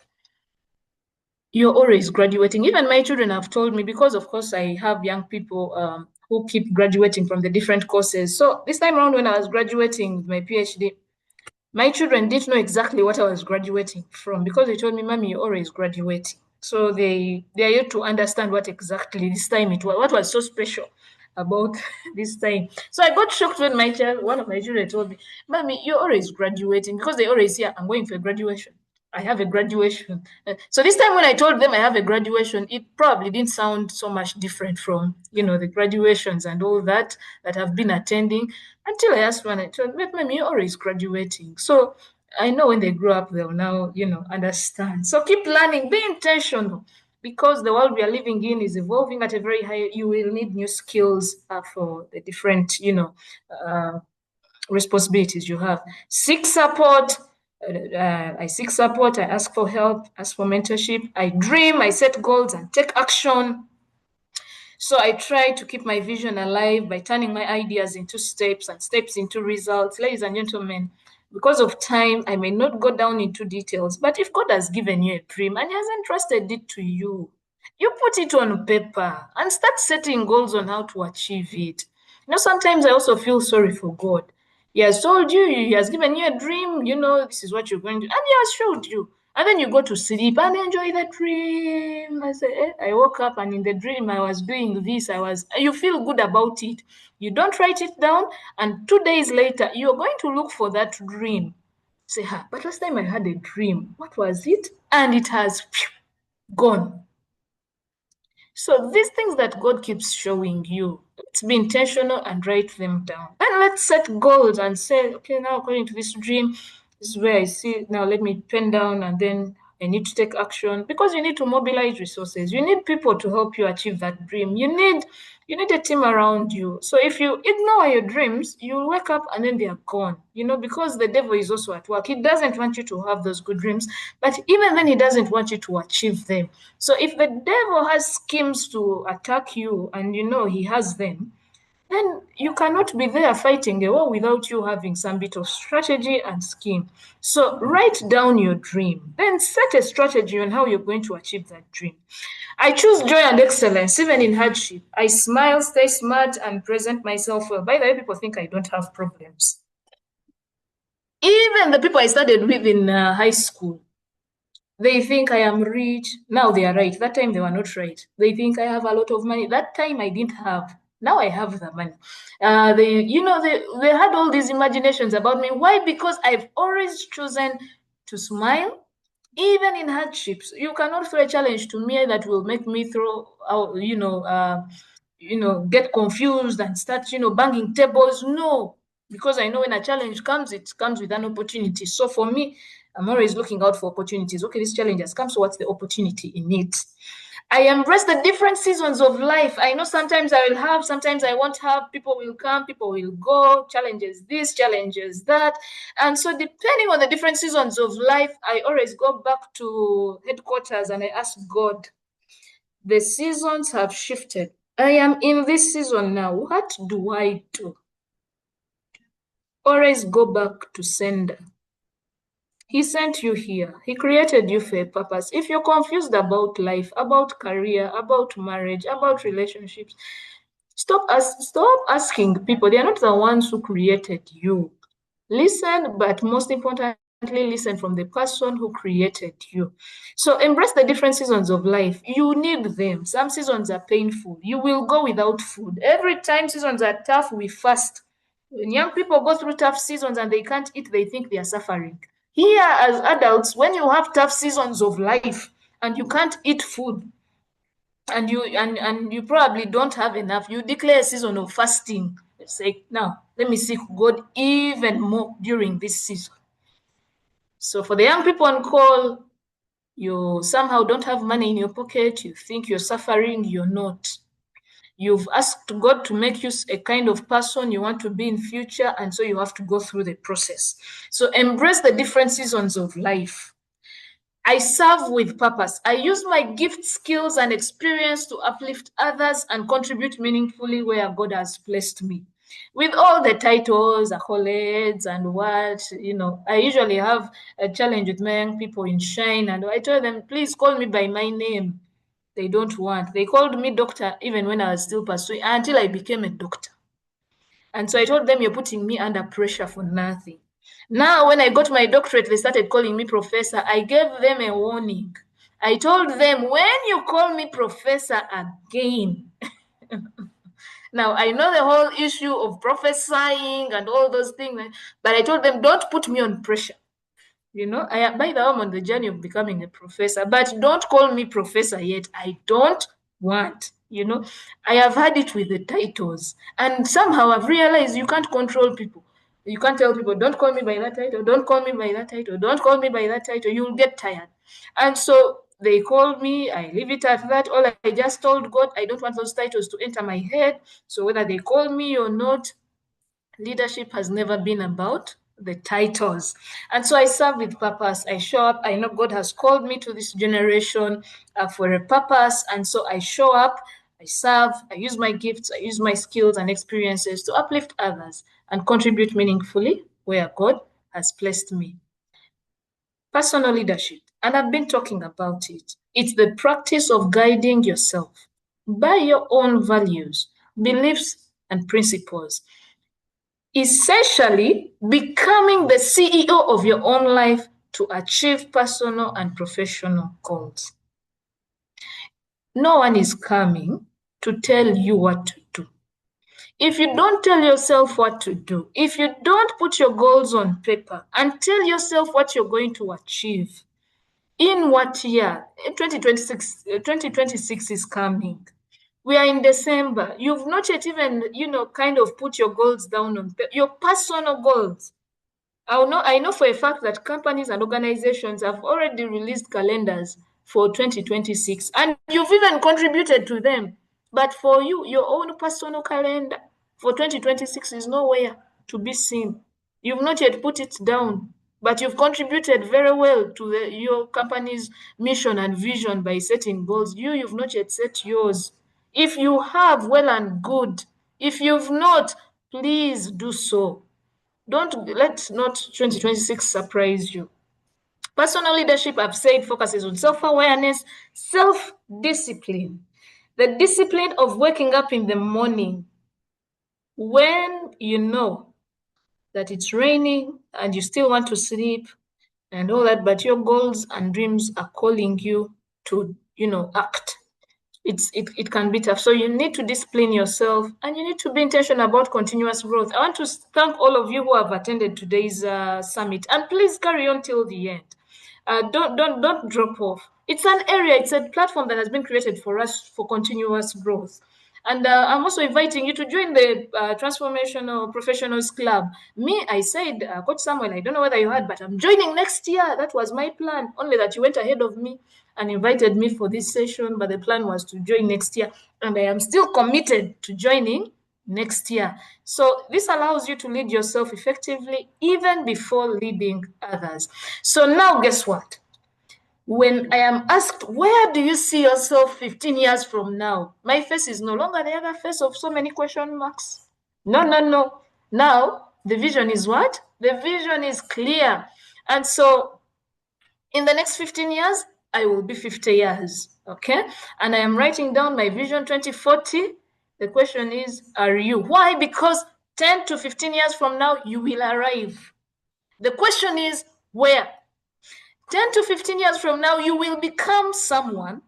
you're always graduating. Even my children have told me, because of course I have young people who keep graduating from the different courses. So this time around when I was graduating with my PhD, my children didn't know exactly what I was graduating from, because they told me, Mommy, you're always graduating. So they are yet to understand what exactly this time what was so special about this time. So I got shocked when one of my children told me, Mommy, you're always graduating, because they always hear, I'm going for a graduation. I have a graduation. So this time when I told them I have a graduation, it probably didn't sound so much different from, the graduations and all that I've been attending, until I asked one, I told them, Mommy, you're always graduating. So I know when they grow up, they'll now, understand. So keep learning, be intentional, because the world we are living in is evolving at a very high. You will need new skills for the different, responsibilities you have. Seek support. I seek support. I ask for help, ask for mentorship. I dream, I set goals and take action. So I try to keep my vision alive by turning my ideas into steps and steps into results. Ladies and gentlemen, because of time, I may not go down into details, but if God has given you a dream and He has entrusted it to you, you put it on paper and start setting goals on how to achieve it. Sometimes I also feel sorry for God. He has told you, He has given you a dream, this is what you're going to do, and He has showed you. And then you go to sleep and enjoy the dream. I say, I woke up and in the dream I was doing this. You feel good about it. You don't write it down, and 2 days later, you're going to look for that dream. Say, but last time I had a dream. What was it? And it has gone. So these things that God keeps showing you, let's be intentional and write them down. And let's set goals and say, okay, now according to this dream, this is where I see it. Now let me pen down, and then I need to take action, because you need to mobilize resources. You need people to help you achieve that dream. You need a team around you. So if you ignore your dreams, you'll wake up and then they are gone, because the devil is also at work. He doesn't want you to have those good dreams, but even then he doesn't want you to achieve them. So if the devil has schemes to attack you and he has them, then you cannot be there fighting a war without you having some bit of strategy and scheme. So write down your dream, then set a strategy on how you're going to achieve that dream. I choose joy and excellence, even in hardship. I smile, stay smart, and present myself well. By the way, people think I don't have problems. Even the people I studied with in high school, they think I am rich. Now they are right. That time they were not right. They think I have a lot of money. That time I didn't have. Now I have the money. They had all these imaginations about me. Why? Because I've always chosen to smile, even in hardships. You cannot throw a challenge to me that will make me throw out, get confused and start, banging tables. No, because I know when a challenge comes, it comes with an opportunity. So for me, I'm always looking out for opportunities. Okay, this challenge has come, so what's the opportunity in it? I embrace the different seasons of life. I know sometimes I will have, sometimes I won't have. People will come, people will go, challenges this, challenges that. And so depending on the different seasons of life, I always go back to headquarters and I ask God, the seasons have shifted. I am in this season now. What do I do? Always go back to sender. He sent you here. He created you for a purpose. If you're confused about life, about career, about marriage, about relationships, stop asking people. They are not the ones who created you. Listen, but most importantly, listen from the person who created you. So embrace the different seasons of life. You need them. Some seasons are painful. You will go without food. Every time seasons are tough, we fast. When young people go through tough seasons and they can't eat, they think they are suffering. Here, as adults, when you have tough seasons of life and you can't eat food, and you probably don't have enough, you declare a season of fasting. Say, now let me seek God even more during this season. So for the young people on call, you somehow don't have money in your pocket, you think you're suffering, you're not. You've asked God to make you a kind of person you want to be in future, and so you have to go through the process. So embrace the different seasons of life. I serve with purpose. I use my gift, skills, and experience to uplift others and contribute meaningfully where God has placed me. With all the titles, accolades, and what, I usually have a challenge with my young people in Shine, and I tell them, please call me by my name. They don't want. They called me doctor even when I was still pursuing, until I became a doctor. And so I told them, you're putting me under pressure for nothing. Now, when I got my doctorate, they started calling me professor. I gave them a warning. I told them, when you call me professor again, now I know the whole issue of prophesying and all those things, but I told them, don't put me on pressure. By the way, I'm on the journey of becoming a professor, but don't call me professor yet. I don't want. I have had it with the titles, and somehow I've realized you can't control people. You can't tell people, don't call me by that title, don't call me by that title, don't call me by that title. You'll get tired. And so they called me, I leave it at that. All I just told God, I don't want those titles to enter my head. So whether they call me or not, leadership has never been about the titles. And so I serve with purpose. I show up. I know God has called me to this generation for a purpose. And so I show up, I serve, I use my gifts, I use my skills and experiences to uplift others and contribute meaningfully where God has placed me. Personal leadership, and I've been talking about it. It's the practice of guiding yourself by your own values, beliefs, and principles. Essentially, becoming the CEO of your own life to achieve personal and professional goals. No one is coming to tell you what to do. If you don't tell yourself what to do, if you don't put your goals on paper and tell yourself what you're going to achieve, in what year? 2026 is coming. We are in December. You've not yet even, kind of put your goals down on your personal goals. I know for a fact that companies and organizations have already released calendars for 2026, and you've even contributed to them. But for you, your own personal calendar for 2026 is nowhere to be seen. You've not yet put it down, but you've contributed very well to your company's mission and vision by setting goals. You've not yet set yours. If you have, well and good. If you've not, please do so. Let not 2026 surprise you. Personal leadership, I've said, focuses on self-awareness, self-discipline. The discipline of waking up in the morning when you know that it's raining and you still want to sleep and all that, but your goals and dreams are calling you to, act. It can be tough. So you need to discipline yourself and you need to be intentional about continuous growth. I want to thank all of you who have attended today's summit, and please carry on till the end. Don't drop off. It's an area, it's a platform that has been created for us for continuous growth. And I'm also inviting you to join the Transformational Professionals Club. Me, I said, Coach Samuel, I don't know whether you heard, but I'm joining next year. That was my plan, only that you went ahead of me and invited me for this session, but the plan was to join next year. And I am still committed to joining next year. So this allows you to lead yourself effectively even before leading others. So now guess what? When I am asked, where do you see yourself 15 years from now? My face is no longer the other face of so many question marks. No. Now, the vision is what? The vision is clear. And so in the next 15 years, I will be 50 years, okay? And I am writing down my vision 2040. The question is, are you? Why? Because 10 to 15 years from now, you will arrive. The question is, where 10 to 15 years from now, you will become someone.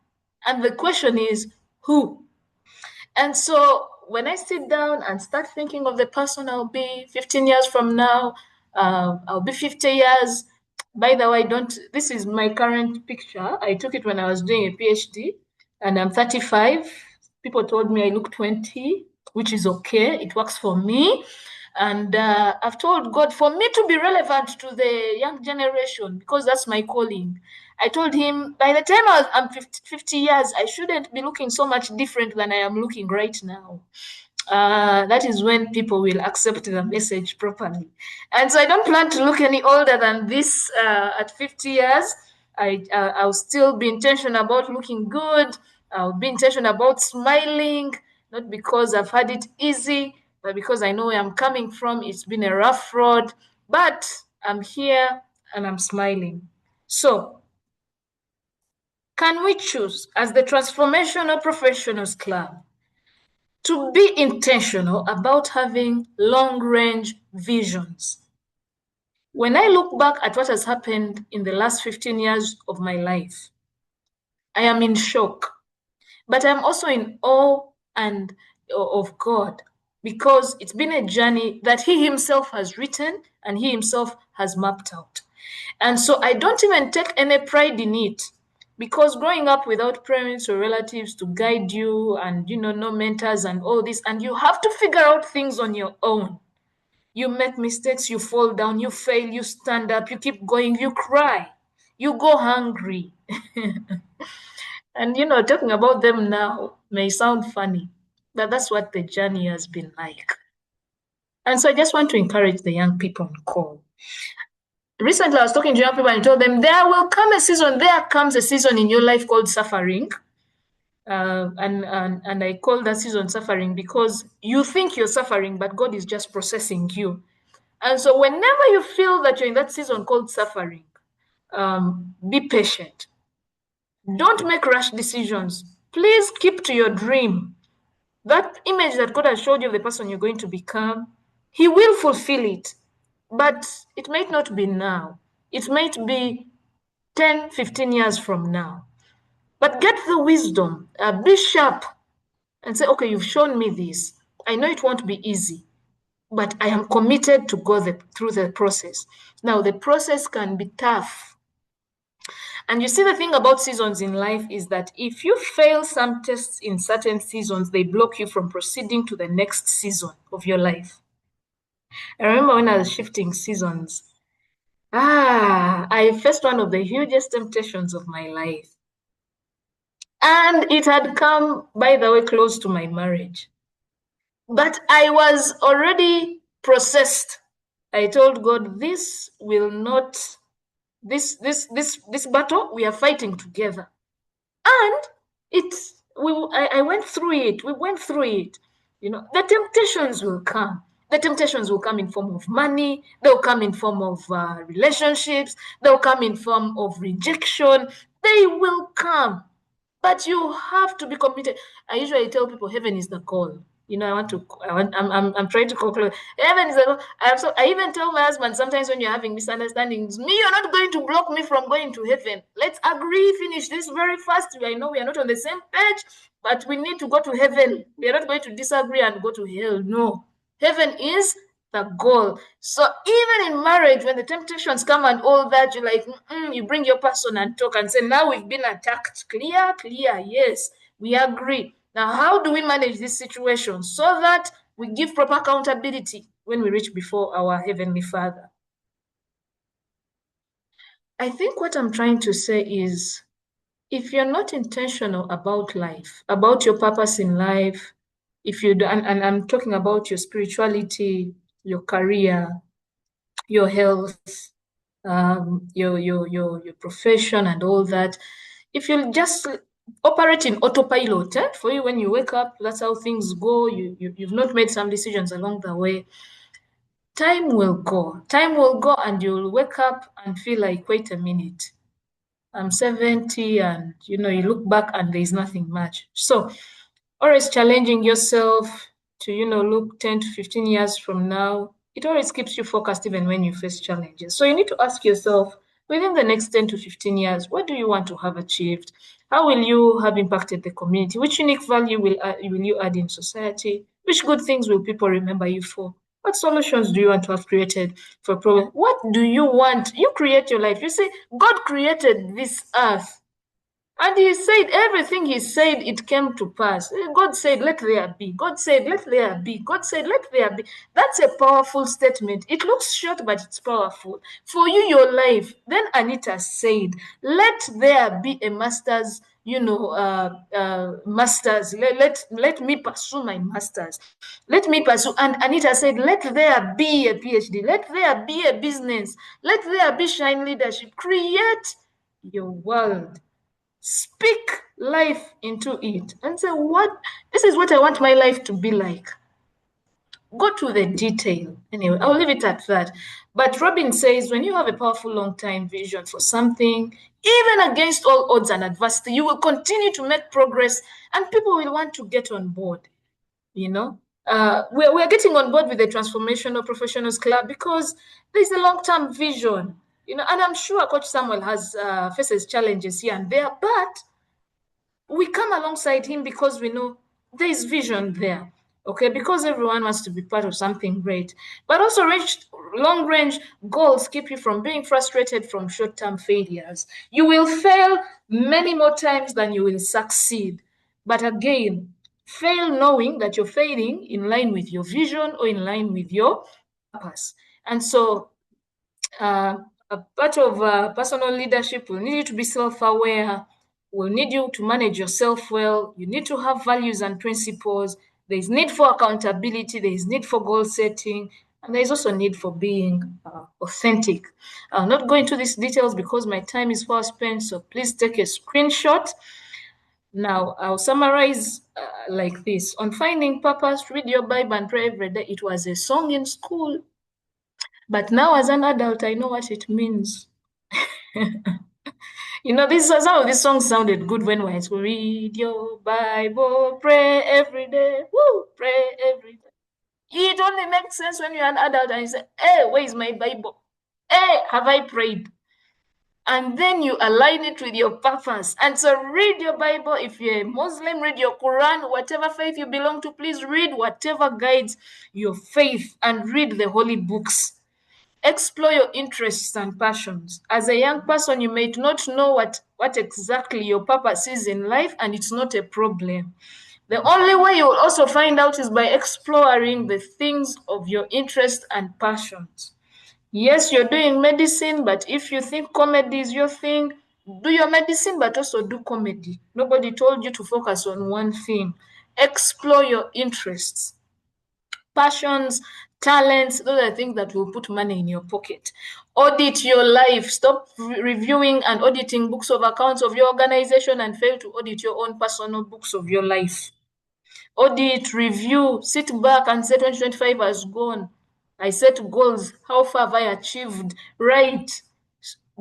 And the question is, who? And so when I sit down and start thinking of the person I'll be 15 years from now, I'll be 50 years. By the way, this is my current picture. I took it when I was doing a PhD, and I'm 35. People told me I look 20, which is okay. It works for me. And I've told God for me to be relevant to the young generation, because that's my calling. I told him by the time I'm 50 years, I shouldn't be looking so much different than I am looking right now. That is when people will accept the message properly. And so I don't plan to look any older than this at 50 years. I'll still be intentional about looking good. I'll be intentional about smiling, not because I've had it easy, but because I know where I'm coming from. It's been a rough road, but I'm here and I'm smiling. So, can we choose as the Transformational Professionals Club to be intentional about having long-range visions? When I look back at what has happened in the last 15 years of my life, I am in shock, but I'm also in awe and of God, because it's been a journey that He Himself has written and He Himself has mapped out. And so I don't even take any pride in it, because growing up without parents or relatives to guide you, and no mentors and all this, and you have to figure out things on your own. You make mistakes, you fall down, you fail, you stand up, you keep going, you cry, you go hungry. And talking about them now may sound funny, but that's what the journey has been like. And so I just want to encourage the young people on call. Recently, I was talking to young people and told them there comes a season in your life called suffering. And I call that season suffering because you think you're suffering, but God is just processing you. And so whenever you feel that you're in that season called suffering, be patient. Don't make rash decisions. Please keep to your dream. That image that God has showed you of the person you're going to become, He will fulfill it. But it might not be now. It might be 10, 15 years from now. But get the wisdom, be sharp, and say, okay, you've shown me this. I know it won't be easy, but I am committed to go through the process. Now, the process can be tough. And you see, the thing about seasons in life is that if you fail some tests in certain seasons, they block you from proceeding to the next season of your life. I remember when I was shifting seasons, I faced one of the hugest temptations of my life. And it had come, by the way, close to my marriage. But I was already processed. I told God, this battle, we are fighting together. And I went through it. We went through it. The temptations will come. The temptations will come in form of money. They'll come in form of relationships. They'll come in form of rejection. They will come. But you have to be committed. I usually tell people heaven is the call. I'm trying to conclude. Heaven is the call. I even tell my husband sometimes when you're having misunderstandings, you're not going to block me from going to heaven. Let's agree, finish this very fast. I know we are not on the same page, but we need to go to heaven. We are not going to disagree and go to hell. No. Heaven is the goal. So even in marriage, when the temptations come and all that, you're like, you bring your person and talk and say, now we've been attacked. Clear, yes, we agree. Now, how do we manage this situation so that we give proper accountability when we reach before our Heavenly Father? I think what I'm trying to say is, if you're not intentional about life, about your purpose in life, and I'm talking about your spirituality, your career, your health, your profession and all that, if you just operate in autopilot, for you when you wake up, that's how things go, you've not made some decisions along the way, time will go and you'll wake up and feel like, wait a minute, I'm 70, and you look back and there's nothing much. So always challenging yourself to look 10 to 15 years from now It always keeps you focused even when you face challenges. So you need to ask yourself, within the next 10 to 15 years, what do you want to have achieved? How will you have impacted the community? Which unique value will you add in society? Which good things will people remember you for? What solutions do you want to have created for problems? What do you want? You create your life. You say, God created this earth. And he said, everything he said, it came to pass. God said, let there be. God said, let there be. God said, let there be. That's a powerful statement. It looks short, but it's powerful. For you, your life. Then Anita said, let there be a master's, master's. Let me pursue my master's. Let me pursue. And Anita said, let there be a PhD. Let there be a business. Let there be shine leadership. Create your world. Speak life into it and say, this is what I want my life to be like. Go to the detail. Anyway, I'll leave it at that. But Robin says, when you have a powerful long-time vision for something, even against all odds and adversity, you will continue to make progress and people will want to get on board. We're getting on board with the Transformational Professionals Club because there's a long-term vision. And I'm sure Coach Samuel has faces challenges here and there, but we come alongside him because we know there is vision there. Okay, because everyone wants to be part of something great. But also long-range goals keep you from being frustrated from short-term failures. You will fail many more times than you will succeed. But again, fail knowing that you're failing in line with your vision or in line with your purpose. And so a part of personal leadership will need you to be self-aware, will need you to manage yourself well. You need to have values and principles. There is need for accountability. There is need for goal setting. And there is also need for being authentic. I'll not go into these details because my time is far spent, so please take a screenshot. Now, I'll summarize like this. On finding purpose, read your Bible and pray every day. It was a song in school. But now as an adult, I know what it means. Some of these songs sounded good when we were to read your Bible, pray every day, pray every day. It only makes sense when you're an adult and you say, hey, where is my Bible? Hey, have I prayed? And then you align it with your purpose. And so read your Bible. If you're a Muslim, read your Quran, whatever faith you belong to, please read whatever guides your faith and read the holy books. Explore your interests and passions. As a young person, you may not know what exactly your purpose is in life, and it's not a problem. The only way you will also find out is by exploring the things of your interest and passions. Yes, you're doing medicine, but if you think comedy is your thing, do your medicine, but also do comedy. Nobody told you to focus on one thing. Explore your interests. Passions, talents, those are things that will put money in your pocket. Audit your life. Stop reviewing and auditing books of accounts of your organization and fail to audit your own personal books of your life. Audit, review, sit back and say 2025 has gone. I set goals. How far have I achieved? Write.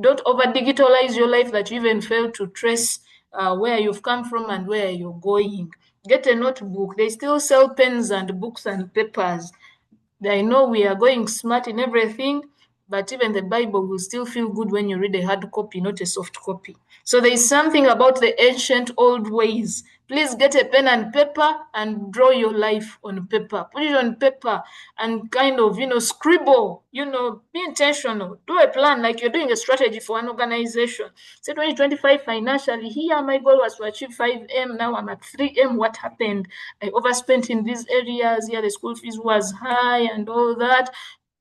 Don't over-digitalize your life that you even fail to trace where you've come from and where you're going. Get a notebook. They still sell pens and books and papers. I know we are going smart in everything, but even the Bible will still feel good when you read a hard copy, not a soft copy. So there is something about the ancient old ways. Please get a pen and paper and draw your life on paper. Put it on paper and kind of, scribble, be intentional. Do a plan like you're doing a strategy for an organization. Say 2025 financially, here my goal was to achieve 5M. Now I'm at 3M. What happened? I overspent in these areas. Here the school fees was high and all that.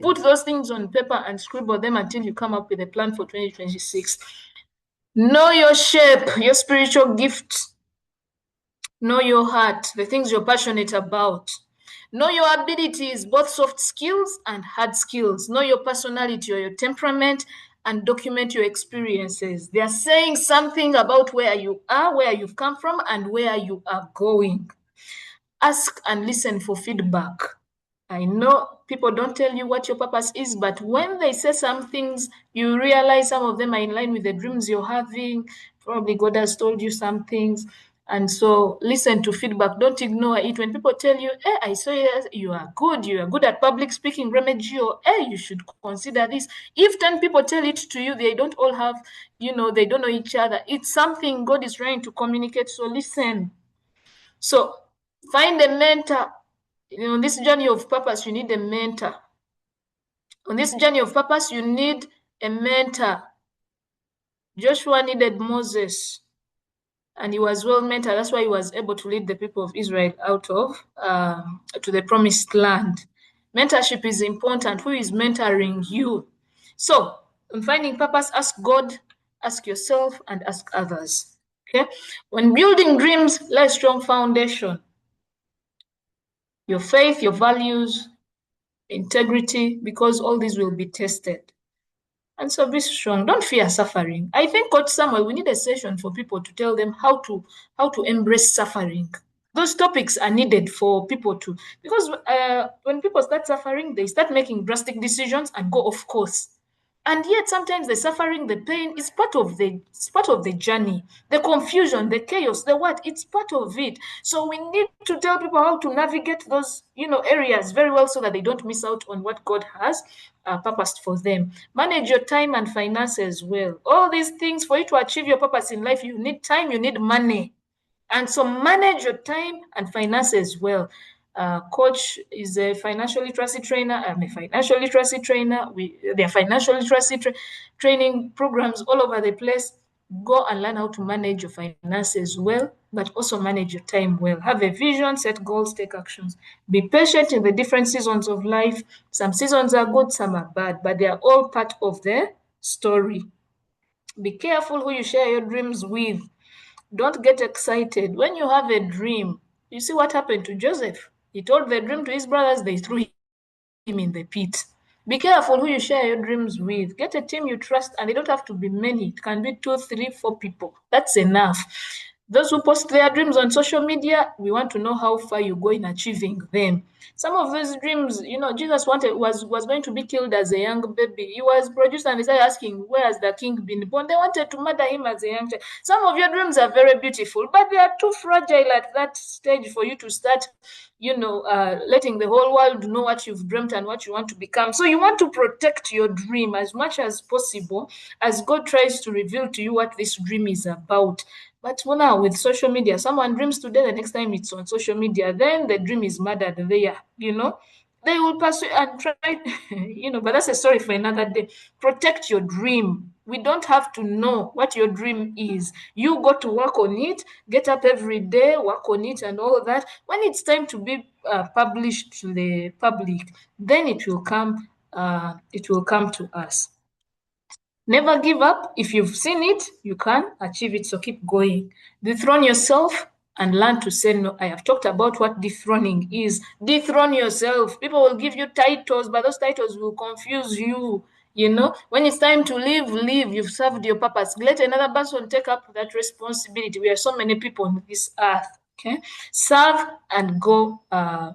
Put those things on paper and scribble them until you come up with a plan for 2026. Know your shape, your spiritual gifts. Know your heart, the things you're passionate about. Know your abilities, both soft skills and hard skills. Know your personality or your temperament and document your experiences. They are saying something about where you are, where you've come from, and where you are going. Ask and listen for feedback. I know people don't tell you what your purpose is, but when they say some things, you realize some of them are in line with the dreams you're having. Probably God has told you some things. And so listen to feedback. Don't ignore it. When people tell you, hey, I saw you are good at public speaking, Remigio, hey, you should consider this. If 10 people tell it to you, they don't all have, they don't know each other. It's something God is trying to communicate. So listen. So find a mentor. On this journey of purpose, you need a mentor. On this journey of purpose, you need a mentor. Joshua needed Moses, and he was well mentored. That's why he was able to lead the people of Israel out of to the promised land. Mentorship is important. Who is mentoring you? So, in finding purpose, ask God, ask yourself, and ask others. Okay. When building dreams, lay a strong foundation. Your faith, your values, integrity, because all these will be tested. And so be strong. Don't fear suffering. I think, Coach Samuel, we need a session for people to tell them how to embrace suffering. Those topics are needed for people to, because when people start suffering, they start making drastic decisions and go off course. And yet sometimes the suffering, the pain is part of the journey, the confusion, the chaos, the what, it's part of it. So we need to tell people how to navigate those areas very well so that they don't miss out on what God has purposed for them. Manage your time and finances well. All these things, for you to achieve your purpose in life, you need time, you need money. And so manage your time and finances well. Coach is a financial literacy trainer. I'm a financial literacy trainer. There are financial literacy training programs all over the place. Go and learn how to manage your finances well, but also manage your time well. Have a vision, set goals, take actions. Be patient in the different seasons of life. Some seasons are good, some are bad, but they are all part of the story. Be careful who you share your dreams with. Don't get excited. When you have a dream, you see what happened to Joseph. He told the dream to his brothers, they threw him in the pit. Be careful who you share your dreams with. Get a team you trust, and they don't have to be many. It can be 2, 3, 4 people. That's enough. Those who post their dreams on social media, we want to know how far you go in achieving them. Some of those dreams, Jesus was going to be killed as a young baby. He was produced and they started asking, where has the king been born? They wanted to murder him as a young child. Some of your dreams are very beautiful, but they are too fragile at that stage for you to start, letting the whole world know what you've dreamt and what you want to become. So you want to protect your dream as much as possible as God tries to reveal to you what this dream is about. But now with social media, someone dreams today, the next time it's on social media, then the dream is murdered there, They will pursue and try, but that's a story for another day. Protect your dream. We don't have to know what your dream is. You got to work on it, get up every day, work on it and all that. When it's time to be published to the public, then it will come to us. Never give up. If you've seen it, you can achieve it. So keep going. Dethrone yourself and learn to say no. I have talked about what dethroning is. Dethrone yourself. People will give you titles, but those titles will confuse you. When it's time to leave, leave. You've served your purpose. Let another person take up that responsibility. We are so many people on this earth. Okay, serve and go to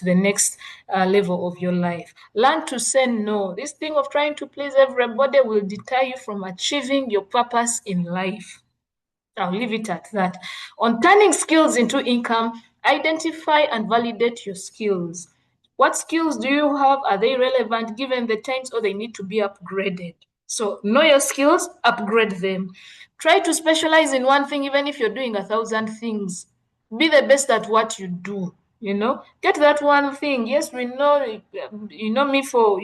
the next level of your life. Learn to say no. This thing of trying to please everybody will deter you from achieving your purpose in life. I'll leave it at that. On turning skills into income, identify and validate your skills. What skills do you have? Are they relevant given the times, or they need to be upgraded? So know your skills, upgrade them. Try to specialize in one thing, even if you're doing 1,000 things. Be the best at what you do. Get that one thing. Yes, we know, me for,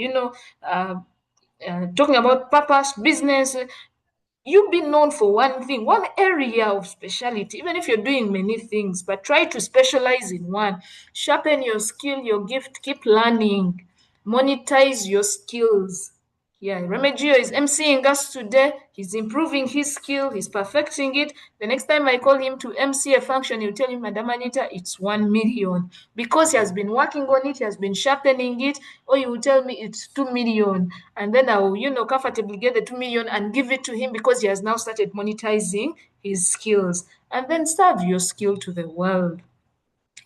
talking about purpose, business. You be known for one thing, one area of specialty, even if you're doing many things, but try to specialize in one. Sharpen your skill, your gift, keep learning, monetize your skills. Yeah, Remigio is emceeing us today. He's improving his skill. He's perfecting it. The next time I call him to MC a function, he'll tell me, Madam Anita, it's 1 million. Because he has been working on it, he has been sharpening it, or he will tell me it's 2 million. And then I will, comfortably get the 2 million and give it to him because he has now started monetizing his skills. And then serve your skill to the world.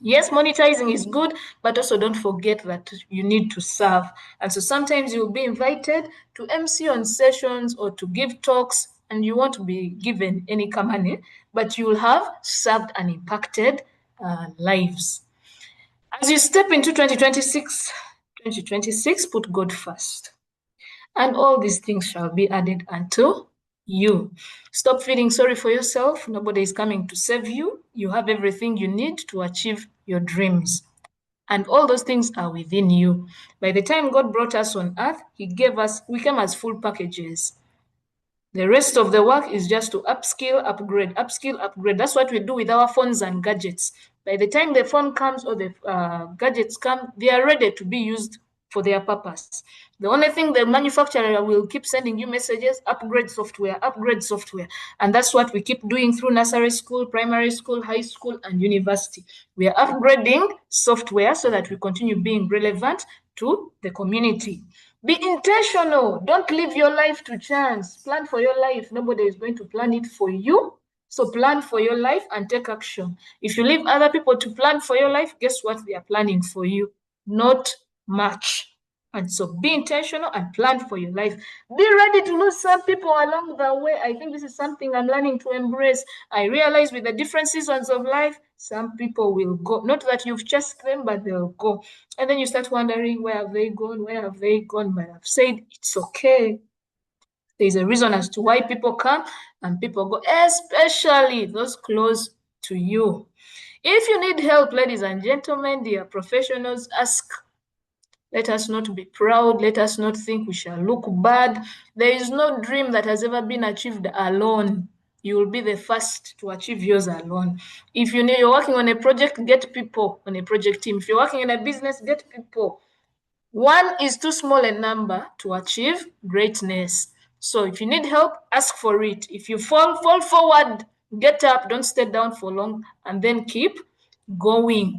Yes, monetizing is good, but also don't forget that you need to serve. And so sometimes you'll be invited to MC on sessions or to give talks and you won't be given any money, but you will have served and impacted lives. As you step into 2026, put God first, and all these things shall be added unto you. Stop feeling sorry for yourself. Nobody is coming to save you. You have everything you need to achieve your dreams. And all those things are within you. By the time God brought us on earth, we came as full packages. The rest of the work is just to upskill, upgrade, upskill, upgrade. That's what we do with our phones and gadgets. By the time the phone comes or the gadgets come, they are ready to be used for their purpose. The only thing the manufacturer will keep sending you messages, upgrade software, upgrade software. And that's what we keep doing through nursery school, primary school, high school, and university. We are upgrading software so that we continue being relevant to the community. Be intentional. Don't live your life to chance. Plan for your life. Nobody is going to plan it for you. So plan for your life and take action. If you leave other people to plan for your life, guess what? They are planning for you. Not much. And so be intentional and plan for your life. Be ready to lose some people along the way. I think this is something I'm learning to embrace. I realize with the different seasons of life, some people will go. Not that you've chased them, but they'll go. And then you start wondering, where have they gone? Where have they gone? But I've said, it's okay. There's a reason as to why people come and people go, especially those close to you. If you need help, ladies and gentlemen, dear professionals, ask. Let us not be proud. Let us not think we shall look bad. There is no dream that has ever been achieved alone. You will be the first to achieve yours alone. If you're working on a project, get people on a project team. If you're working in a business, get people. One is too small a number to achieve greatness. So if you need help, ask for it. If you fall forward, get up, don't stay down for long, and then keep going.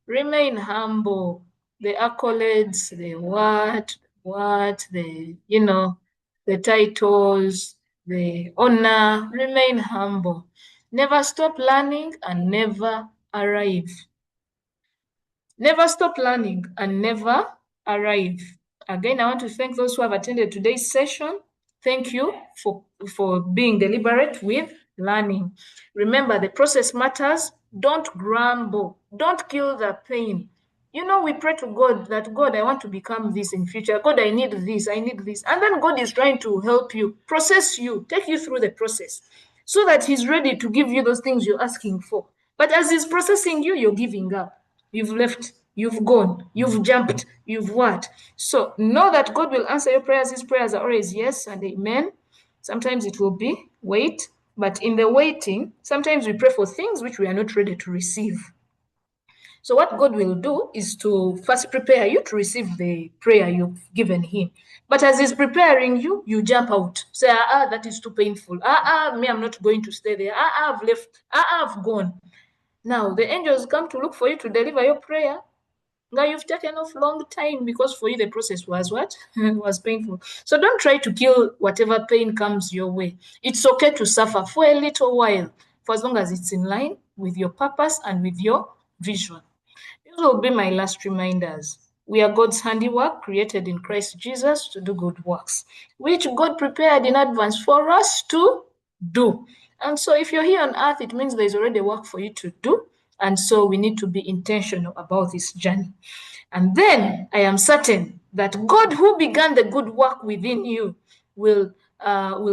Remain humble. The accolades, the the titles, the honor, remain humble. Never stop learning and never arrive. Never stop learning and never arrive. Again, I want to thank those who have attended today's session. Thank you for being deliberate with learning. Remember, the process matters. Don't grumble. Don't kill the pain. We pray to God that, God, I want to become this in future. God, I need this. And then God is trying to help you, process you, take you through the process so that he's ready to give you those things you're asking for. But as he's processing you, you're giving up. You've left, you've gone, you've jumped, you've what? So know that God will answer your prayers. His prayers are always yes and amen. Sometimes it will be wait, but in the waiting, sometimes we pray for things which we are not ready to receive. So what God will do is to first prepare you to receive the prayer you've given him. But as he's preparing you, you jump out. Say, that is too painful. Me, I'm not going to stay there. I've left. I've gone. Now, the angels come to look for you to deliver your prayer. Now, you've taken off long time because for you the process was what? was painful. So don't try to kill whatever pain comes your way. It's okay to suffer for a little while, for as long as it's in line with your purpose and with your vision. These will be my last reminders. We are God's handiwork, created in Christ Jesus to do good works, which God prepared in advance for us to do. And so if you're here on earth, it means there's already work for you to do. And so we need to be intentional about this journey. And then I am certain that God, who began the good work within you, will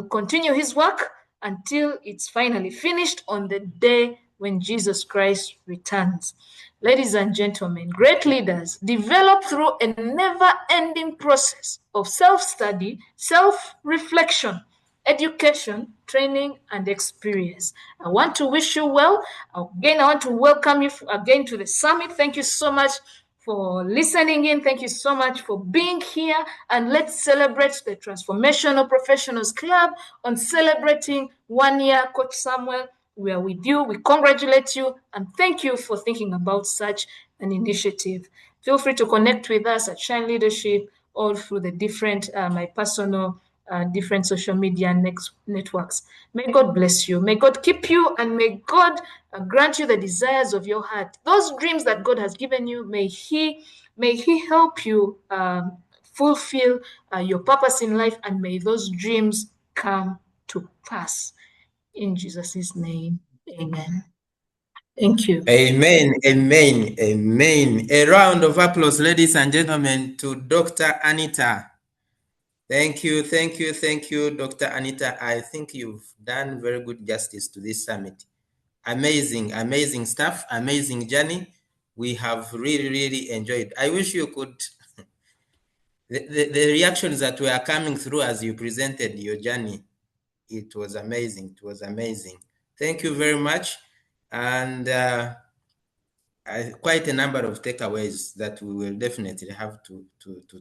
continue his work until it's finally finished on the day when Jesus Christ returns. Ladies and gentlemen, great leaders develop through a never-ending process of self-study, self-reflection, education, training, and experience. I want to wish you well. Again, I want to welcome you again to the summit. Thank you so much for listening in. Thank you so much for being here. And let's celebrate the Transformational Professionals Club on celebrating 1 year. Coach Samuel, we are with you. We congratulate you and thank you for thinking about such an initiative. Feel free to connect with us at Shine Leadership or through the different, my personal different social media networks. May God bless you. May God keep you, and may God grant you the desires of your heart. Those dreams that God has given you, may He help you fulfill your purpose in life, and may those dreams come to pass. In Jesus' name, amen. Thank you. Amen, amen, amen. A round of applause, ladies and gentlemen, to Dr. Anita. Thank you, thank you, thank you, Dr. Anita. I think you've done very good justice to this summit. Amazing, amazing stuff, amazing journey. We have really, really enjoyed. I wish you could, the reactions that were coming through as you presented your journey, it was amazing, it was amazing. Thank you very much. And quite a number of takeaways that we will definitely have to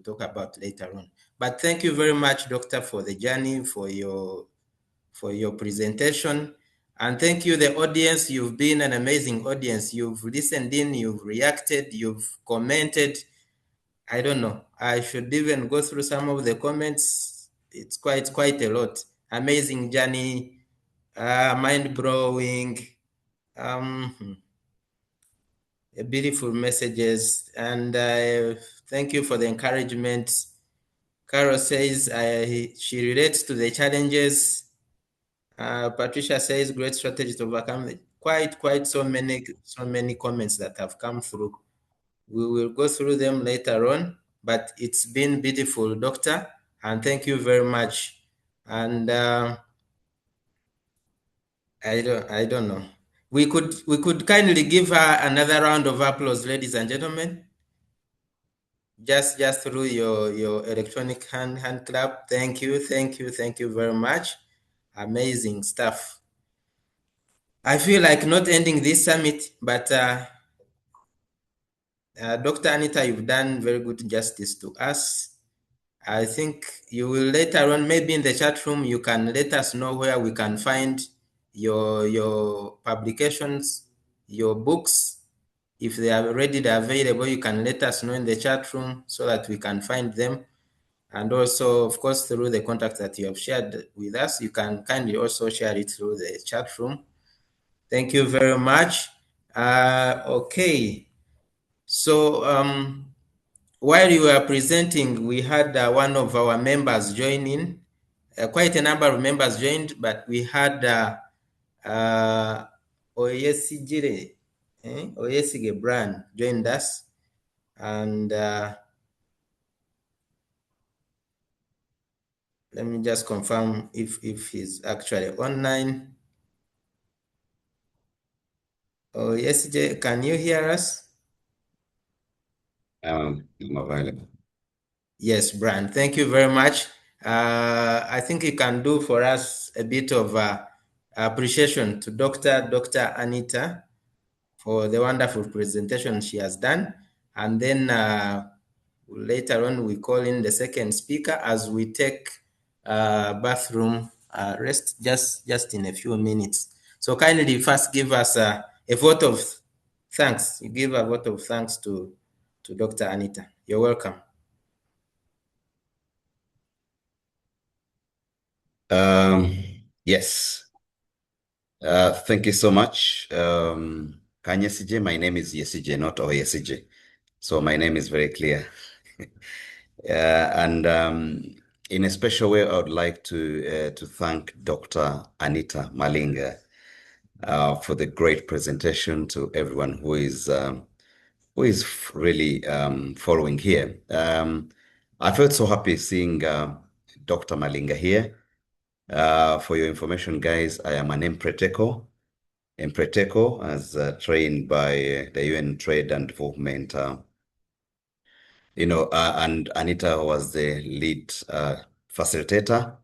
talk about later on. But thank you very much, Doctor, for the journey, for your presentation. And thank you, the audience. You've been an amazing audience. You've listened in, you've reacted, you've commented. I don't know. I should even go through some of the comments. It's quite a lot. Amazing journey, mind-blowing, beautiful messages, and thank you for the encouragement. Carol says she relates to the challenges. Patricia says great strategy to overcome it. Quite so many comments that have come through. We will go through them later on, but it's been beautiful, Doctor, and thank you very much. And I don't know. We could kindly give her another round of applause, ladies and gentlemen. Just through your electronic hand clap. Thank you very much. Amazing stuff. I feel like not ending this summit, but Dr. Anita, you've done very good justice to us. I think you will later on, maybe in the chat room, you can let us know where we can find your publications, your books. If they are readily available, you can let us know in the chat room so that we can find them. And also, of course, through the contact that you have shared with us, you can kindly also share it through the chat room. Thank you very much. Okay. So while you were presenting, we had one of our members join in. Quite a number of members joined, but we had Oyesigire, Oyesige Brand joined us. And let me just confirm if he's actually online. Oh, yes, Jay, can you hear us? I'm available. Yes, Brian, thank you very much. I think you can do for us a bit of appreciation to Dr. Anita for the wonderful presentation she has done. And then later on, we call in the second speaker as we take bathroom rest just in a few minutes. So kindly first give us a vote of thanks. You give a vote of thanks to Dr. Anita. You're welcome. Yes. Thank you so much. Kanyesije, my name is Yesije, not Oyesije. So my name is very clear. And in a special way, I would like to thank Dr. Anita Malinga for the great presentation, to everyone who is really following here. I felt so happy seeing Dr. Malinga here. For your information, guys, I am an Empreteco. Empreteco, as trained by the UN Trade and Development. And Anita was the lead facilitator.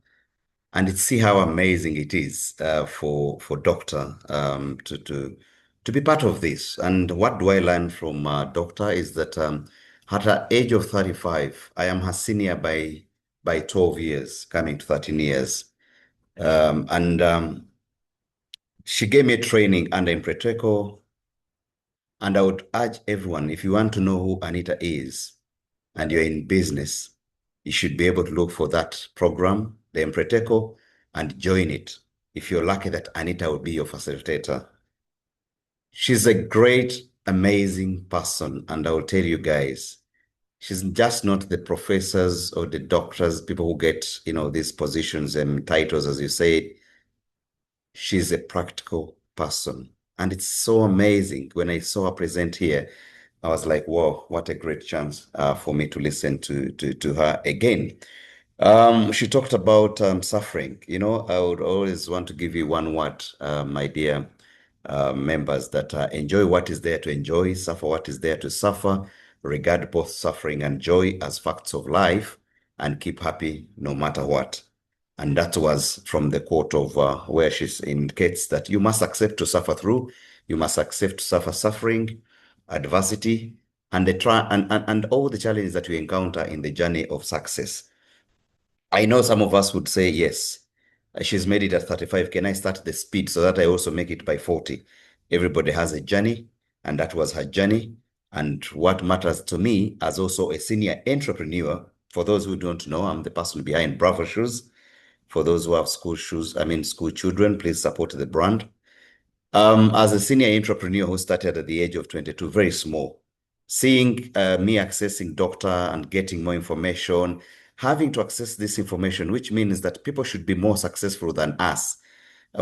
And see how amazing it is for Doctor to be part of this. And what do I learn from Doctor is that at her age of 35, I am her senior by 12 years, coming to 13 years. She gave me training under Empreteco, and I would urge everyone, if you want to know who Anita is and you're in business, you should be able to look for that program, the Empreteco, and join it. If you're lucky that Anita will be your facilitator. She's a great, amazing person, and I will tell you guys, She's just not the professors or the doctors, people who get, these positions and titles, as you say. She's a practical person. And it's so amazing. When I saw her present here, I was like, whoa, what a great chance for me to listen to her again. She talked about suffering. I would always want to give you one word, my dear members, that enjoy what is there to enjoy, suffer what is there to suffer, regard both suffering and joy as facts of life, and keep happy no matter what. And that was from the quote of where she indicates that you must accept to suffer through, you must accept to suffer suffering, adversity, and and all the challenges that we encounter in the journey of success. I know some of us would say, yes, she's made it at 35. Can I start the speed so that I also make it by 40? Everybody has a journey, and that was her journey. And what matters to me as also a senior entrepreneur, for those who don't know, I'm the person behind Bravo Shoes. For those who have school children, please support the brand. As a senior entrepreneur who started at the age of 22, very small, seeing me accessing doctor and getting more information, having to access this information, which means that people should be more successful than us,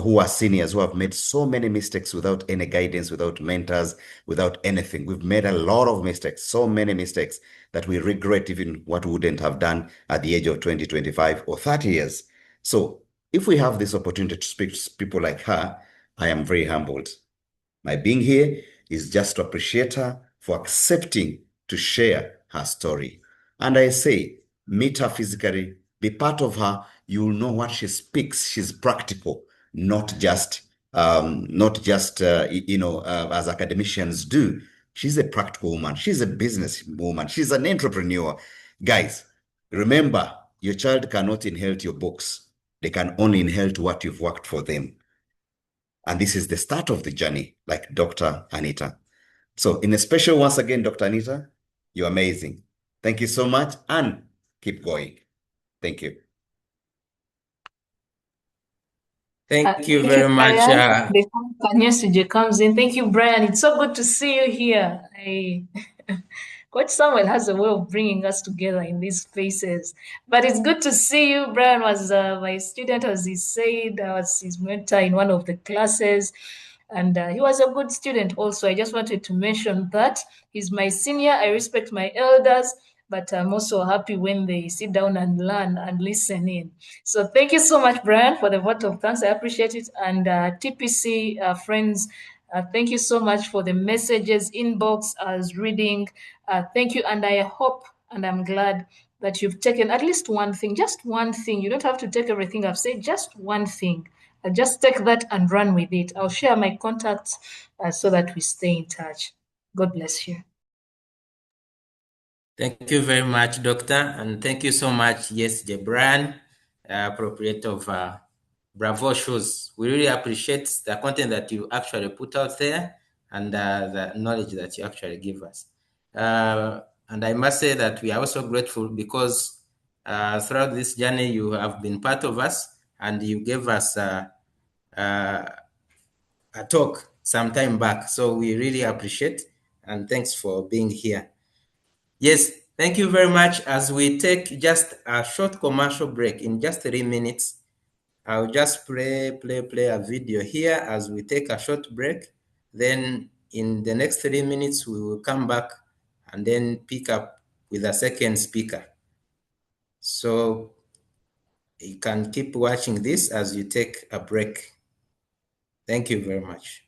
who are seniors, who have made so many mistakes without any guidance, without mentors, without anything. We've made a lot of mistakes, so many mistakes that we regret even what we wouldn't have done at the age of 20, 25, or 30 years. So if we have this opportunity to speak to people like her, I am very humbled. My being here is just to appreciate her for accepting to share her story. And I say, meet her physically, be part of her. You'll know what she speaks. She's practical, not just as academicians do. She's a practical woman. She's a business woman. She's an entrepreneur. Guys, remember, your child cannot inherit your books. They can only inherit what you've worked for them. And this is the start of the journey, like Dr. Anita. So in a special, once again, Dr. Anita, you're amazing. Thank you so much, and keep going. Thank you. Thank you Thank very you, much. Brian. Before Kanyesuje comes in, thank you, Brian. It's so good to see you here. Coach Samuel has a way of bringing us together in these spaces. But it's good to see you. Brian was my student, as he said. I was his mentor in one of the classes. And he was a good student also. I just wanted to mention that he's my senior. I respect my elders, but I'm also happy when they sit down and learn and listen in. So thank you so much, Brian, for the vote of thanks. I appreciate it. And TPC friends, thank you so much for the messages inbox as reading. Thank you. And I hope and I'm glad that you've taken at least one thing, just one thing. You don't have to take everything I've said, just one thing. Just take that and run with it. I'll share my contacts so that we stay in touch. God bless you. Thank you very much, Doctor. And thank you so much, yes, Jebran, proprietor of Bravo Shoes. We really appreciate the content that you actually put out there and the knowledge that you actually give us. And I must say that we are also grateful because throughout this journey, you have been part of us and you gave us a talk some time back. So we really appreciate and thanks for being here. Yes, thank you very much. As we take just a short commercial break in just 3 minutes, I'll just play a video here as we take a short break. Then in the next 3 minutes, we will come back and then pick up with a second speaker. So you can keep watching this as you take a break. Thank you very much.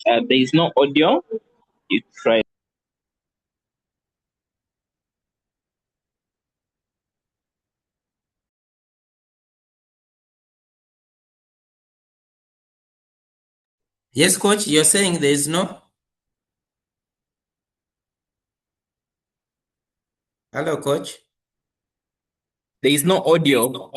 There is no audio. You try. Yes, coach, you're saying there is no? Hello, coach. There is no audio.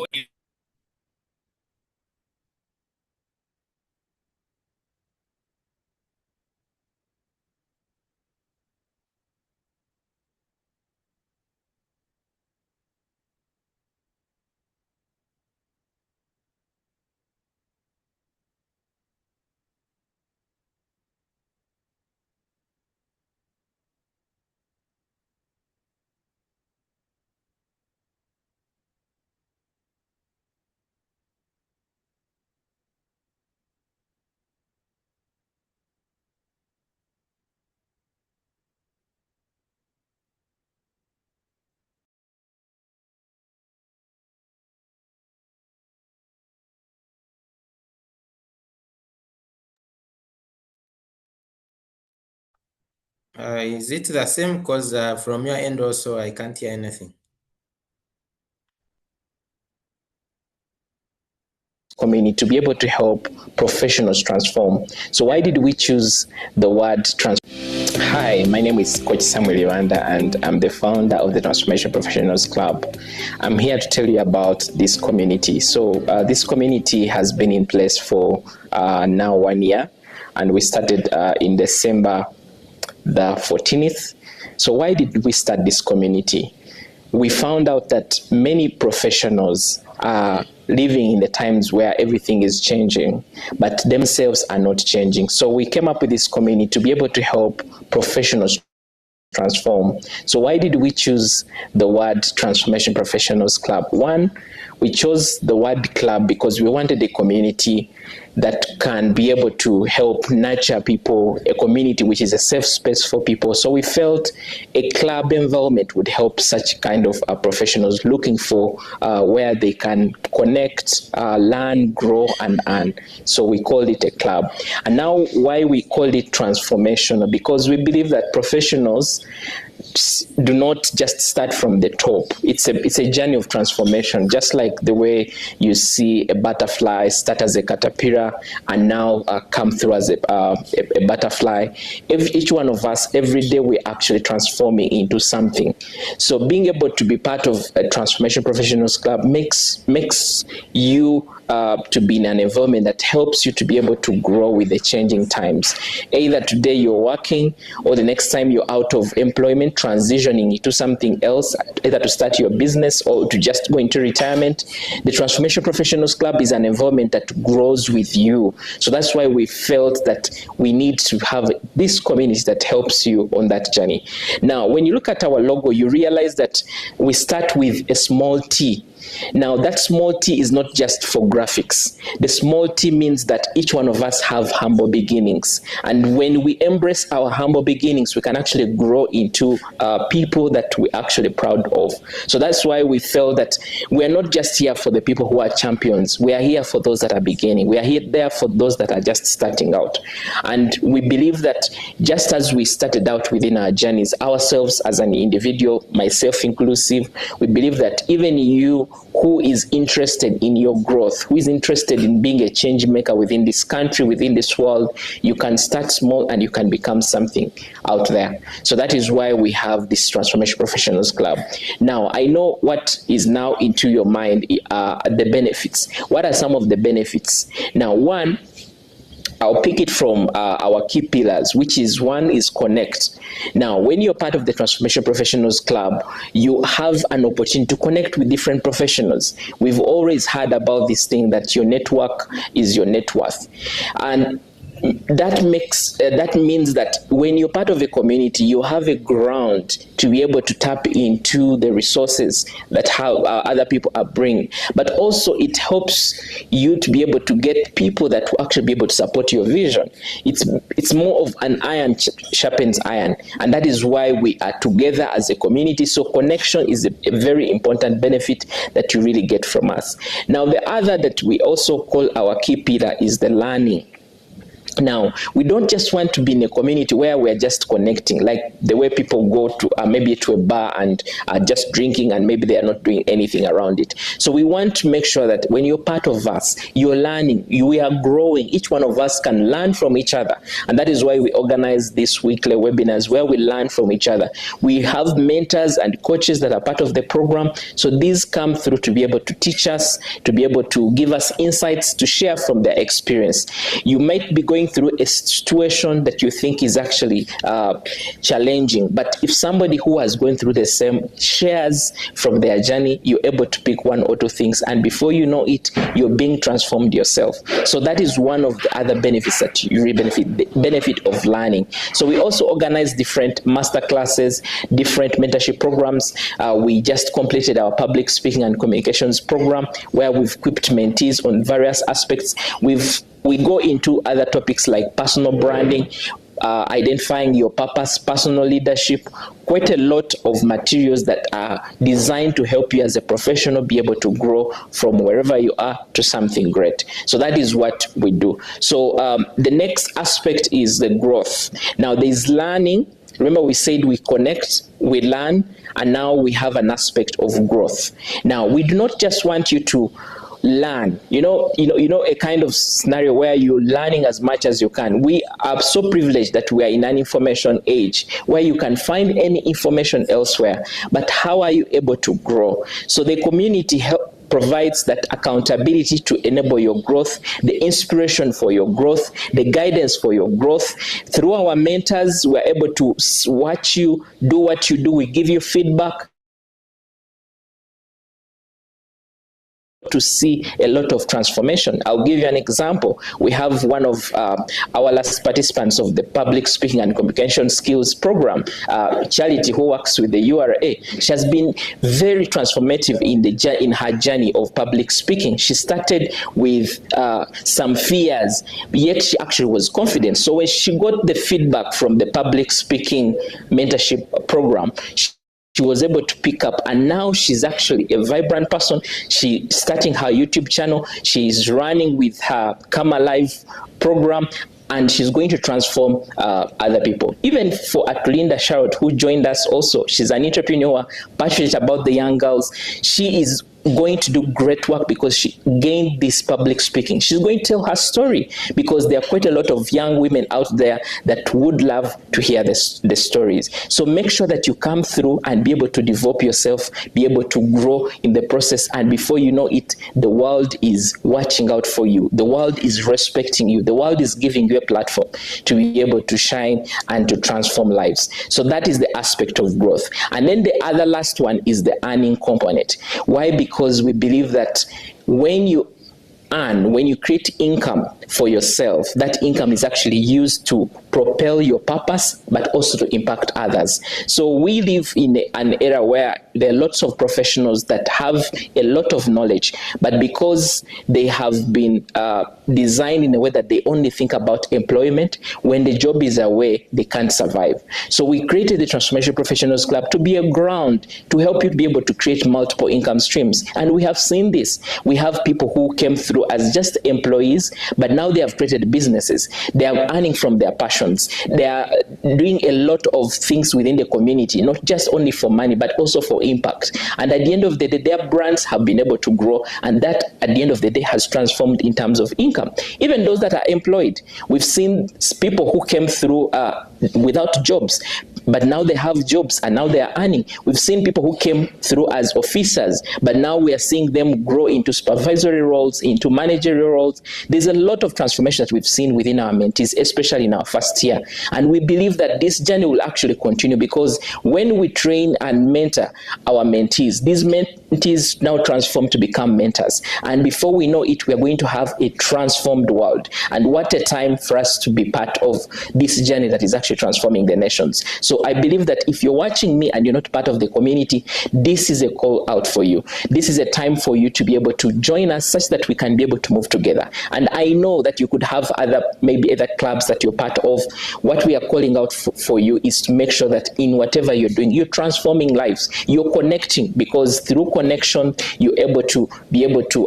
Is it the same? Because from your end also, I can't hear anything. Community to be able to help professionals transform. So why did we choose the word transform? Hi, my name is Coach Samuel Yolanda and I'm the founder of the Transformational Professionals Club. I'm here to tell you about this community. So this community has been in place for now 1 year, and we started in December the 14th. So why did we start this community? We found out that many professionals are living in the times where everything is changing, but themselves are not changing. So we came up with this community to be able to help professionals transform. So why did we choose the word Transformation Professionals Club? One, we chose the word club because we wanted a community that can be able to help nurture people, a community which is a safe space for people. So we felt a club environment would help such kind of professionals looking for where they can connect, learn, grow, and earn. So we called it a club. And now why we called it transformational? Because we believe that professionals do not just start from the top. It's a journey of transformation, just like the way you see a butterfly start as a caterpillar and now come through as a butterfly. Each one of us, every day, we're actually transforming into something. So being able to be part of a Transformation Professionals Club makes you to be in an environment that helps you to be able to grow with the changing times. Either today you're working, or the next time you're out of employment, transitioning into something else, either to start your business or to just go into retirement. The Transformation Professionals Club is an environment that grows with you. So that's why we felt that we need to have this community that helps you on that journey. Now, when you look at our logo, you realize that we start with a small t. Now, that small t is not just for graphics. The small t means that each one of us have humble beginnings. And when we embrace our humble beginnings, we can actually grow into people that we're actually proud of. So that's why we felt that we're not just here for the people who are champions. We are here for those that are beginning. We are there for those that are just starting out. And we believe that just as we started out within our journeys, ourselves as an individual, myself inclusive, we believe that even you who is interested in your growth, who is interested in being a change maker within this country, within this world, you can start small and you can become something out there. So that is why we have this Transformation Professionals Club. Now, I know what is now into your mind are the benefits. What are some of the benefits? Now, one, I'll pick it from our key pillars, which is one is connect. Now, when you're part of the Transformation Professionals Club, you have an opportunity to connect with different professionals. We've always heard about this thing that your network is your net worth. And that means that when you're part of a community, you have a ground to be able to tap into the resources that other people are bringing. But also it helps you to be able to get people that will actually be able to support your vision. It's more of an iron sharpens iron, and that is why we are together as a community. So connection is a very important benefit that you really get from us. Now, the other that we also call our key pillar is the learning. Now, we don't just want to be in a community where we're just connecting, like the way people go to maybe to a bar and are just drinking and maybe they are not doing anything around it. So we want to make sure that when you're part of us, you're learning, we are growing. Each one of us can learn from each other. And that is why we organize these weekly webinars where we learn from each other. We have mentors and coaches that are part of the program. So these come through to be able to teach us, to be able to give us insights, to share from their experience. You might be going through a situation that you think is actually challenging, but if somebody who has gone through the same shares from their journey, you're able to pick one or two things, and before you know it, you're being transformed yourself. So that is one of the other benefits that you really benefit, the benefit of learning. So we also organize different master classes, different mentorship programs. We just completed our public speaking and communications program where we've equipped mentees on various aspects. We go into other topics like personal branding, identifying your purpose, personal leadership, quite a lot of materials that are designed to help you as a professional be able to grow from wherever you are to something great. So that is what we do. So the next aspect is the growth. Now there's learning. Remember we said we connect, we learn, and now we have an aspect of growth. Now we do not just want you to learn, you know, a kind of scenario where you're learning as much as you can. We are so privileged that we are in an information age where you can find any information elsewhere, but how are you able to grow? So the community provides that accountability to enable your growth, the inspiration for your growth, the guidance for your growth. Through our mentors, we're able to watch you do what you do. We give you feedback to see a lot of transformation. I'll give you an example. We have one of our last participants of the public speaking and communication skills program, Charity, who works with the URA. She has been very transformative in her journey of public speaking. She started with some fears, yet she actually was confident. So when she got the feedback from the public speaking mentorship program, she was able to pick up, and now she's actually a vibrant person. She's starting her YouTube channel. She's running with her Come Alive program, and she's going to transform other people. Even for Linda Charlotte, who joined us also, she's an entrepreneur, passionate about the young girls. She is going to do great work because she gained this public speaking. She's going to tell her story because there are quite a lot of young women out there that would love to hear the stories. So make sure that you come through and be able to develop yourself, be able to grow in the process, and before you know it, the world is watching out for you. The world is respecting you. The world is giving you a platform to be able to shine and to transform lives. So that is the aspect of growth. And then the other last one is the earning component. Why? Because we believe that when you earn, when you create income for yourself, that income is actually used to propel your purpose, but also to impact others. So we live in an era where there are lots of professionals that have a lot of knowledge, but because they have been designed in a way that they only think about employment, when the job is away, they can't survive. So we created the Transformational Professionals Club to be a ground to help you be able to create multiple income streams. And we have seen this. We have people who came through as just employees, but now they have created businesses. They are earning from their passions. They are doing a lot of things within the community, not just only for money, but also for impact. And at the end of the day, their brands have been able to grow, and that at the end of the day has transformed in terms of income. Even those that are employed, we've seen people who came through without jobs, but now they have jobs and now they are earning. We've seen people who came through as officers, but now we are seeing them grow into supervisory roles, into managerial roles. There's a lot of transformation that we've seen within our mentees, especially in our first year. And we believe that this journey will actually continue, because when we train and mentor our mentees, these mentees now transform to become mentors. And before we know it, we are going to have a transformed world. And what a time for us to be part of this journey that is actually transforming the nations. So So I believe that if you're watching me and you're not part of the community, this is a call out for you. This is a time for you to be able to join us such that we can be able to move together. And I know that you could have maybe other clubs that you're part of. What we are calling out for you is to make sure that in whatever you're doing, you're transforming lives, you're connecting, because through connection, you're able to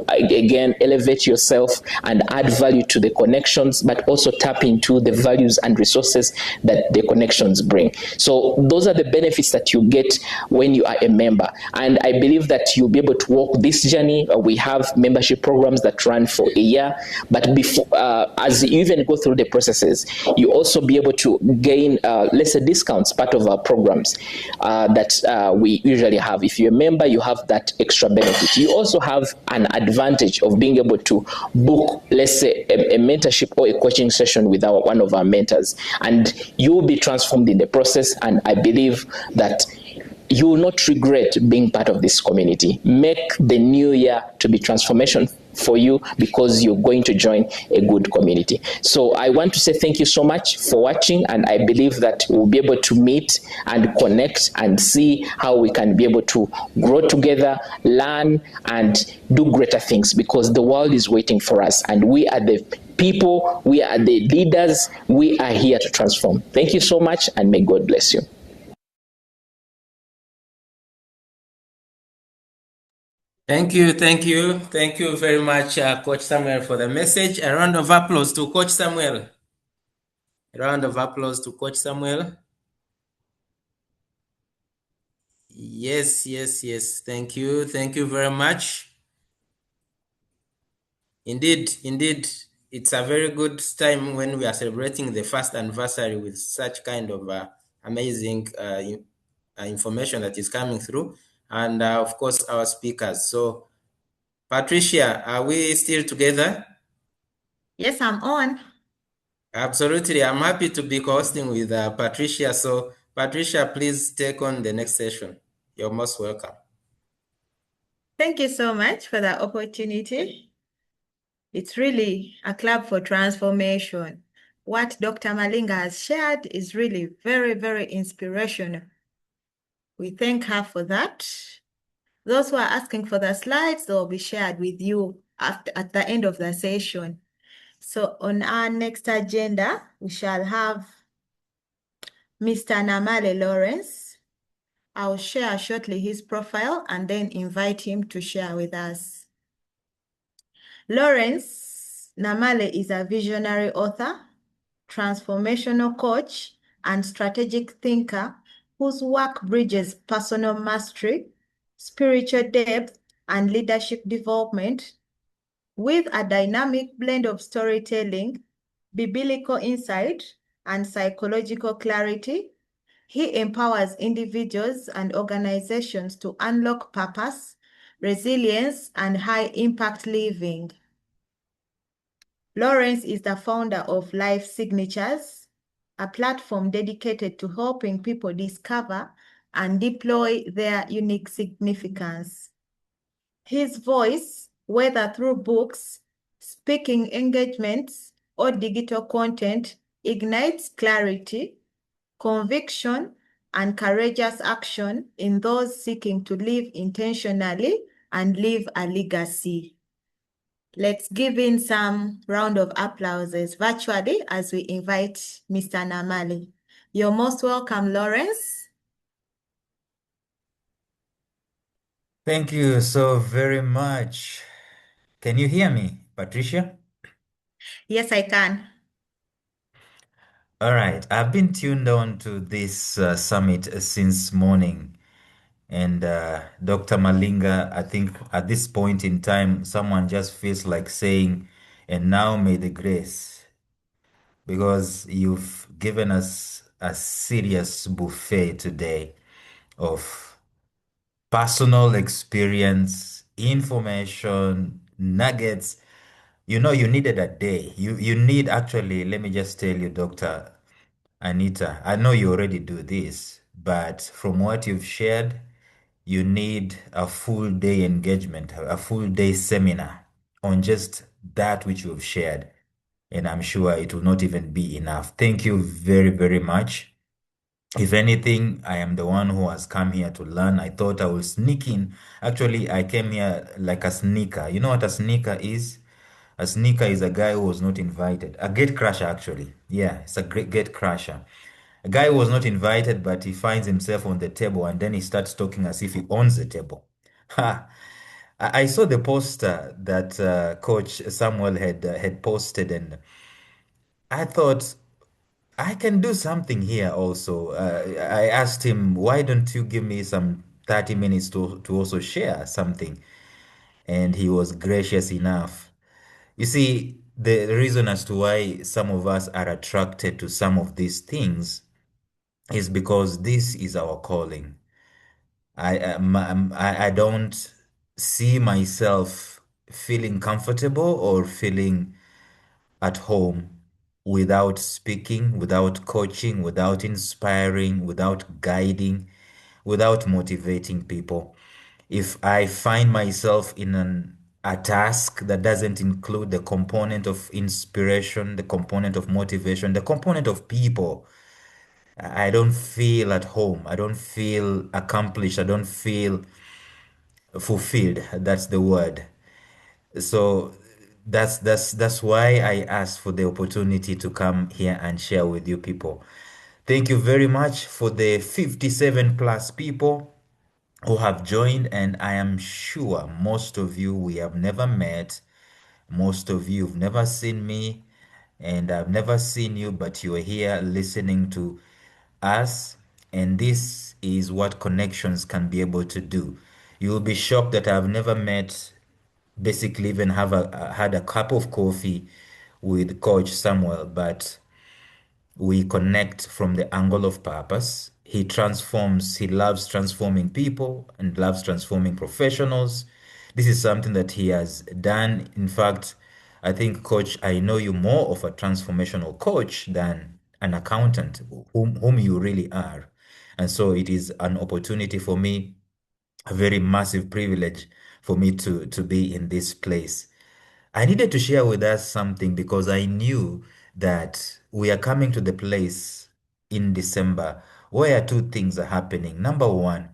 again elevate yourself and add value to the connections, but also tap into the values and resources that the connections bring. So those are the benefits that you get when you are a member. And I believe that you'll be able to walk this journey. We have membership programs that run for a year, but before, as you even go through the processes, you also be able to gain lesser discounts, part of our programs that we usually have. If you're a member, you have that extra benefit. You also have an advantage of being able to book, let's say, a mentorship or a coaching session with one of our mentors, and you will be transformed in the process. And I believe that you will not regret being part of this community. Make the new year to be transformation for you, because you're going to join a good community. So I want to say thank you so much for watching, and I believe that we'll be able to meet and connect and see how we can be able to grow together, learn, and do greater things, because the world is waiting for us, and we are the people, we are the leaders, we are here to transform. Thank you so much, and may God bless you. Thank you very much, Coach Samuel, for the message. A round of applause to Coach Samuel. A round of applause to Coach Samuel. Yes. Thank you very much. Indeed, it's a very good time when we are celebrating the first anniversary with such kind of amazing information that is coming through, and of course our speakers. So Patricia, are we still together? Yes, I'm on. Absolutely. I'm happy to be hosting with Patricia. So Patricia, please take on the next session. You're most welcome. Thank you so much for that opportunity. It's really a club for transformation. What Dr. Malinga has shared is really very, very inspirational. We thank her for that. Those who are asking for the slides, they will be shared with you at the end of the session. So on our next agenda, we shall have Mr. Namale Lawrence. I'll share shortly his profile and then invite him to share with us. Lawrence Namale is a visionary author, transformational coach, and strategic thinker whose work bridges personal mastery, spiritual depth, and leadership development with a dynamic blend of storytelling, biblical insight, and psychological clarity. He empowers individuals and organizations to unlock purpose, resilience, and high-impact living. Lawrence is the founder of Life Signatures, a platform dedicated to helping people discover and deploy their unique significance. His voice, whether through books, speaking engagements, or digital content, ignites clarity, conviction, and courageous action in those seeking to live intentionally and leave a legacy. Let's give in some round of applauses virtually as we invite Mr. Namale. You're most welcome, Lawrence. Thank you so very much. Can you hear me, Patricia? Yes, I can. All right. I've been tuned on to this summit since morning. And Dr. Malinga, I think at this point in time, someone just feels like saying, and now may the grace, because you've given us a serious buffet today of personal experience, information, nuggets. You know, you needed a day. You need actually, let me just tell you, Dr. Anita, I know you already do this, but from what you've shared, you need a full day engagement, a full day seminar on just that which you've shared. And I'm sure it will not even be enough. Thank you very, very much. If anything, I am the one who has come here to learn. I thought I will sneak in. Actually, I came here like a sneaker. You know what a sneaker is? A sneaker is a guy who was not invited. A gate crasher, actually. Yeah, it's a great gate crasher. A guy who was not invited, but he finds himself on the table and then he starts talking as if he owns the table. Ha! I saw the poster that Coach Samuel had posted, and I thought I can do something here also. I asked him, why don't you give me some 30 minutes to also share something? And he was gracious enough. You see, the reason as to why some of us are attracted to some of these things is because this is our calling. I don't see myself feeling comfortable or feeling at home without speaking, without coaching, without inspiring, without guiding, without motivating people. If I find myself in a task that doesn't include the component of inspiration, the component of motivation, the component of people, I don't feel at home. I don't feel accomplished. I don't feel fulfilled. That's the word. So that's why I asked for the opportunity to come here and share with you people. Thank you very much for the 57 plus people who have joined, and I am sure most of you we have never met, most of you have never seen me, and I've never seen you, but you are here listening to us, and this is what connections can be able to do. You'll be shocked that I've never met, basically even had a cup of coffee with Coach Samuel, but we connect from the angle of purpose. He transforms, he loves transforming people and loves transforming professionals. This is something that he has done. In fact, I think, Coach, I know you more of a transformational coach than an accountant, whom you really are. And so it is an opportunity for me, a very massive privilege for me to be in this place. I needed to share with us something because I knew that we are coming to the place in December where two things are happening. Number one,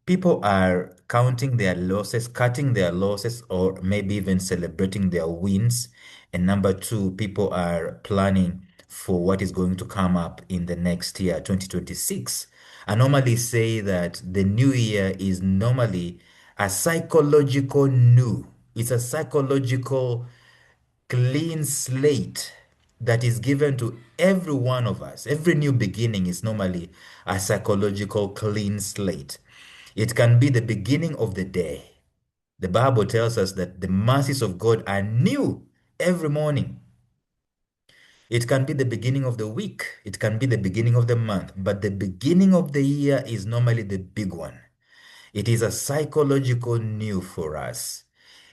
people are counting their losses, cutting their losses, or maybe even celebrating their wins. And number two, people are planning for what is going to come up in the next year, 2026. I normally say that the new year is normally a psychological new. It's a psychological clean slate that is given to every one of us. Every new beginning is normally a psychological clean slate. It can be the beginning of the day. The Bible tells us that the mercies of God are new every morning. It can be the beginning of the week. It can be the beginning of the month. But the beginning of the year is normally the big one. It is a psychological new for us.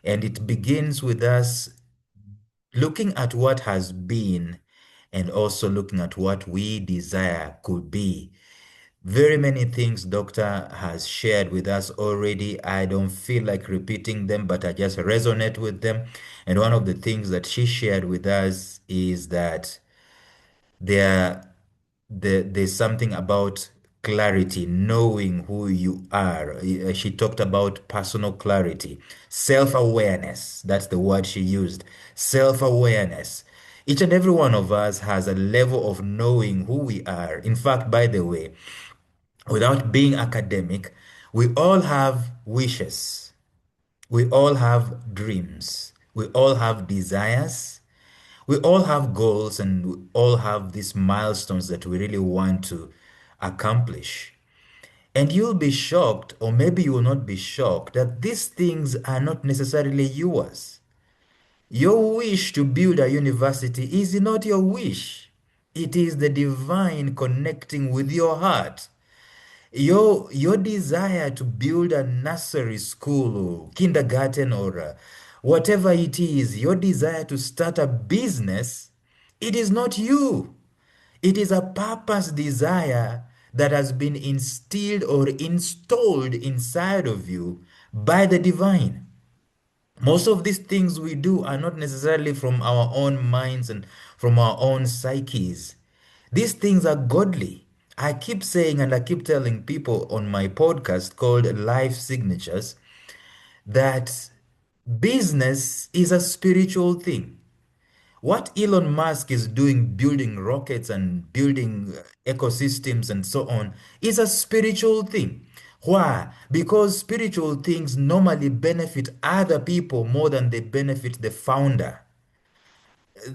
And it begins with us looking at what has been and also looking at what we desire could be. Very many things Doctor has shared with us already. I don't feel like repeating them, but I just resonate with them. And one of the things that she shared with us is that there there's something about clarity, knowing who you are. She talked about personal clarity, self-awareness. That's the word she used, self-awareness. Each and every one of us has a level of knowing who we are. In fact, by the way, without being academic, we all have wishes. We all have dreams. We all have desires. We all have goals and we all have these milestones that we really want to accomplish. And you'll be shocked, or maybe you will not be shocked, that these things are not necessarily yours. Your wish to build a university is not your wish. It is the divine connecting with your heart. Your desire to build a nursery school or kindergarten or whatever it is, your desire to start a business, it is not you. It is a purpose desire that has been instilled or installed inside of you by the divine. Most of these things we do are not necessarily from our own minds and from our own psyches. These things are godly. I keep saying and I keep telling people on my podcast called Life Signatures that business is a spiritual thing. What Elon Musk is doing, building rockets and building ecosystems and so on, is a spiritual thing. Why? Because spiritual things normally benefit other people more than they benefit the founder.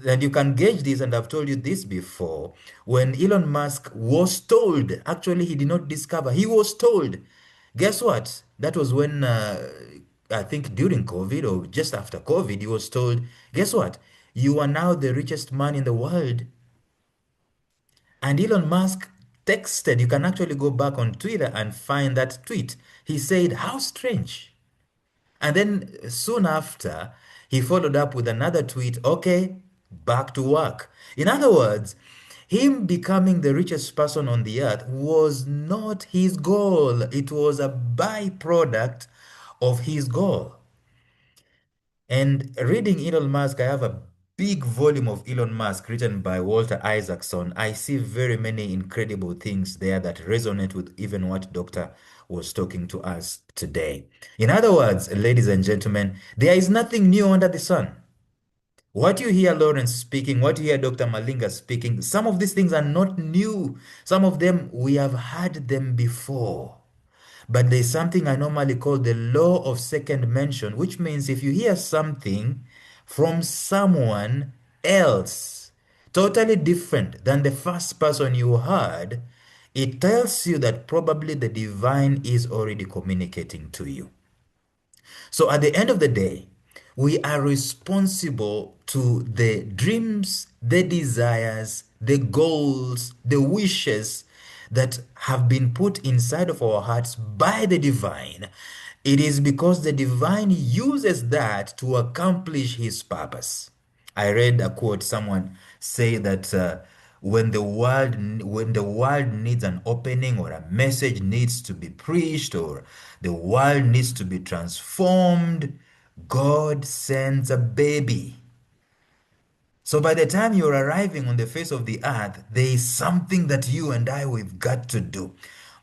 And you can gauge this, and I've told you this before. When Elon Musk was told, actually, he did not discover, he was told, guess what? That was when, I think during COVID or just after COVID, he was told, guess what? You are now the richest man in the world. And Elon Musk texted, you can actually go back on Twitter and find that tweet. He said, how strange. And then soon after, he followed up with another tweet, okay, back to work. In other words, him becoming the richest person on the earth was not his goal. It was a byproduct of his goal. And reading Elon Musk, I have a big volume of Elon Musk written by Walter Isaacson. I see very many incredible things there that resonate with even what Dr. was talking to us today. In other words, ladies and gentlemen, there is nothing new under the sun. What you hear Lawrence speaking, what you hear Dr. Malinga speaking, some of these things are not new. Some of them, we have heard them before. But there's something I normally call the law of second mention, which means if you hear something from someone else, totally different than the first person you heard, it tells you that probably the divine is already communicating to you. So at the end of the day, we are responsible to the dreams, the desires, the goals, the wishes that have been put inside of our hearts by the divine. It is because the divine uses that to accomplish his purpose. I read a quote, someone say that when the world needs an opening, or a message needs to be preached, or the world needs to be transformed, God sends a baby. So by the time you're arriving on the face of the earth, there is something that you and I, we've got to do.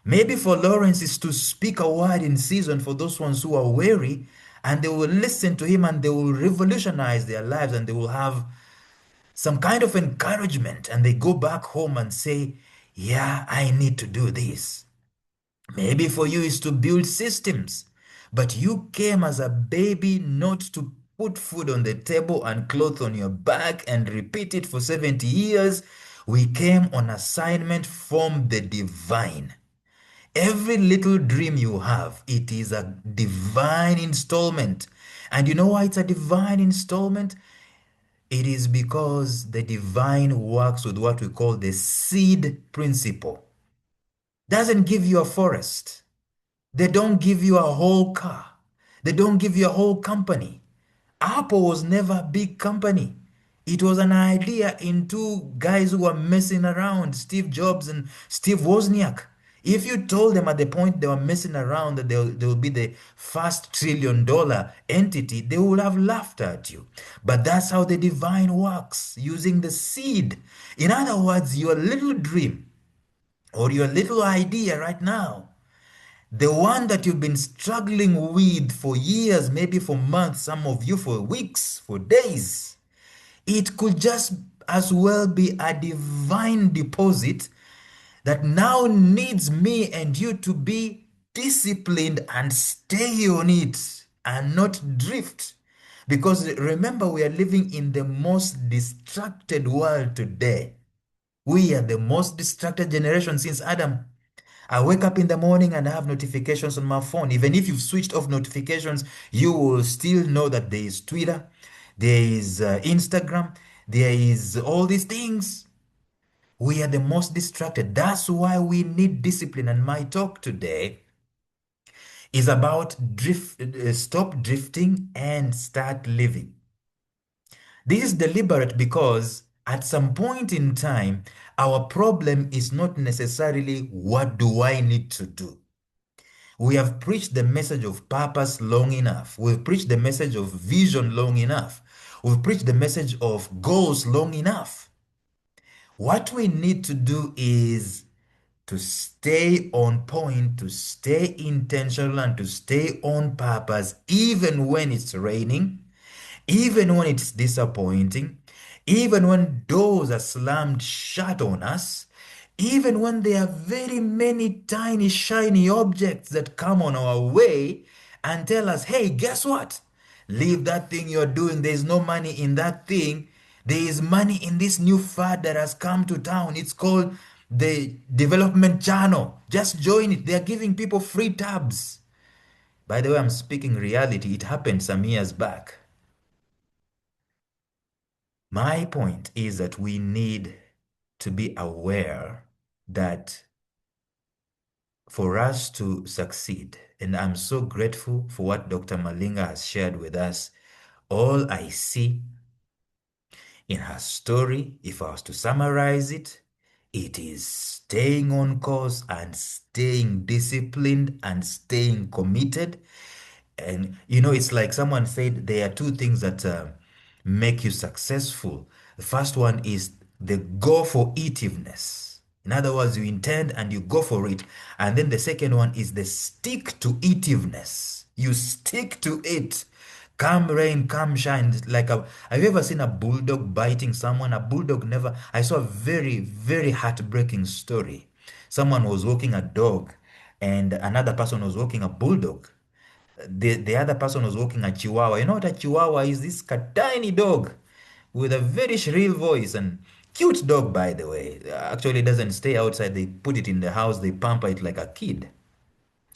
Maybe for Lawrence is to speak a word in season for those ones who are weary, and they will listen to him and they will revolutionize their lives, and they will have some kind of encouragement, and they go back home and say, yeah, I need to do this. Maybe for you is to build systems, but you came as a baby not to put food on the table and clothes on your back and repeat it for 70 years. We came on assignment from the divine. Every little dream you have, it is a divine installment. And you know why it's a divine installment? It is because the divine works with what we call the seed principle. Doesn't give you a forest. They don't give you a whole car. They don't give you a whole company. Apple was never a big company. It was an idea in two guys who were messing around, Steve Jobs and Steve Wozniak. If you told them at the point they were messing around that they will be the first $1 trillion entity, they would have laughed at you. But that's how the divine works, using the seed. In other words, your little dream or your little idea right now, the one that you've been struggling with for years, maybe for months, some of you for weeks, for days, it could just as well be a divine deposit that now needs me and you to be disciplined and stay on it and not drift. Because remember, we are living in the most distracted world today. We are the most distracted generation since Adam. I wake up in the morning and I have notifications on my phone. Even if you've switched off notifications, you will still know that there is Twitter, there is Instagram, there is all these things. We are the most distracted. That's why we need discipline. And my talk today is about stop drifting and start living. This is deliberate because at some point in time, our problem is not necessarily what do I need to do. We have preached the message of purpose long enough. We've preached the message of vision long enough. We've preached the message of goals long enough. What we need to do is to stay on point, to stay intentional, and to stay on purpose, even when it's raining, even when it's disappointing, even when doors are slammed shut on us, even when there are very many tiny, shiny objects that come on our way and tell us, hey, guess what? Leave that thing you're doing. There's no money in that thing. There is money in this new fad that has come to town. It's called the Development Channel. Just join it. They're giving people free tabs. By the way, I'm speaking reality. It happened some years back. My point is that we need to be aware that for us to succeed, and I'm so grateful for what Dr. Malinga has shared with us, all I see in her story, if I was to summarize it, it is staying on course and staying disciplined and staying committed. And it's like someone said there are two things that make you successful. The first one is the go for itiveness. In other words, you intend and you go for it. And then the second one is the stick to itiveness. You stick to it. Come rain, come shine. Have you ever seen a bulldog biting someone? A bulldog never. I saw a very, very heartbreaking story. Someone was walking a dog and another person was walking a bulldog. The other person was walking a chihuahua. You know what a chihuahua is? This tiny dog with a very shrill voice and cute dog, by the way. Actually, it doesn't stay outside. They put it in the house. They pamper it like a kid.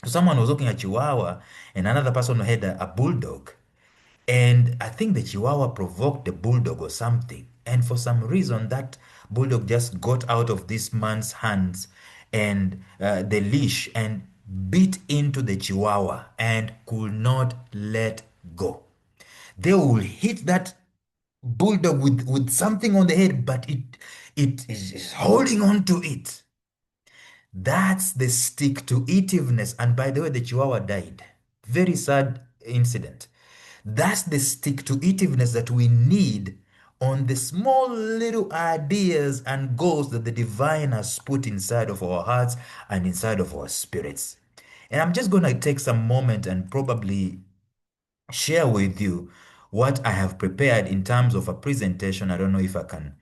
So someone was walking a chihuahua and another person had a bulldog. And I think the chihuahua provoked the bulldog or something. And for some reason, that bulldog just got out of this man's hands and the leash and bit into the chihuahua and could not let go. They will hit that bulldog with something on the head, but it is holding on to it. That's the stick to itiveness. And by the way, the chihuahua died. Very sad incident. That's the stick to itiveness that we need on the small little ideas and goals that the divine has put inside of our hearts and inside of our spirits. And I'm just going to take some moment and probably share with you what I have prepared in terms of a presentation. I don't know if I can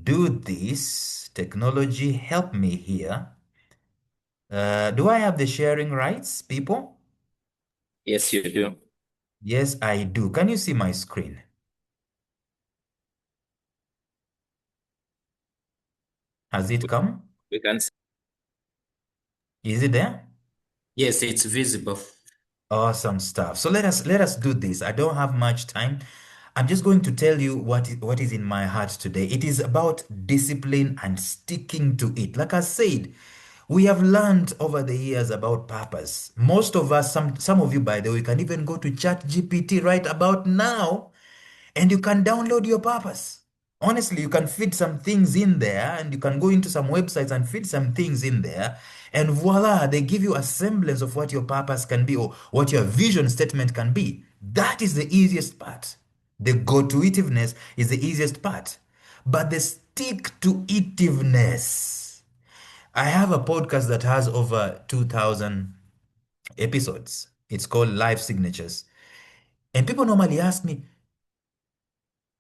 do this. Technology, help me here. Do I have the sharing rights, people? Yes, you do. Yes, I do. Can you see my screen? Has it come? We can see. Is it there? Yes, it's visible. Awesome stuff. So let us do this. I don't have much time. I'm just going to tell you what is in my heart today. It is about discipline and sticking to it. Like I said, we have learned over the years about purpose. Most of us, some of you, by the way, can even go to ChatGPT right about now and you can download your purpose. Honestly, you can feed some things in there and you can go into some websites and feed some things in there, and voila, they give you a semblance of what your purpose can be or what your vision statement can be. That is the easiest part. The go-to-itiveness is the easiest part. But the stick-to-itiveness. I have a podcast that has over 2,000 episodes. It's called Life Signatures. And people normally ask me,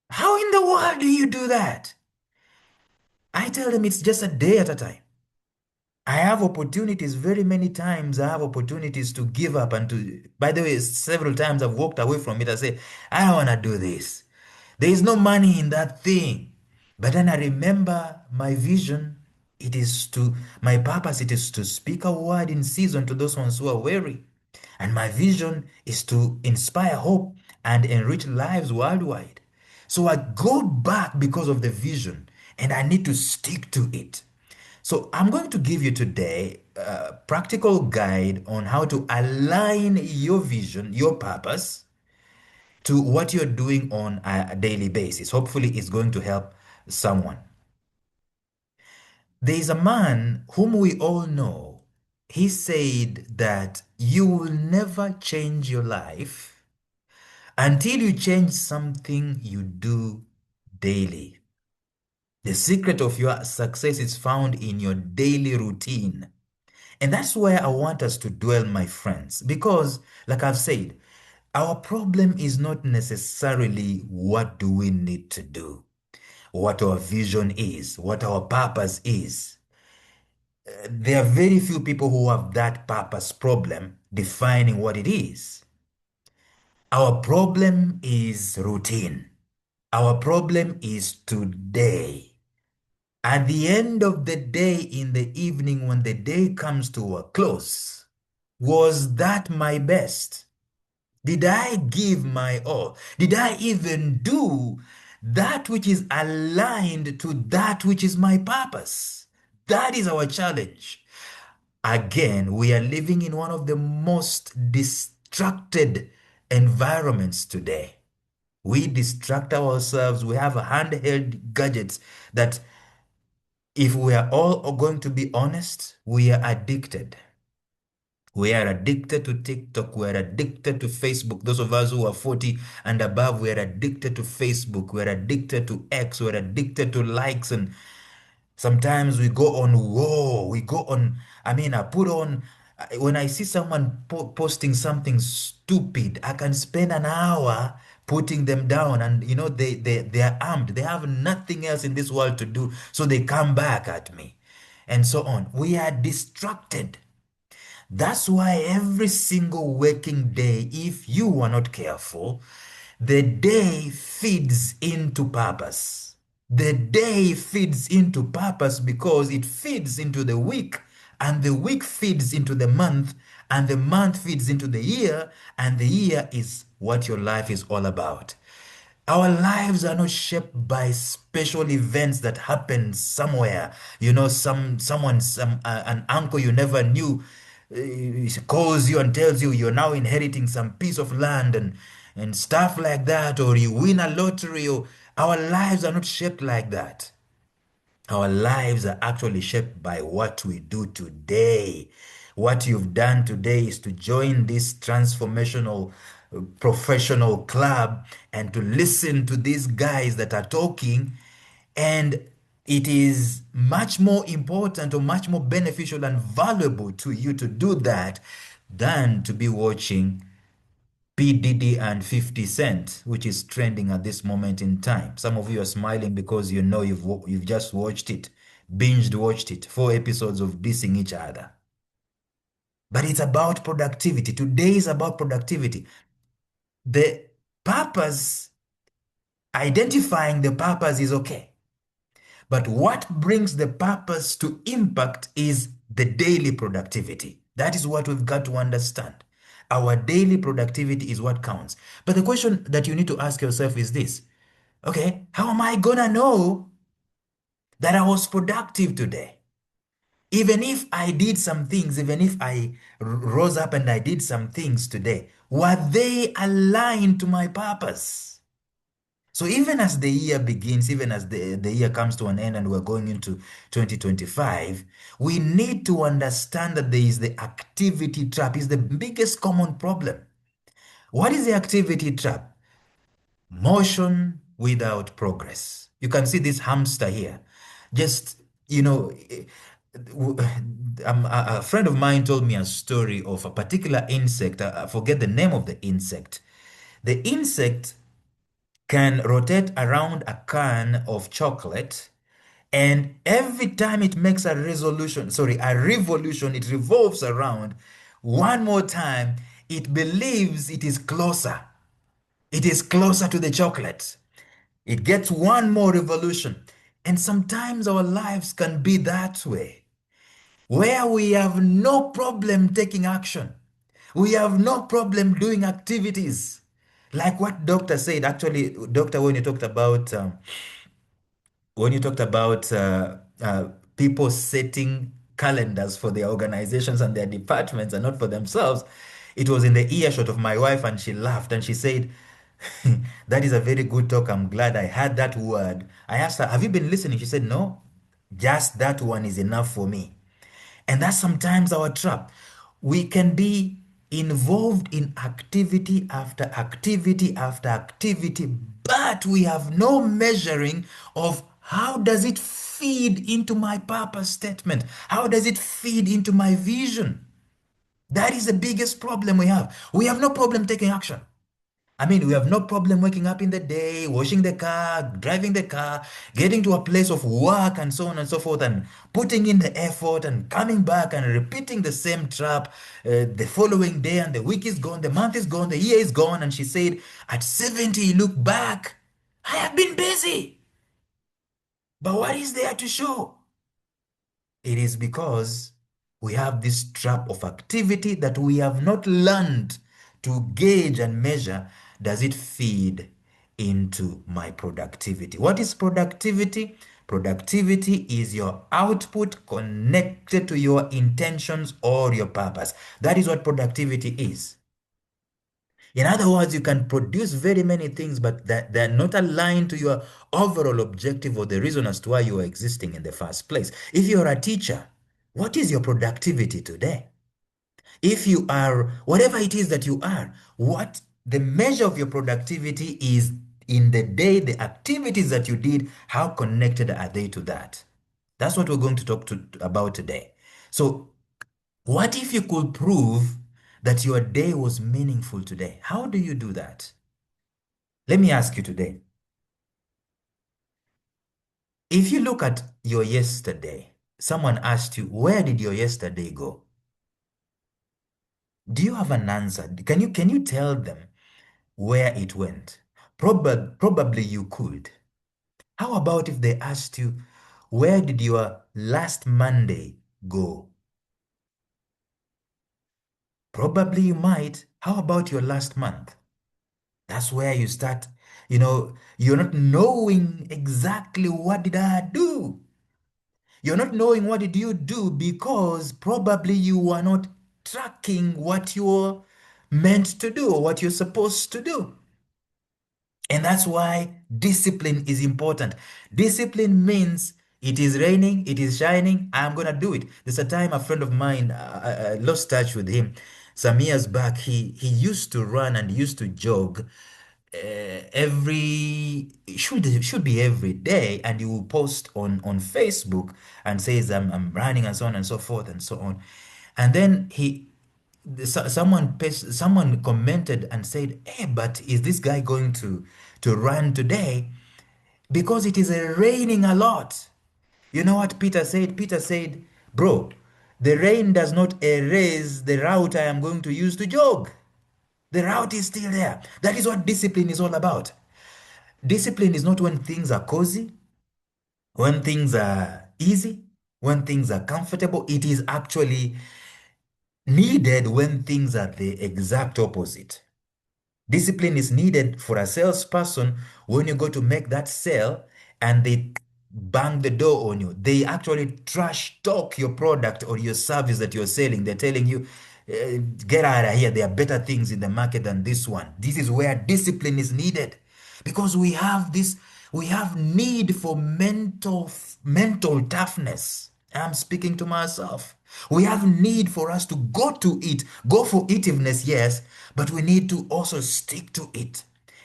how in the world do you do that? I tell them it's just a day at a time. I have opportunities very many times. I have opportunities to give up and to, by the way, several times I've walked away from it. I say, I don't want to do this. There is no money in that thing. But then I remember my vision. My purpose, it is to speak a word in season to those ones who are weary. And my vision is to inspire hope and enrich lives worldwide. So I go back because of the vision and I need to stick to it. So I'm going to give you today a practical guide on how to align your vision, your purpose, to what you're doing on a daily basis. Hopefully, it's going to help someone. There is a man whom we all know. He said that you will never change your life until you change something you do daily. The secret of your success is found in your daily routine. And that's where I want us to dwell, my friends, because, like I've said, our problem is not necessarily what do we need to do, what our vision is, what our purpose is. There are very few people who have that purpose problem defining what it is. Our problem is routine. Our problem is today. At the end of the day, in the evening, when the day comes to a close, was that my best? Did I give my all? Did I even do that which is aligned to that which is my purpose? That is our challenge. Again, we are living in one of the most distracted environments today. We distract ourselves. We have handheld gadgets that, if we are all going to be honest, we are addicted. We are addicted to TikTok. We are addicted to Facebook. Those of us who are 40 and above, we are addicted to Facebook. We are addicted to X. We are addicted to likes. And sometimes we go on, whoa, we go on. I mean, I put on, when I see someone posting something stupid, I can spend an hour putting them down. And, you know, they are armed. They have nothing else in this world to do. So they come back at me and so on. We are distracted. That's why every single working day, if you are not careful, the day feeds into purpose. The day feeds into purpose because it feeds into the week, and the week feeds into the month, and the month feeds into the year, and the year is what your life is all about. Our lives are not shaped by special events that happen somewhere. You know, an uncle you never knew calls you and tells you you're now inheriting some piece of land and stuff like that, or you win a lottery. Or our lives are not shaped like that. Our lives are actually shaped by what we do today. What you've done today is to join this transformational professional club and to listen to these guys that are talking. And it is much more important or much more beneficial and valuable to you to do that than to be watching P. Diddy and 50 Cent, which is trending at this moment in time. Some of you are smiling because you know you've just watched it, binged watched it, 4 episodes of dissing each other. But it's about productivity. Today is about productivity. The purpose, identifying the purpose is okay. But what brings the purpose to impact is the daily productivity. That is what we've got to understand. Our daily productivity is what counts. But the question that you need to ask yourself is this. Okay, how am I gonna know that I was productive today? Even if I did some things, even if I rose up and I did some things today, were they aligned to my purpose? So even as the year begins, even as the year comes to an end and we're going into 2025, we need to understand that there is the activity trap. Is the biggest common problem. What is the activity trap? Motion without progress. You can see this hamster here. Just, you know, a friend of mine told me a story of a particular insect. I forget the name of the insect. The insect can rotate around a can of chocolate, and every time it makes a revolution, it revolves around one more time, it believes it is closer. It is closer to the chocolate. It gets one more revolution. And sometimes our lives can be that way, where we have no problem taking action. We have no problem doing activities. Like what doctor said, actually, doctor, when you talked about people setting calendars for their organizations and their departments and not for themselves, it was in the earshot of my wife, and she laughed and she said, that is a very good talk. I'm glad I had that word. I asked her, have you been listening? She said, no, just that one is enough for me. And that's sometimes our trap. We can be involved in activity after activity after activity, but we have no measuring of How does it feed into my purpose statement? How does it feed into my vision? That is the biggest problem we have. We have no problem taking action. I mean, we have no problem waking up in the day, washing the car, driving the car, getting to a place of work and so on and so forth, and putting in the effort and coming back and repeating the same trap the following day, and the week is gone, the month is gone, the year is gone. And she said, at 70, you look back, I have been busy. But what is there to show? It is because we have this trap of activity that we have not learned to gauge and measure. Does it feed into my productivity? What is productivity? Productivity is your output connected to your intentions or your purpose. That is what productivity is. In other words, you can produce very many things, but they're not aligned to your overall objective or the reason as to why you are existing in the first place. If you're a teacher, what is your productivity today? If you are, whatever it is that you are, what the measure of your productivity is in the day, the activities that you did, how connected are they to that? That's what we're going to talk about today. So what if you could prove that your day was meaningful today? How do you do that? Let me ask you today. If you look at your yesterday, someone asked you, where did your yesterday go? Do you have an answer? Can you tell them where it went? Probably you could. How about if they asked you, where did your last Monday go? Probably you might. How about your last month? That's where you start, you're not knowing exactly what did I do. You're not knowing what did you do because probably you are not tracking what you're meant to do or what you're supposed to do. And that's why discipline is important. Discipline means it is raining, it is shining, I'm going to do it. There's a time a friend of mine, I lost touch with him some years back. He used to run and used to jog should be every day, and you will post on Facebook and says I'm running and so on and so forth and so on. And then someone commented and said, hey, but is this guy going to run today? Because it is raining a lot. You know what Peter said? Peter said, bro, the rain does not erase the route I am going to use to jog. The route is still there. That is what discipline is all about. Discipline is not when things are cozy, when things are easy, when things are comfortable. It is actually needed when things are the exact opposite. Discipline is needed for a salesperson when you go to make that sale and they bang the door on you. They actually trash talk your product or your service that you're selling. They're telling you, get out of here. There are better things in the market than this one. This is where discipline is needed because we have need for mental toughness. I'm speaking to myself. We have need for us to go for itiveness, yes, but we need to also stick to it.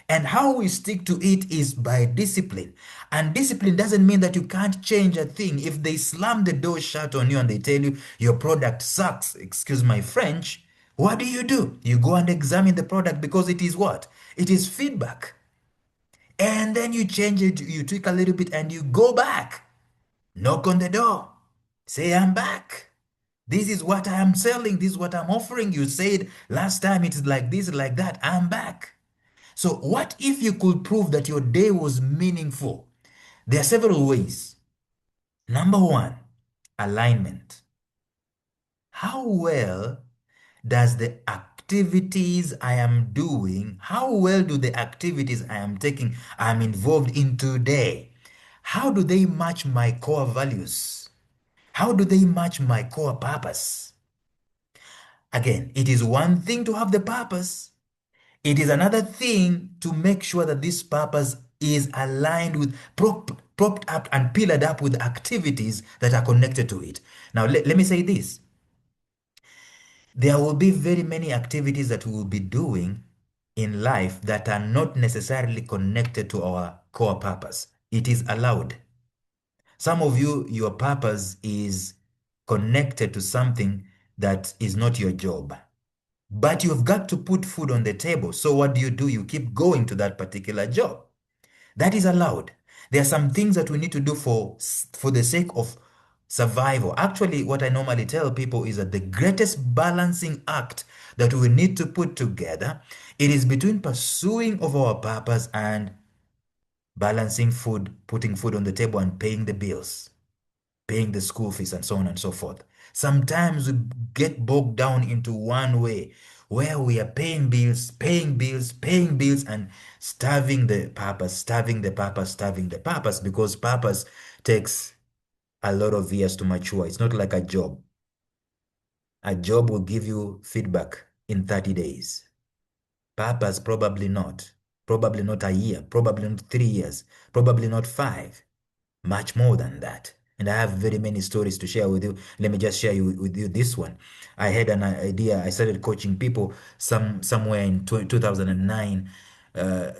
And how we stick to it is by discipline. And discipline doesn't mean that you can't change a thing. If they slam the door shut on you and they tell you your product sucks, excuse my French, what do? You go and examine the product because it is what? It is feedback. And then you change it, you tweak a little bit and you go back. Knock on the door. Say, I'm back. This is what I am selling. This is what I'm offering. You said last time it's like this, like that. I'm back. So what if you could prove that your day was meaningful? There are several ways. Number one, alignment. How well does the activities I am doing, how well do the activities I am taking, I'm involved in today, how do they match my core values? How do they match my core purpose? Again, it is one thing to have the purpose. It is another thing to make sure that this purpose is aligned with, propped up and pillared up with activities that are connected to it. Now, let me say this. There will be very many activities that we will be doing in life that are not necessarily connected to our core purpose. It is allowed. Some of you, your purpose is connected to something that is not your job. But you've got to put food on the table. So what do? You keep going to that particular job. That is allowed. There are some things that we need to do for the sake of survival. Actually, what I normally tell people is that the greatest balancing act that we need to put together, it is between pursuing of our purpose and balancing food, putting food on the table and paying the bills, paying the school fees and so on and so forth. Sometimes we get bogged down into one way where we are paying bills, and starving the purpose, because purpose takes a lot of years to mature. It's not like a job. A job will give you feedback in 30 days. Purpose, probably not. Probably not a year, probably not 3 years, probably not 5. Much more than that. And I have very many stories to share with you. Let me just share with you this one. I had an idea. I started coaching people somewhere in 2009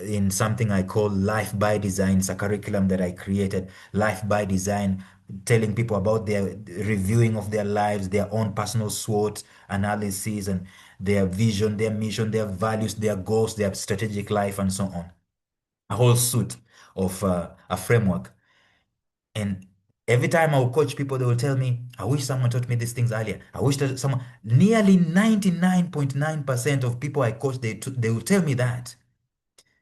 in something I call Life by Design. It's a curriculum that I created, Life by Design, telling people about their reviewing of their lives, their own personal SWOT analysis, and their vision, their mission, their values, their goals, their strategic life, and so on. A whole suite of a framework. And every time I will coach people, they will tell me, I wish someone taught me these things earlier. I wish that someone, nearly 99.9% of people I coach, they will tell me that.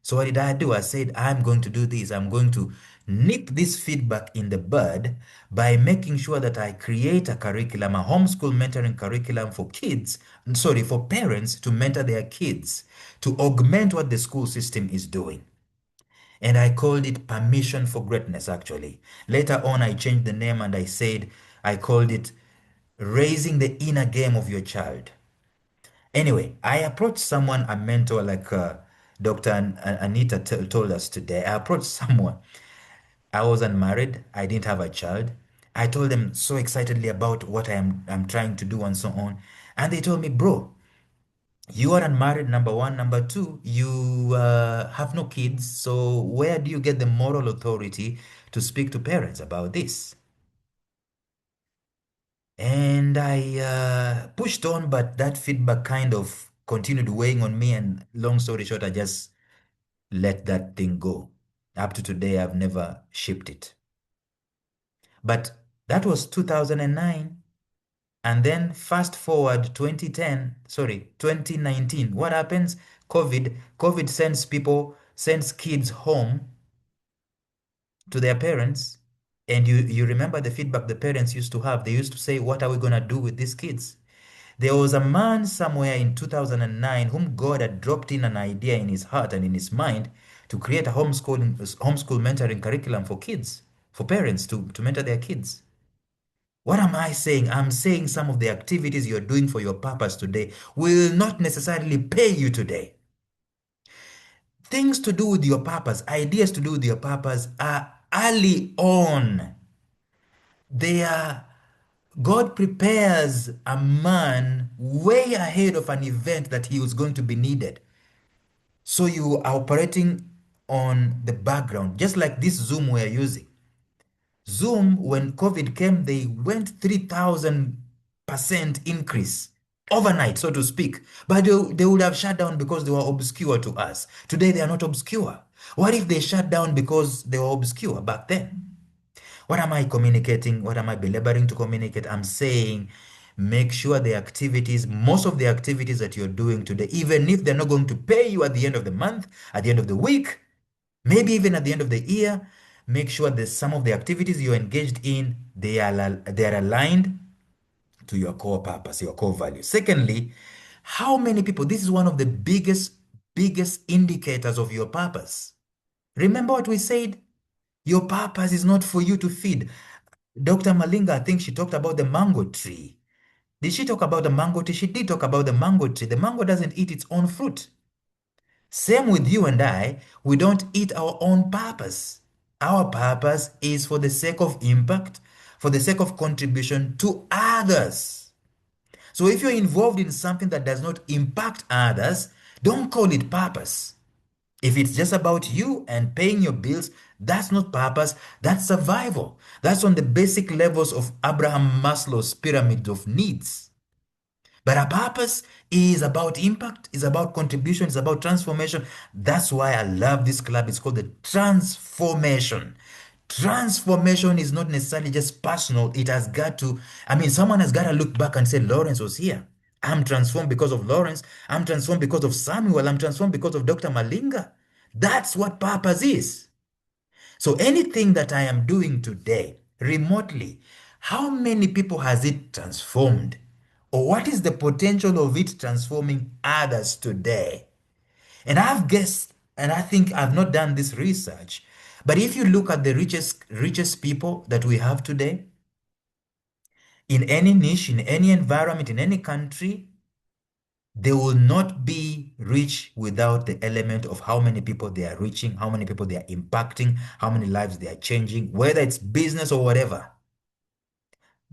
So what did I do? I said, I'm going to do this. I'm going to nip this feedback in the bud by making sure that I create a curriculum, a homeschool mentoring curriculum for for parents to mentor their kids, to augment what the school system is doing. And I called it Permission for Greatness, actually. Later on, I changed the name and I called it Raising the Inner Game of Your Child. Anyway, I approached someone, a mentor like Dr. Anita told us today. I approached someone. I was unmarried. I didn't have a child. I told them so excitedly about what I'm trying to do and so on. And they told me, bro, you are unmarried, number one. Number two, you have no kids. So where do you get the moral authority to speak to parents about this? And I pushed on, but that feedback kind of continued weighing on me. And long story short, I just let that thing go. Up to today, I've never shipped it. But that was 2009. And then fast forward 2019. What happens? COVID sends kids home to their parents. And you remember the feedback the parents used to have. They used to say, what are we going to do with these kids? There was a man somewhere in 2009 whom God had dropped in an idea in his heart and in his mind to create a homeschool mentoring curriculum for kids, for parents to mentor their kids. What am I saying? I'm saying some of the activities you're doing for your purpose today will not necessarily pay you today. Things to do with your purpose, ideas to do with your purpose are early on. God prepares a man way ahead of an event that he was going to be needed. So you are operating on the background, just like this Zoom we're using. Zoom, when COVID came, they went 3,000% increase overnight, so to speak. But they would have shut down because they were obscure to us. Today, they are not obscure. What if they shut down because they were obscure back then? What am I communicating? What am I belaboring to communicate? I'm saying, make sure the activities, most of the activities that you're doing today, even if they're not going to pay you at the end of the month, at the end of the week, maybe even at the end of the year, make sure that some of the activities you're engaged in, they are aligned to your core purpose, your core value. Secondly, how many people, this is one of the biggest indicators of your purpose. Remember what we said? Your purpose is not for you to feed. Dr. Malinga, I think she talked about the mango tree. Did she talk about the mango tree? She did talk about the mango tree. The mango doesn't eat its own fruit. Same with you and I, we don't eat our own purpose. Our purpose is for the sake of impact, for the sake of contribution to others. So if you're involved in something that does not impact others, don't call it purpose. If it's just about you and paying your bills, that's not purpose, that's survival. That's on the basic levels of Abraham Maslow's pyramid of needs. But our purpose is about impact, is about contribution, is about transformation. That's why I love this club. It's called the Transformation. Transformation is not necessarily just personal. It has got to, someone has got to look back and say, Lawrence was here. I'm transformed because of Lawrence. I'm transformed because of Samuel. I'm transformed because of Dr. Malinga. That's what purpose is. So anything that I am doing today remotely, how many people has it transformed? Or what is the potential of it transforming others today? And I've guessed, and I think I've not done this research, but if you look at the richest people that we have today, in any niche, in any environment, in any country, they will not be rich without the element of how many people they are reaching, how many people they are impacting, how many lives they are changing, whether it's business or whatever.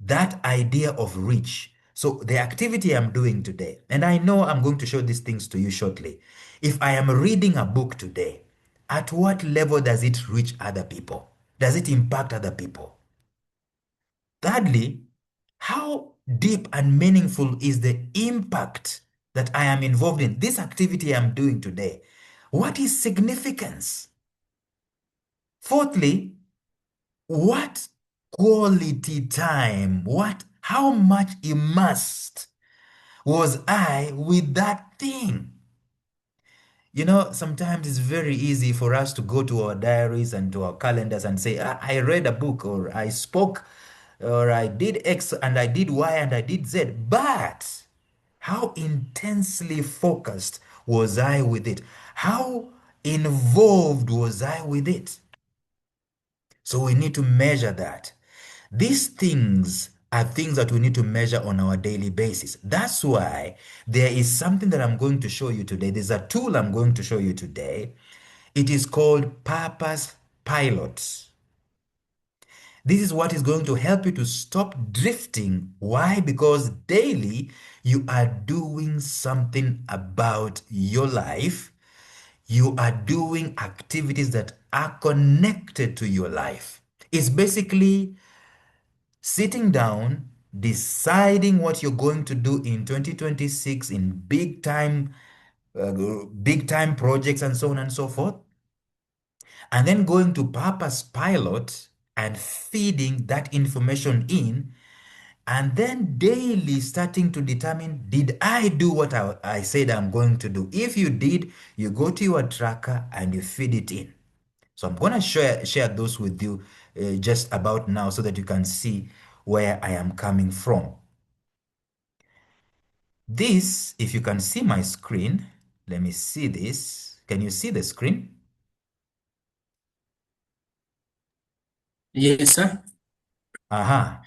That idea of reach. So the activity I'm doing today, and I know I'm going to show these things to you shortly. If I am reading a book today, at what level does it reach other people? Does it impact other people? Thirdly, how deep and meaningful is the impact that I am involved in? This activity I'm doing today, what is significance? Fourthly, what quality time, how much immersed was I with that thing? Sometimes it's very easy for us to go to our diaries and to our calendars and say, I read a book, or I spoke, or I did X and I did Y and I did Z. But how intensely focused was I with it? How involved was I with it? So we need to measure that. These things are things that we need to measure on our daily basis. That's why there is something that I'm going to show you today. There's a tool I'm going to show you today. It is called Purpose Pilot. This is what is going to help you to stop drifting. Why? Because daily you are doing something about your life. You are doing activities that are connected to your life. It's basically sitting down, deciding what you're going to do in 2026 in big time projects and so on and so forth, and then going to Purpose Pilot and feeding that information in, and then daily starting to determine, did I do what I said I'm going to do? If you did, you go to your tracker and you feed it in. So I'm going to share those with you just about now so that you can see where I am coming from. This, if you can see my screen, let me see this. Can you see the screen? Yes, sir. Aha.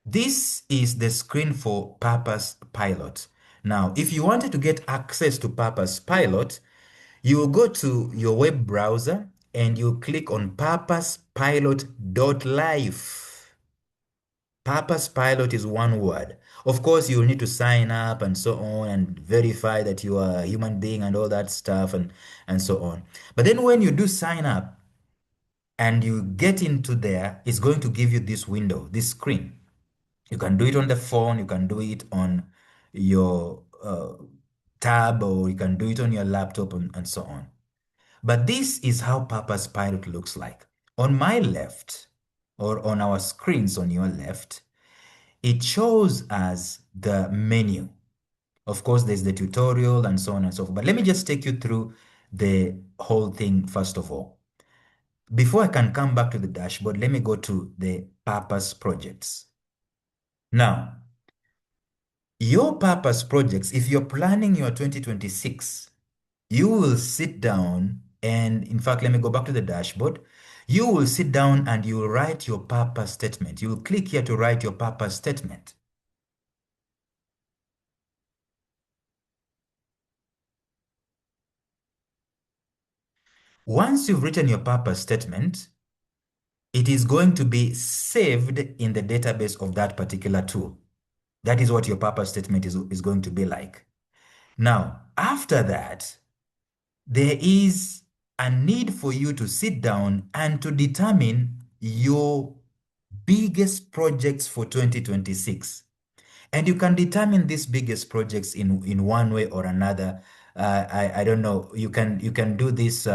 This is the screen for Purpose Pilot. Now, if you wanted to get access to Purpose Pilot, you will go to your web browser and you click on purposepilot.life. Purpose Pilot is one word. Of course, you'll need to sign up and so on and verify that you are a human being and all that stuff and so on. But then when you do sign up and you get into there, it's going to give you this window, this screen. You can do it on the phone, you can do it on your tab, or you can do it on your laptop and so on. But this is how Purpose Pilot looks like. On my left, or on our screens on your left, it shows us the menu. Of course, there's the tutorial and so on and so forth. But let me just take you through the whole thing first of all. Before I can come back to the dashboard, let me go to the Purpose projects. Now, your Purpose projects, if you're planning your 2026, you will sit down and, in fact, let me go back to the dashboard. You will sit down and you will write your purpose statement. You will click here to write your purpose statement. Once you've written your purpose statement, it is going to be saved in the database of that particular tool. That is what your purpose statement is going to be like. Now, after that, there is a need for you to sit down and to determine your biggest projects for 2026. And you can determine these biggest projects in one way or another. I don't know. You can do this.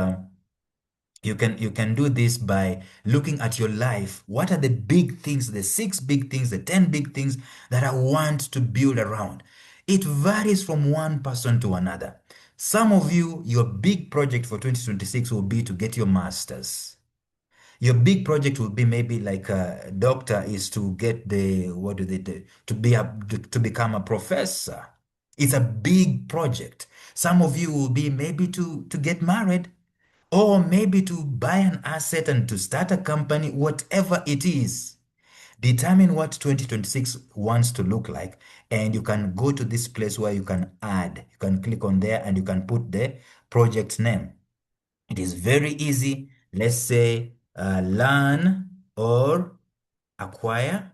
You can do this by looking at your life. What are the big things, the 6 big things, the 10 big things that I want to build around? It varies from one person to another. Some of you, your big project for 2026 will be to get your master's. Your big project will be maybe like a doctor is to get the, what do they do? To become a professor. It's a big project. Some of you will be maybe to get married, or maybe to buy an asset and to start a company, whatever it is. Determine what 2026 wants to look like, and you can go to this place where you can add. You can click on there and you can put the project name. It is very easy. Let's say learn or acquire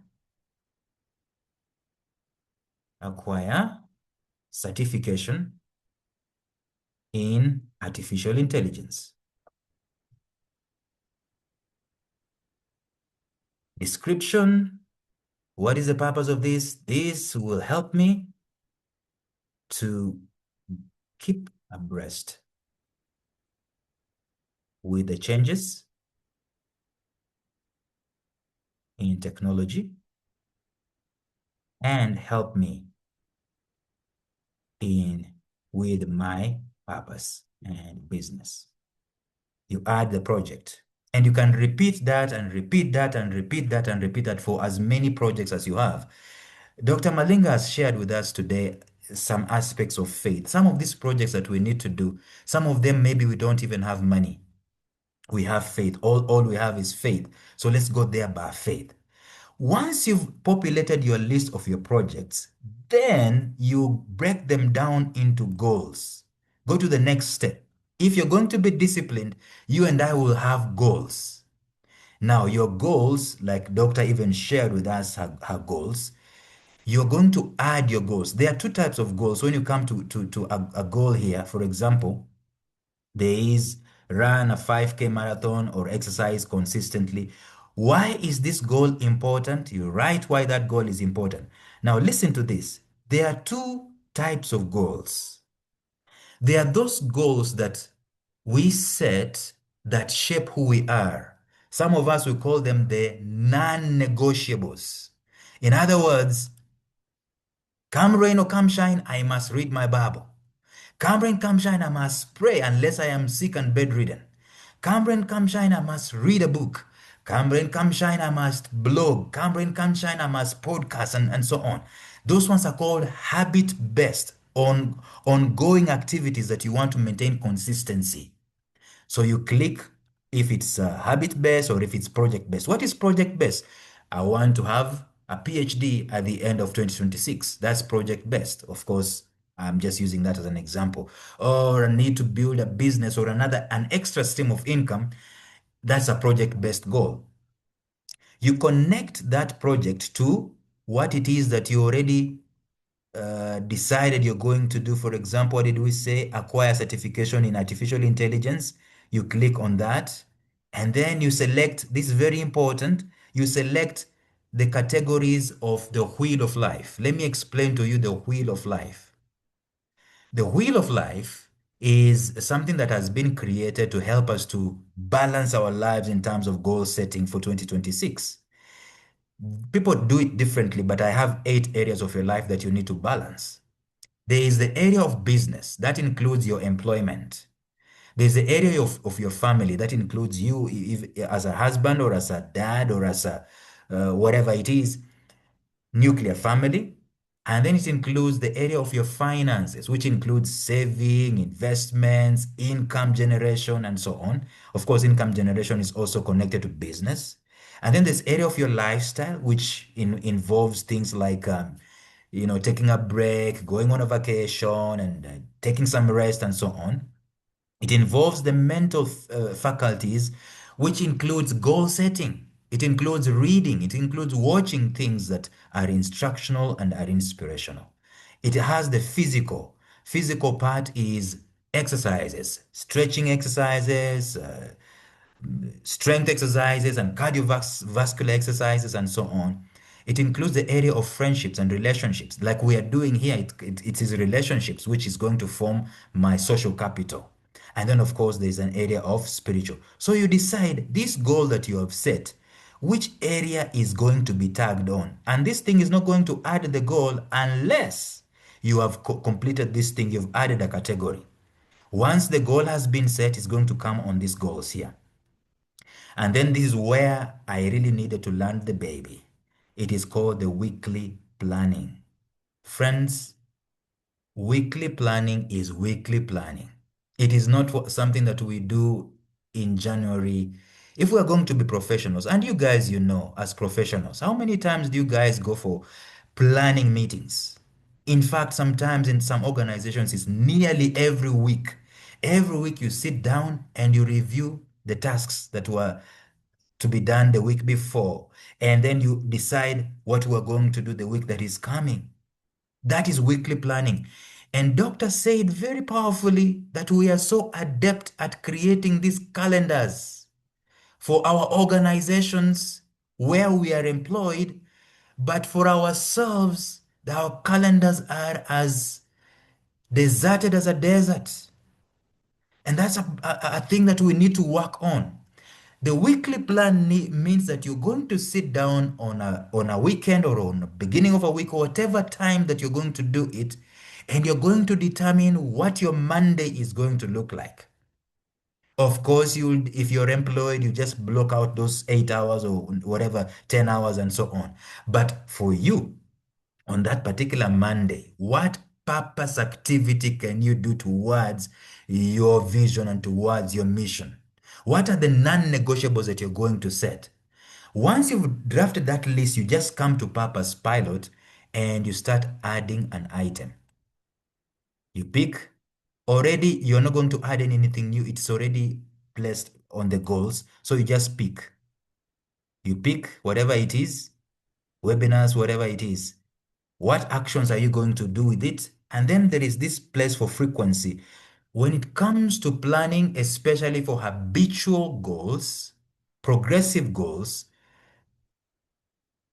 certification in artificial intelligence. Description. What is the purpose of this? This will help me to keep abreast with the changes in technology and help me with my purpose and business. You add the project, and you can repeat that and repeat that and repeat that and repeat that for as many projects as you have. Dr. Malinga has shared with us today some aspects of faith. Some of these projects that we need to do, some of them maybe we don't even have money. We have faith. All we have is faith. So let's go there by faith. Once you've populated your list of your projects, then you break them down into goals. Go to the next step. If you're going to be disciplined, you and I will have goals. Now, your goals, like Doctor even shared with us her goals, you're going to add your goals. There are 2 types of goals. When you come to a goal here, for example, there is run a 5K marathon or exercise consistently. Why is this goal important? You write why that goal is important. Now listen to this. There are 2 types of goals. There are those goals that we set that shape who we are. Some of us will call them the non-negotiables. In other words, come rain or come shine, I must read my Bible. Come rain, come shine, I must pray unless I am sick and bedridden. Come rain, come shine, I must read a book. Come rain, come shine, I must blog. Come rain, come shine, I must podcast and so on. Those ones are called habit-based, ongoing activities that you want to maintain consistency. So you click if it's habit-based or if it's project-based. What is project-based? I want to have a PhD at the end of 2026. That's project-based. Of course, I'm just using that as an example. Or I need to build a business or an extra stream of income. That's a project-based goal. You connect that project to what it is that you already decided you're going to do. For example, what did we say? Acquire certification in artificial intelligence. You click on that, and then you select, this is very important, you select the categories of the wheel of life. Let me explain to you the wheel of life. The wheel of life is something that has been created to help us to balance our lives in terms of goal setting for 2026. People do it differently, but I have 8 areas of your life that you need to balance. There is the area of business that includes your employment. There's the area of your family that includes you as a husband or as a dad or as a whatever it is, nuclear family. And then it includes the area of your finances, which includes saving, investments, income generation, and so on. Of course, income generation is also connected to business. And then this area of your lifestyle, which involves things like, taking a break, going on a vacation, and taking some rest, and so on. It involves the mental faculties, which includes goal setting. It includes reading. It includes watching things that are instructional and are inspirational. It has the physical. Physical part is exercises, stretching exercises, strength exercises, and cardiovascular exercises, and so on. It includes the area of friendships and relationships. Like we are doing here, it is relationships, which is going to form my social capital. And then, of course, there's an area of spiritual. So you decide this goal that you have set, which area is going to be tagged on. And this thing is not going to add the goal unless you have completed this thing, you've added a category. Once the goal has been set, it's going to come on these goals here. And then this is where I really needed to land the baby. It is called the weekly planning. Friends, weekly planning is weekly planning. It is not something that we do in January. If we are going to be professionals, and you guys, you know, as professionals, how many times do you guys go for planning meetings? In fact, sometimes in some organizations, it's nearly every week. Every week you sit down and you review the tasks that were to be done the week before, and then you decide what we're going to do the week that is coming. That is weekly planning. And Dr. said very powerfully that we are so adept at creating these calendars for our organizations where we are employed, but for ourselves, our calendars are as deserted as a desert. And that's a thing that we need to work on. The weekly plan means that you're going to sit down on a weekend or on the beginning of a week or whatever time that you're going to do it, and you're going to determine what your Monday is going to look like. Of course, if you're employed, you just block out those 8 hours or whatever, 10 hours and so on. But for you, on that particular Monday, what purpose activity can you do towards your vision and towards your mission? What are the non-negotiables that you're going to set? Once you've drafted that list, you just come to Purpose Pilot and you start adding an item. You pick, already you're not going to add anything new. It's already placed on the goals. So you just pick. You pick whatever it is, webinars, whatever it is. What actions are you going to do with it? And then there is this place for frequency. When it comes to planning, especially for habitual goals, progressive goals,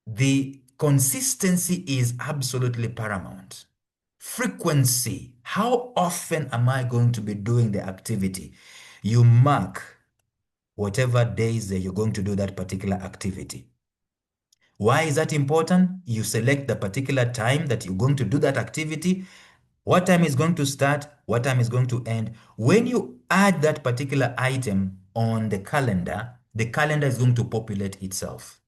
the consistency is absolutely paramount. Frequency, how often am I going to be doing the activity? You mark whatever days that you're going to do that particular activity. Why is that important? You select the particular time that you're going to do that activity, what time is going to start, what time is going to end. When you add that particular item on the calendar is going to populate itself.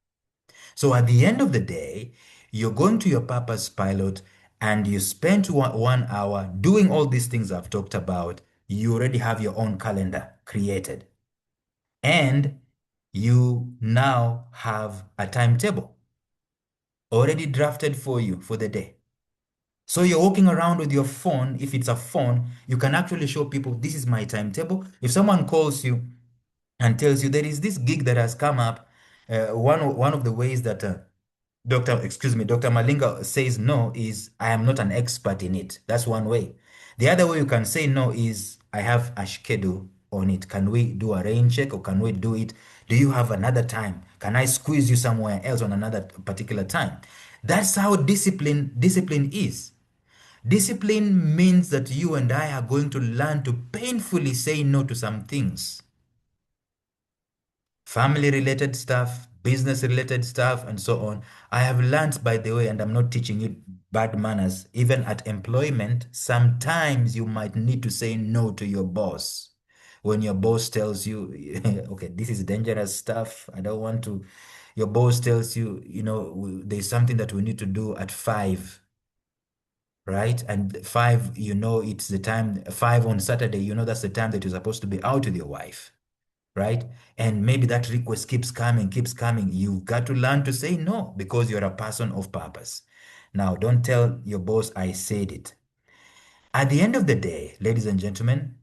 So at the end of the day, you're going to your Purpose Pilot and you spend 1 hour doing all these things I've talked about. You already have your own calendar created. And you now have a timetable already drafted for you for the day. So you're walking around with your phone. If it's a phone, you can actually show people, this is my timetable. If someone calls you and tells you there is this gig that has come up, one of the ways that Dr. Malinga says no is, I am not an expert in it. That's one way. The other way you can say no is, I have a schedule on it. Can we do a rain check, or can we do it? Do you have another time? Can I squeeze you somewhere else on another particular time? That's how discipline is. Discipline means that you and I are going to learn to painfully say no to some things. Family-related stuff, business-related stuff, and so on. I have learned, by the way, and I'm not teaching you bad manners, even at employment, sometimes you might need to say no to your boss. When your boss tells you, okay, this is dangerous stuff, I don't want to, your boss tells you, there's something that we need to do at 5. Right? And 5, it's the time, 5 on Saturday, that's the time that you're supposed to be out with your wife, right? And maybe that request keeps coming. You've got to learn to say no, because you're a person of purpose. Now, don't tell your boss I said it. At the end of the day, ladies and gentlemen,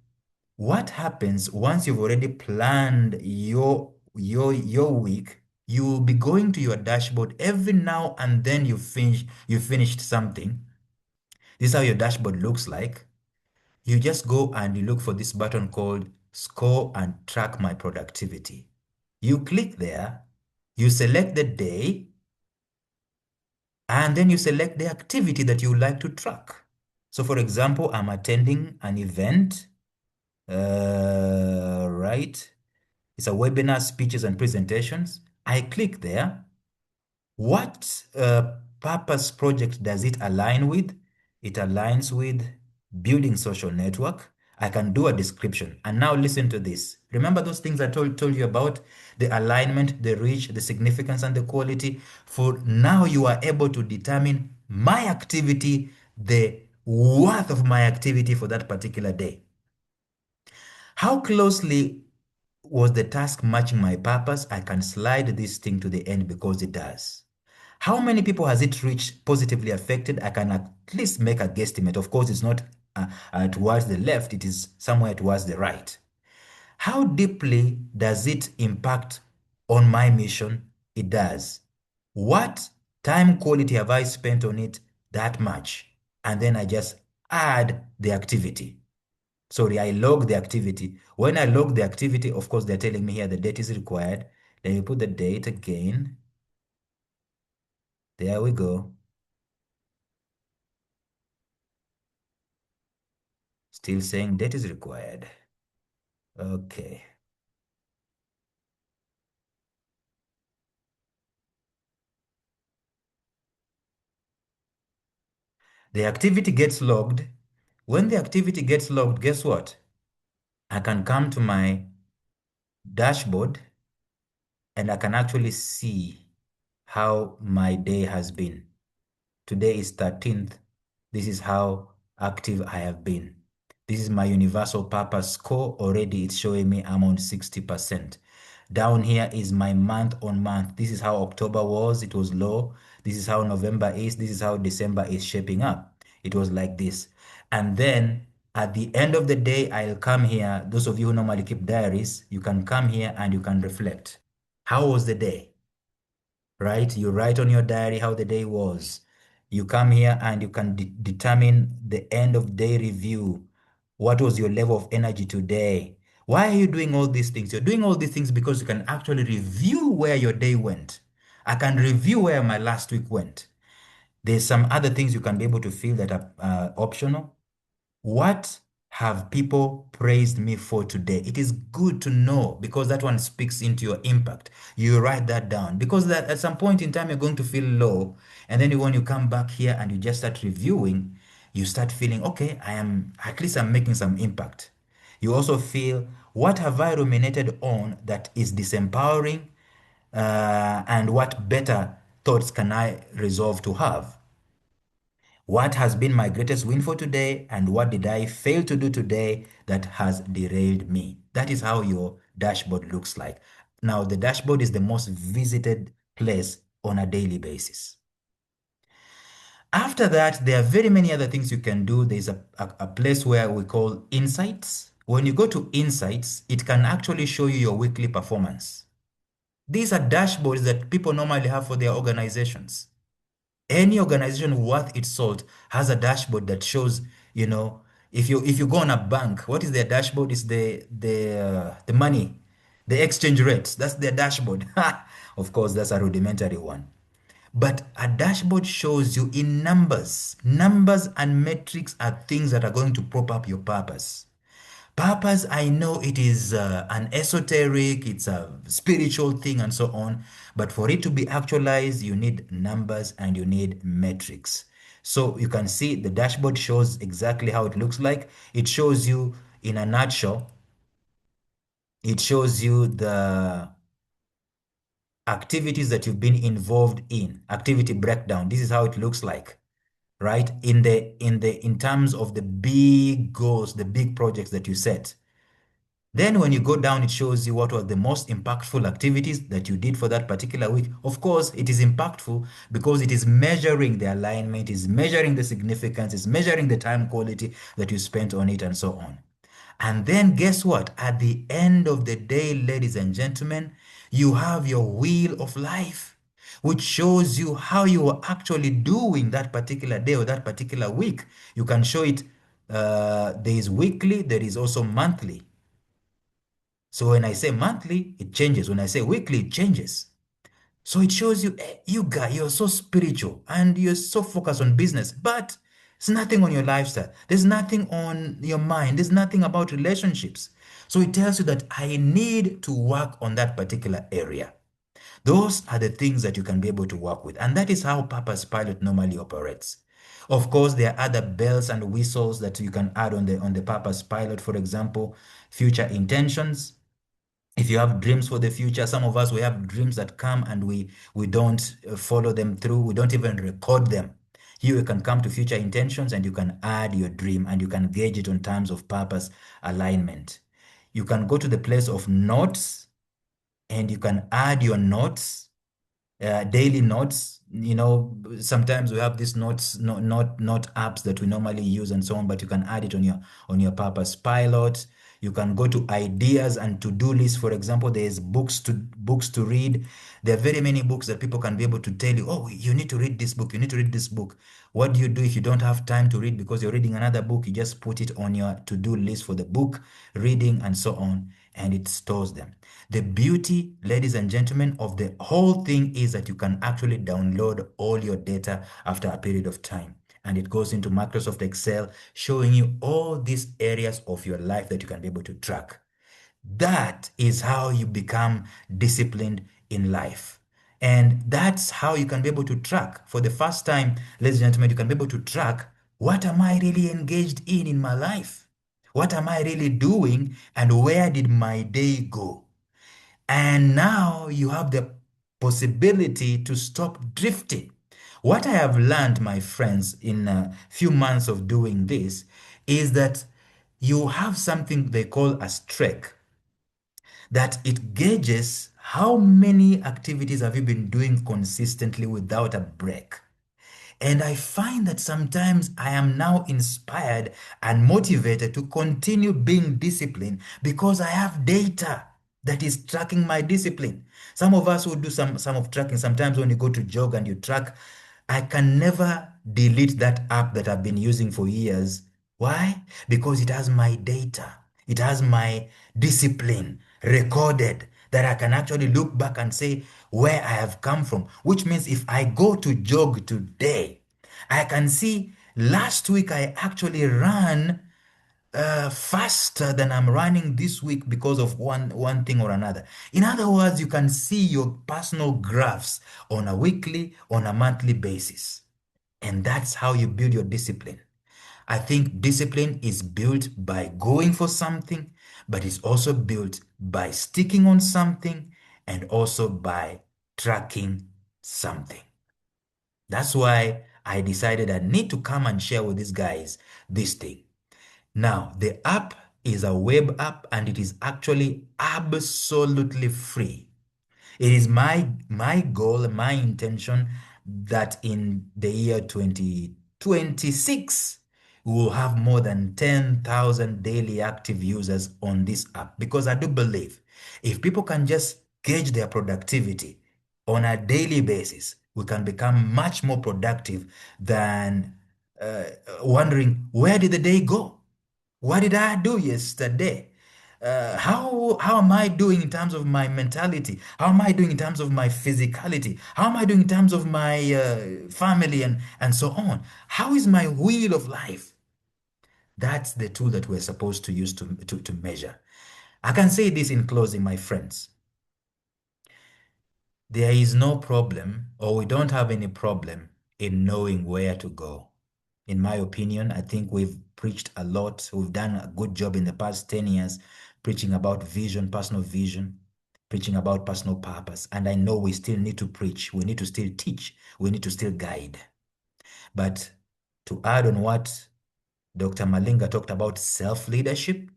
what happens once you've already planned your week? You will be going to your dashboard every now and then. You finished something. This is how your dashboard looks like. you just go and you look for this button called Score and Track My Productivity. You click there, you select the day, and then you select the activity that you would like to track. So for example, I'm attending an event, right? It's a webinar, speeches and presentations. I click there. What purpose project does it align with? It aligns with building social network. I can do a description. And now listen to this. Remember those things I told you about? The alignment, the reach, the significance, and the quality. For now, you are able to determine my activity, the worth of my activity for that particular day. How closely was the task matching my purpose? I can slide this thing to the end because it does. How many people has it reached positively affected? I can at least make a guesstimate. Of course, it's not towards the left, it is somewhere towards the right. How deeply does it impact on my mission? It does. What time quality have I spent on it? That much. And then I just add the activity. Sorry, I log the activity. When I log the activity, of course, they're telling me here the date is required. Then you put the date again. There we go. Still saying date is required. Okay. The activity gets logged. When the activity gets logged, guess what? I can come to my dashboard and I can actually see how my day has been. Today is 13th. This is how active I have been. This is my universal purpose score. Already it's showing me I'm on 60%. Down here is my month on month. This is how October was. It was low. This is how November is. This is how December is shaping up. It was like this. And then at the end of the day, I'll come here. Those of you who normally keep diaries, you can come here and you can reflect. How was the day? Right? You write on your diary how the day was. You come here and you can determine the end of day review. What was your level of energy today? Why are you doing all these things? You're doing all these things because you can actually review where your day went. I can review where my last week went. There's some other things you can be able to feel that are optional. What have people praised me for today? It is good to know because that one speaks into your impact. You write that down because that at some point in time you're going to feel low, and then when you come back here and you just start reviewing, you start feeling, okay, at least I'm making some impact. You also feel, what have I ruminated on that is disempowering, and what better thoughts can I resolve to have? What has been my greatest win for today, and what did I fail to do today that has derailed me? That is how your dashboard looks like. Now, the dashboard is the most visited place on a daily basis. After that, there are very many other things you can do. There's a place where we call insights. When you go to insights, it can actually show you your weekly performance. These are dashboards that people normally have for their organizations. Any organization worth its salt has a dashboard that shows, if you go on a bank, what is their dashboard? Is the money, the exchange rates. That's their dashboard. Of course, that's a rudimentary one. But a dashboard shows you in numbers. Numbers and metrics are things that are going to prop up your purpose. Purpose, I know it is an esoteric, it's a spiritual thing and so on. But for it to be actualized, you need numbers and you need metrics. So you can see the dashboard shows exactly how it looks like. It shows you in a nutshell. It shows you the activities that you've been involved in, activity breakdown. This is how it looks like, right? In terms of the big goals, the big projects that you set. Then when you go down, it shows you what were the most impactful activities that you did for that particular week. Of course, it is impactful because it is measuring the alignment, is measuring the significance, is measuring the time quality that you spent on it and so on. And then guess what? At the end of the day, ladies and gentlemen, you have your wheel of life, which shows you how you are actually doing that particular day or that particular week. You can show it There is weekly, there is also monthly. So when I say monthly, it changes. When I say weekly, it changes. So it shows you, you guy, you're so spiritual and you're so focused on business, but there's nothing on your lifestyle. There's nothing on your mind. There's nothing about relationships. So it tells you that I need to work on that particular area. Those are the things that you can be able to work with. And that is how Purpose Pilot normally operates. Of course, there are other bells and whistles that you can add on the Purpose Pilot. For example, future intentions. If you have dreams for the future, some of us, we have dreams that come and we don't follow them through. We don't even record them. Here you can come to future intentions and you can add your dream and you can gauge it on terms of purpose alignment. You can go to the place of notes and you can add your notes, daily notes. You know, sometimes we have these notes, not apps that we normally use and so on, but you can add it on your Purpose Pilot. You can go to ideas and to-do lists. For example, there's books to read. There are very many books that people can be able to tell you, oh, you need to read this book. You need to read this book. What do you do if you don't have time to read because you're reading another book? You just put it on your to-do list for the book, reading, and so on, and it stores them. The beauty, ladies and gentlemen, of the whole thing is that you can actually download all your data after a period of time. And it goes into Microsoft Excel, showing you all these areas of your life that you can be able to track. That is how you become disciplined in life. And that's how you can be able to track. For the first time, ladies and gentlemen, you can be able to track, what am I really engaged in my life? What am I really doing? And where did my day go? And now you have the possibility to stop drifting. What I have learned, my friends, in a few months of doing this is that you have something they call a streak, that it gauges how many activities have you been doing consistently without a break. And I find that sometimes I am now inspired and motivated to continue being disciplined because I have data that is tracking my discipline. Some of us will do some of tracking. Sometimes when you go to jog and you track, I can never delete that app that I've been using for years. Why? Because it has my data. It has my discipline recorded that I can actually look back and say where I have come from, which means if I go to jog today, I can see last week I actually ran faster than I'm running this week because of one thing or another. In other words, you can see your personal graphs on a weekly, on a monthly basis. And that's how you build your discipline. I think discipline is built by going for something, but it's also built by sticking on something and also by tracking something. That's why I decided I need to come and share with these guys this thing. Now, the app is a web app and it is actually absolutely free. It is my goal, my intention that in the year 2026, we will have more than 10,000 daily active users on this app, because I do believe if people can just gauge their productivity on a daily basis, we can become much more productive than wondering, where did the day go? What did I do yesterday? How am I doing in terms of my mentality? How am I doing in terms of my physicality? How am I doing in terms of my family and so on? How is my wheel of life? That's the tool that we're supposed to use to measure. I can say this in closing, my friends. There is no problem, or we don't have any problem in knowing where to go. In my opinion, I think we've preached a lot. We've done a good job in the past 10 years preaching about vision, personal vision, preaching about personal purpose. And I know we still need to preach. We need to still teach. We need to still guide. But to add on what Dr. Malinga talked about, self-leadership,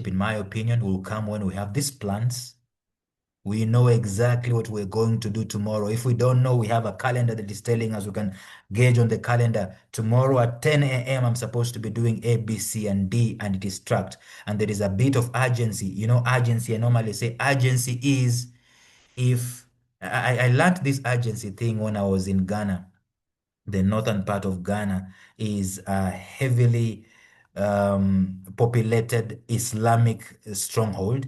in my opinion, will come when we have these plans. We know exactly what we're going to do tomorrow. If we don't know, we have a calendar that is telling us. We can gauge on the calendar. Tomorrow at 10 a.m., I'm supposed to be doing A, B, C, and D, and it is tracked. And there is a bit of urgency. You know, urgency, I normally say urgency is if... I learned this urgency thing when I was in Ghana. the northern part of Ghana is a heavily populated Islamic stronghold.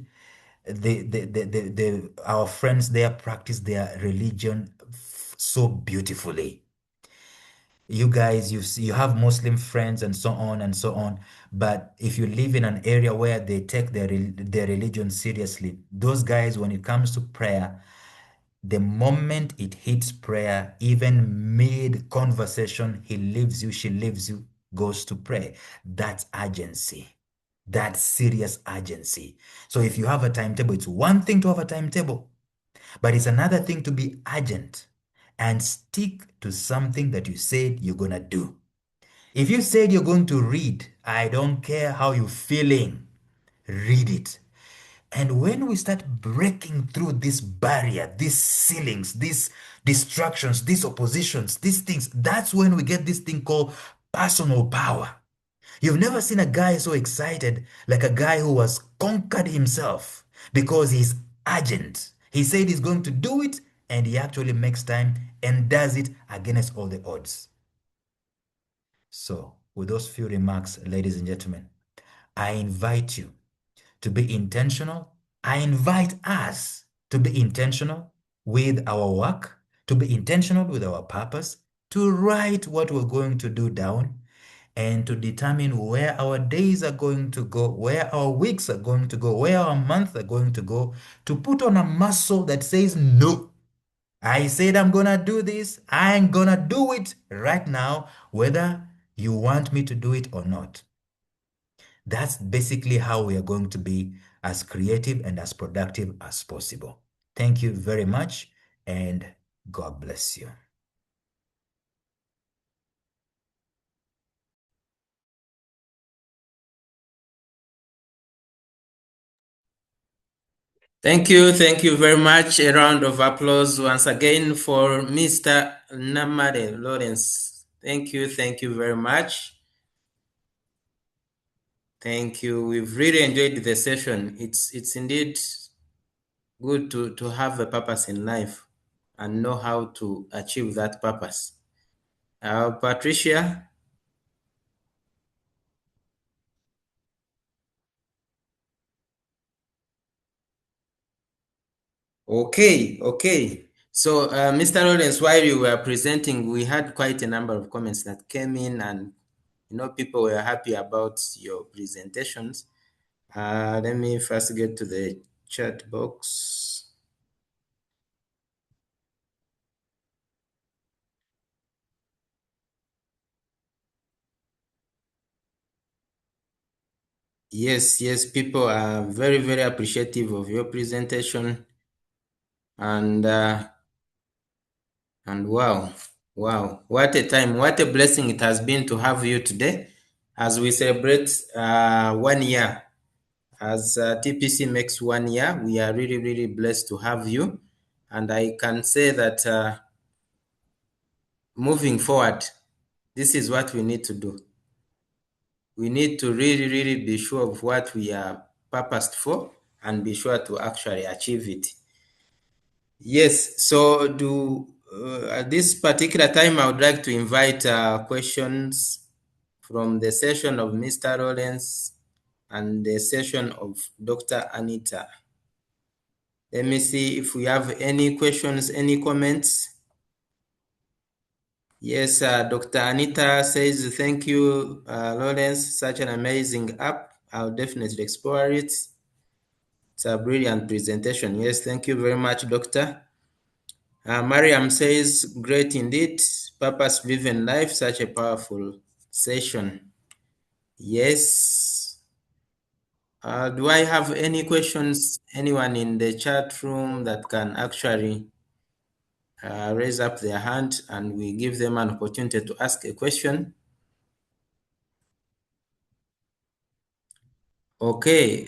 Our friends there practice their religion so beautifully. You guys, you have Muslim friends and so on and so on, but if you live in an area where they take their religion seriously, those guys, when it comes to prayer, the moment it hits prayer, even mid conversation, he leaves you, she leaves you, goes to pray. That's urgency. That's serious urgency. So if you have a timetable, it's one thing to have a timetable, but it's another thing to be urgent and stick to something that you said you're going to do. If you said you're going to read, I don't care how you're feeling, read it. And when we start breaking through this barrier, these ceilings, these distractions, these oppositions, these things, that's when we get this thing called personal power. You've never seen a guy so excited like a guy who has conquered himself because he's urgent. He said he's going to do it, and he actually makes time and does it against all the odds. So, with those few remarks, ladies and gentlemen, I invite you to be intentional. I invite us to be intentional with our work, to be intentional with our purpose, to write what we're going to do down, and to determine where our days are going to go, where our weeks are going to go, where our months are going to go, to put on a muscle that says, no, I said I'm going to do this. I'm going to do it right now, whether you want me to do it or not. That's basically how we are going to be as creative and as productive as possible. Thank you very much, and God bless you. Thank you very much. A round of applause once again for Mr. Namare Lawrence. Thank you very much. Thank you. We've really enjoyed the session. It's indeed good to have a purpose in life and know how to achieve that purpose. Patricia? Okay. So, Mr. Lawrence, while you were presenting, we had quite a number of comments that came in, and people were happy about your presentations. Let me first get to the chat box. Yes, people are very, very appreciative of your presentation, and wow, what a time, what a blessing it has been to have you today as we celebrate 1 year. As TPC makes 1 year, we are really, really blessed to have you. And I can say that moving forward, this is what we need to do. We need to really, really be sure of what we are purposed for and be sure to actually achieve it. Yes, so at this particular time, I would like to invite questions from the session of Mr. Lawrence and the session of Dr. Anita. Let me see if we have any questions, any comments. Yes, Dr. Anita says, thank you, Lawrence, such an amazing app. I'll definitely explore it. It's a brilliant presentation. Yes, thank you very much, Doctor. Mariam says, great indeed, purpose-driven life, such a powerful session. Yes. Do I have any questions, anyone in the chat room that can actually raise up their hand and we give them an opportunity to ask a question? Okay,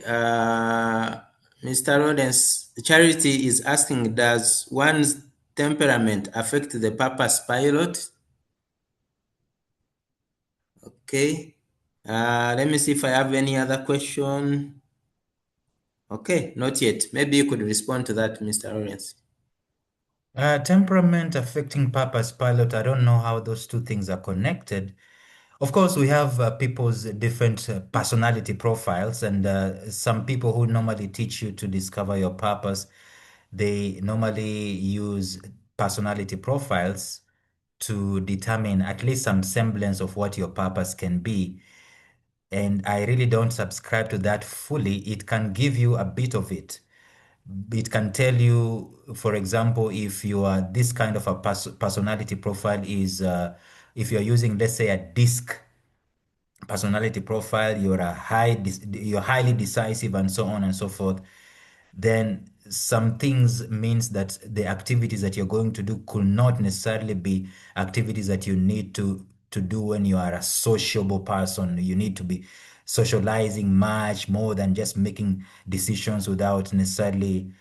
Mr. Lawrence, Charity is asking, does one's temperament affect the purpose pilot? Okay, let me see if I have any other question. Okay, not yet. Maybe you could respond to that, Mr. Lawrence. Temperament affecting purpose pilot. I don't know how those two things are connected. Of course, we have people's different personality profiles, and some people who normally teach you to discover your purpose, they normally use personality profiles to determine at least some semblance of what your purpose can be. And I really don't subscribe to that fully. It can give you a bit of it. It can tell you, for example, if you are this kind of a personality profile is, if you're using, let's say, a DISC personality profile, you're highly decisive and so on and so forth, then some things means that the activities that you're going to do could not necessarily be activities that you need to do when you are a sociable person. You need to be socializing much more than just making decisions without necessarily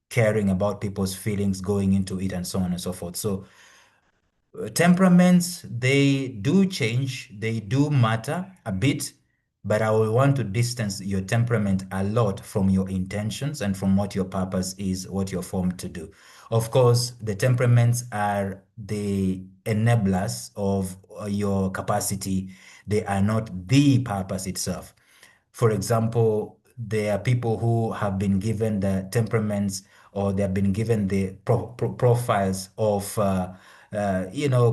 caring about people's feelings going into it and so on and so forth. So temperaments, they do change, they do matter a bit, but I will want to distance your temperament a lot from your intentions and from what your purpose is, what you're formed to do. Of course, the temperaments are the enablers of your capacity. They are not the purpose itself. For example, there are people who have been given the temperaments, or they have been given the profiles of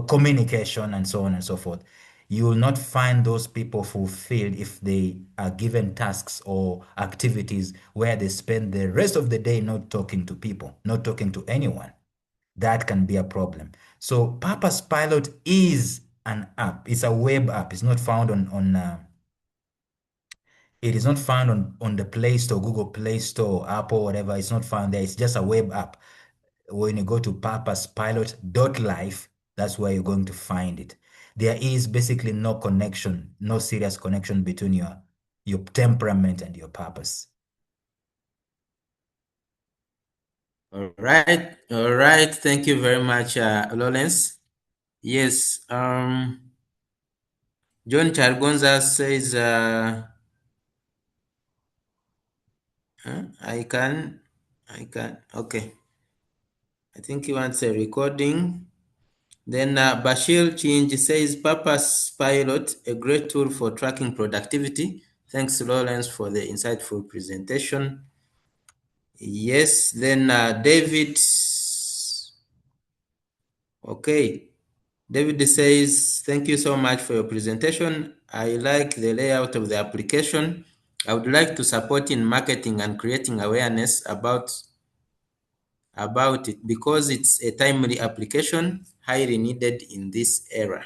communication and so on and so forth. You will not find those people fulfilled if they are given tasks or activities where they spend the rest of the day not talking to people, not talking to anyone. That can be a problem. So Purpose Pilot is an app. It's a web app. It's not found it is not found on the Play Store, Google Play Store, Apple, whatever. It's not found there. It's just a web app. When you go to purposepilot.life, that's where you're going to find it. There is basically no connection, no serious connection between your temperament and your purpose. All right. All right. Thank you very much, Lawrence. Yes. John Chargonza says, I can. Okay. I think he wants a recording. Then Bashir Chinji says, Purpose Pilot, a great tool for tracking productivity. Thanks, Lawrence, for the insightful presentation. Yes, then David. Okay. David says, thank you so much for your presentation. I like the layout of the application. I would like to support in marketing and creating awareness about it because it's a timely application, highly needed in this era.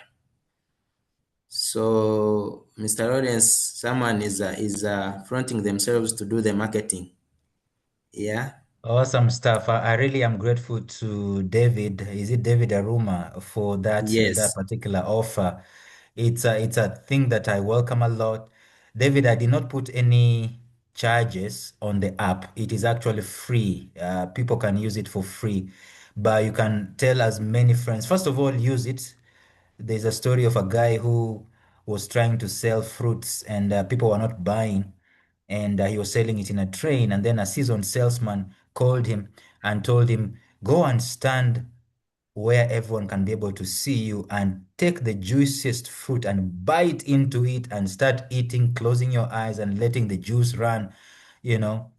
So, Mr. Lawrence, someone is fronting themselves to do the marketing. Yeah. Awesome stuff. I really am grateful to David. Is it David Aruma for that Yes. particular offer? It's a thing that I welcome a lot. David, I did not put any charges on the app. It is actually free. People can use it for free, but you can tell as many friends. First of all, use it. There's a story of a guy who was trying to sell fruits, and people were not buying, and he was selling it in a train. And then a seasoned salesman called him and told him, go and stand where everyone can be able to see you, and take the juiciest fruit and bite into it and start eating, closing your eyes and letting the juice run. You know,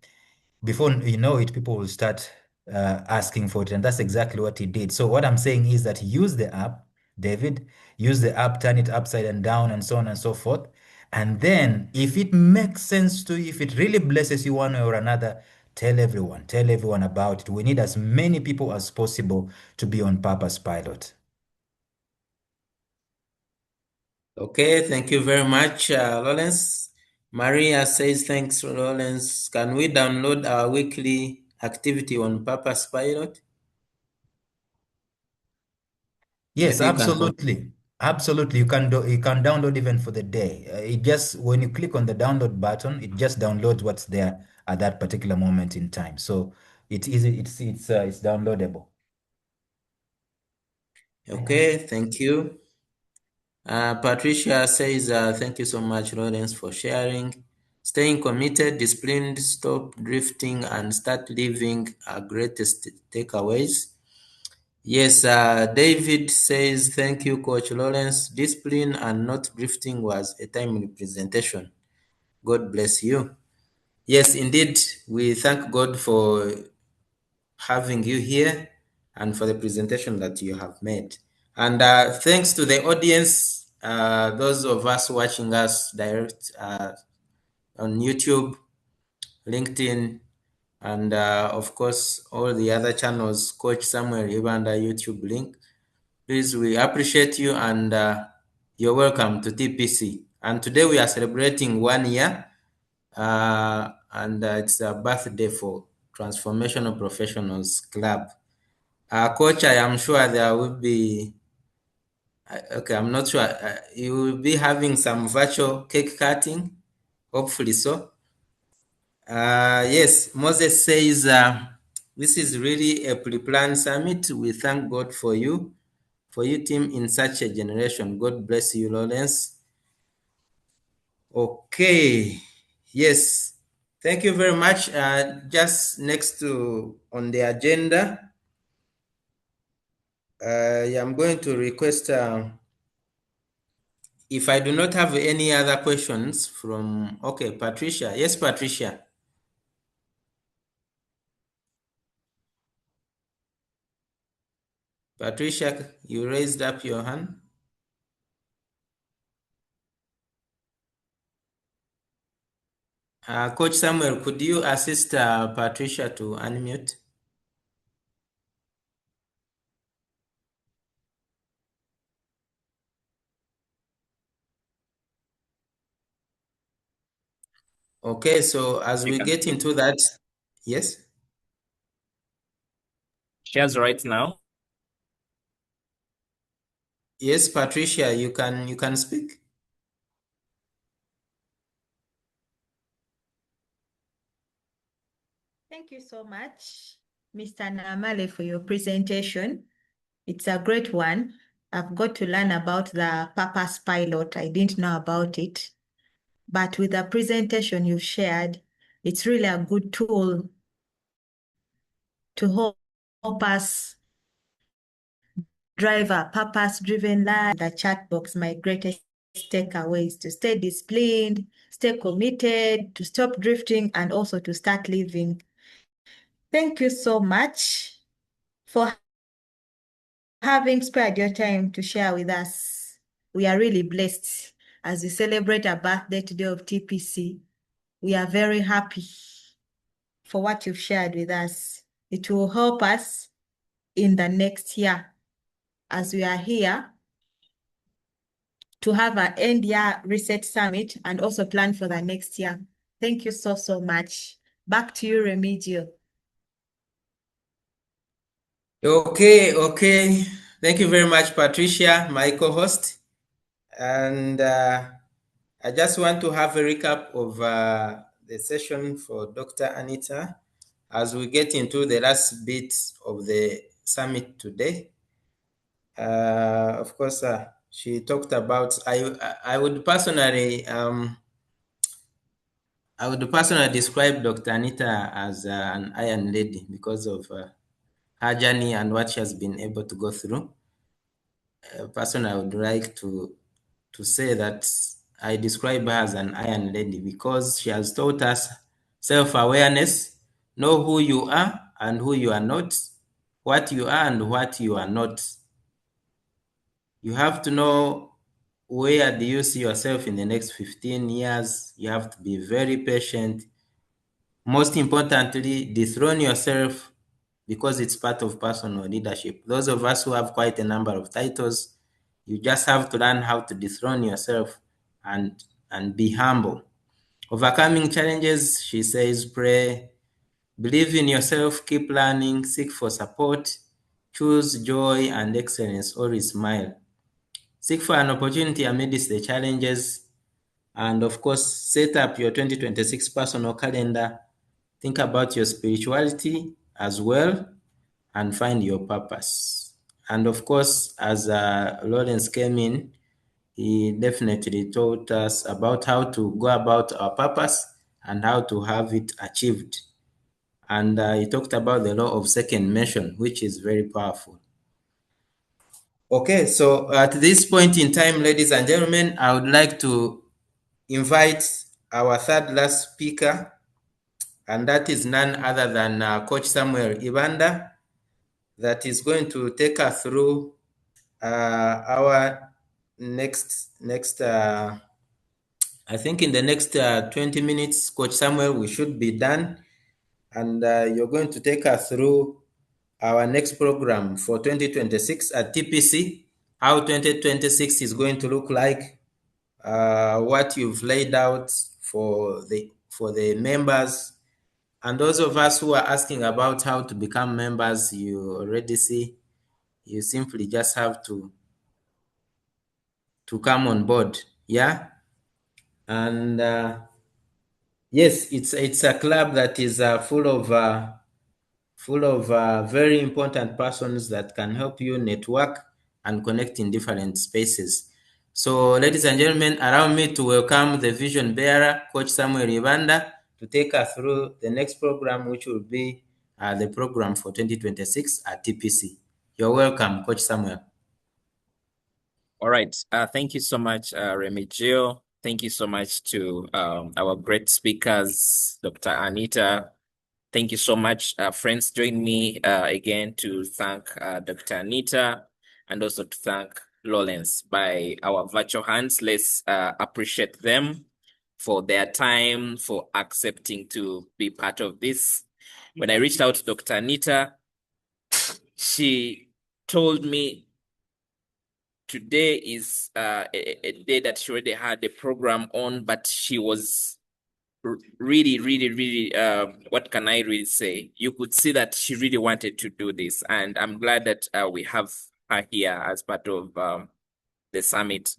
before you know it, people will start asking for it. And that's exactly what he did. So what I'm saying is that use the app, David, use the app, turn it upside and down and so on and so forth. And then if it makes sense to you, if it really blesses you one way or another, tell everyone about it. We need as many people as possible to be on Purpose Pilot. Okay, thank you very much, Lawrence. Maria says, thanks, Lawrence. Can we download our weekly activity on Purpose Pilot? Yes, Maybe you can absolutely. Absolutely. You can download even for the day. It just, when you click on the download button, it just downloads what's there at that particular moment in time. So it's easy, it's downloadable. Okay, thank you. Patricia says, thank you so much, Lawrence, for sharing. Staying committed, disciplined, stop drifting, and start living are greatest takeaways. Yes, David says, thank you, Coach Lawrence. Discipline and not drifting was a timely presentation. God bless you. Yes, indeed, we thank God for having you here and for the presentation that you have made. And thanks to the audience, those of us watching us direct on YouTube, LinkedIn, and of course, all the other channels, Coach Samuel Ibanda YouTube link. Please, we appreciate you and you're welcome to TPC. And today we are celebrating 1 year and it's a birthday for Transformational Professionals Club. Coach, I am sure there will be, okay, I'm not sure. You will be having some virtual cake cutting, hopefully so. Yes, Moses says, this is really a pre-planned summit. We thank God for you team in such a generation. God bless you, Lawrence. Okay, yes, thank you very much. Just next to on the agenda, I'm going to request if I do not have any other questions from, okay, Patricia. Yes, Patricia. Patricia, you raised up your hand. Coach Samuel, could you assist Patricia to unmute? Okay, so as we get into that, yes? Shares right now. Yes, Patricia, you can speak. Thank you so much, Mr. Namale, for your presentation. It's a great one. I've got to learn about the purpose pilot. I didn't know about it. But with the presentation you've shared, it's really a good tool to help us drive a purpose-driven life. The chat box, my greatest takeaways: to stay disciplined, stay committed, to stop drifting, and also to start living. Thank you so much for having spared your time to share with us. We are really blessed as we celebrate our birthday today of TPC. We are very happy for what you've shared with us. It will help us in the next year as we are here to have an end year reset summit and also plan for the next year. Thank you so, so much. Back to you, Remigio. Okay. Thank you very much, Patricia, my co-host. And I just want to have a recap of the session for Dr. Anita as we get into the last bit of the summit today. Of course, she talked about, I would personally describe Dr. Anita as an iron lady because of her journey and what she has been able to go through. Personally, I would like to say that I describe her as an iron lady because she has taught us self-awareness, know who you are and who you are not, what you are and what you are not. You have to know where do you see yourself in the next 15 years. You have to be very patient. Most importantly, dethrone yourself because it's part of personal leadership. Those of us who have quite a number of titles, you just have to learn how to dethrone yourself and be humble. Overcoming challenges, she says, pray, believe in yourself, keep learning, seek for support, choose joy and excellence, always smile. Seek for an opportunity amidst the challenges, and of course, set up your 2026 personal calendar. Think about your spirituality as well and find your purpose. And of course, as Lawrence came in, he definitely taught us about how to go about our purpose and how to have it achieved. And he talked about the law of second mention, which is very powerful. Okay, so at this point in time, ladies and gentlemen, I would like to invite our third last speaker, and that is none other than Coach Samuel Ibanda, that is going to take us through our next I think in the next 20 minutes, Coach Samuel, we should be done. And you're going to take us through our next program for 2026 at TPC, how 2026 is going to look like, what you've laid out for the members. And those of us who are asking about how to become members, you already see, you simply just have to come on board. Yeah. And yes, it's a club that is full of very important persons that can help you network and connect in different spaces. So, ladies and gentlemen, allow me to welcome the vision bearer, Coach Samuel Ibanda, to take us through the next program, which will be the program for 2026 at TPC. You're welcome, Coach Samuel. All right. Thank you so much, Remigio. Thank you so much to our great speakers, Dr. Anita. Thank you so much, friends. Join me again to thank Dr. Anita and also to thank Lawrence by our virtual hands. Let's appreciate them for their time, for accepting to be part of this. When I reached out to Dr. Anita, she told me today is a day that she already had the program on, but she was really, what can I really say? You could see that she really wanted to do this. And I'm glad that we have her here as part of the summit.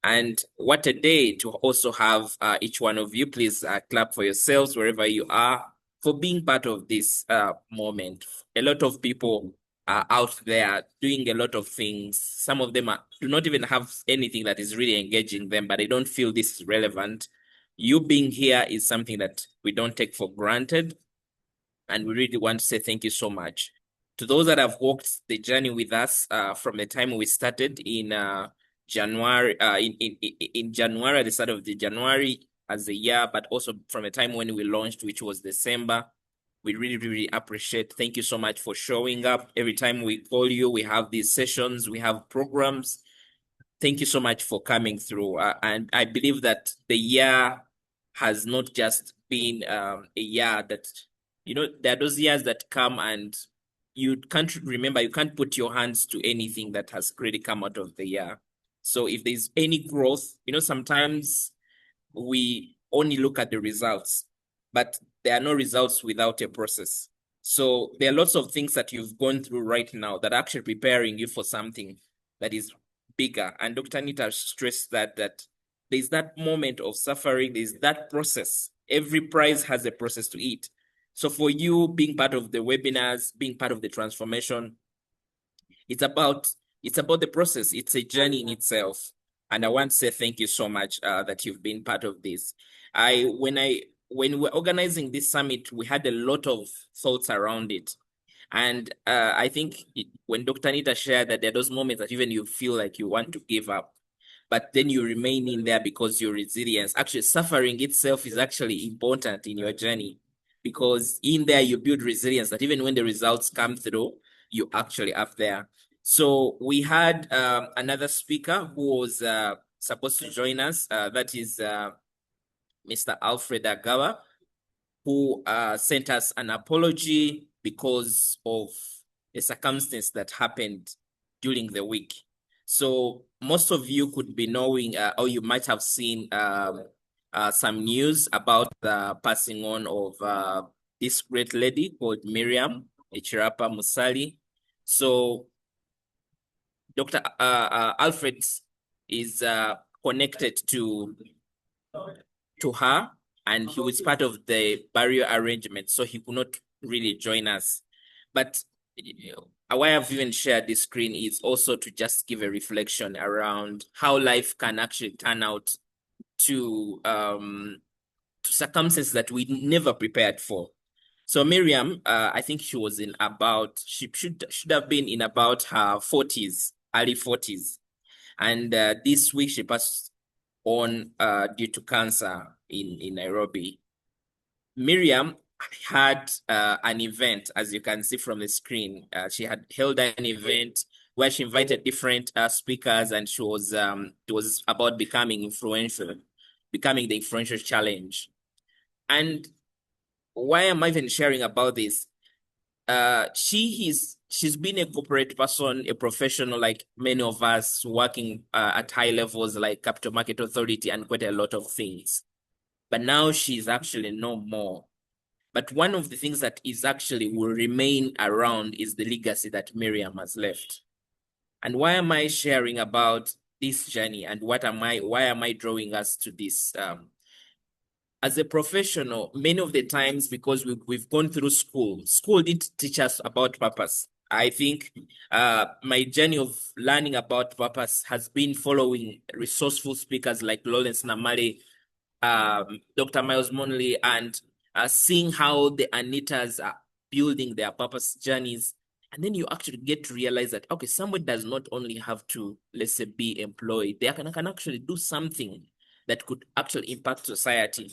And what a day to also have each one of you. Please clap for yourselves wherever you are for being part of this moment. A lot of people are out there doing a lot of things. Some of them do not even have anything that is really engaging them, but they don't feel this is relevant. You being here is something that we don't take for granted. And we really want to say thank you so much. To those that have walked the journey with us from the time we started in January, in January, at the start of the January as a year, but also from the time when we launched, which was December, we really appreciate. Thank you so much for showing up. Every time we call you, we have these sessions, we have programs. Thank you so much for coming through. And I believe that the year has not just been a year that, there are those years that come and you can't remember, you can't put your hands to anything that has really come out of the year. So if there's any growth, sometimes we only look at the results, but there are no results without a process. So there are lots of things that you've gone through right now that are actually preparing you for something that is bigger. And Dr. Anita stressed that there's that moment of suffering, there's that process. Every prize has a process to it. So for you being part of the webinars, being part of the transformation, it's about the process. It's a journey in itself. And I want to say thank you so much that you've been part of this. When we were organizing this summit, we had a lot of thoughts around it. And I think when Dr. Anita shared that there are those moments that even you feel like you want to give up, but then you remain in there because your resilience. Actually, suffering itself is actually important in your journey, because in there you build resilience that even when the results come through, you actually up there. So we had another speaker who was supposed to join us. That is Mr. Alfred Agawa, who sent us an apology because of a circumstance that happened during the week. So most of you could be knowing, or you might have seen some news about the passing on of this great lady called Miriam Echirapa Musali. So Dr. Alfred is connected to her, and he was part of the barrier arrangement, so he could not really join us. But why I've even shared this screen is also to just give a reflection around how life can actually turn out to circumstances that we never prepared for. So Miriam, I think she was she should have been in about her 40s early 40s. And this week she passed on due to cancer in Nairobi. Miriam had an event, as you can see from the screen. She had held an event where she invited different speakers, and she was it was about becoming influential, becoming the influential challenge. And why am I even sharing about this? She's been a corporate person, a professional like many of us, working at high levels like Capital Market Authority and quite a lot of things. But now she's actually no more. But one of the things that is actually will remain around is the legacy that Miriam has left. And why am I sharing about this journey, and why am I drawing us to this? As a professional, many of the times, because we've gone through school did teach us about purpose. I think my journey of learning about purpose has been following resourceful speakers like Lawrence Namale, Dr. Miles Monley, and seeing how the Anitas are building their purpose journeys. And then you actually get to realize that, okay, somebody does not only have to, let's say, be employed, they can actually do something that could actually impact society.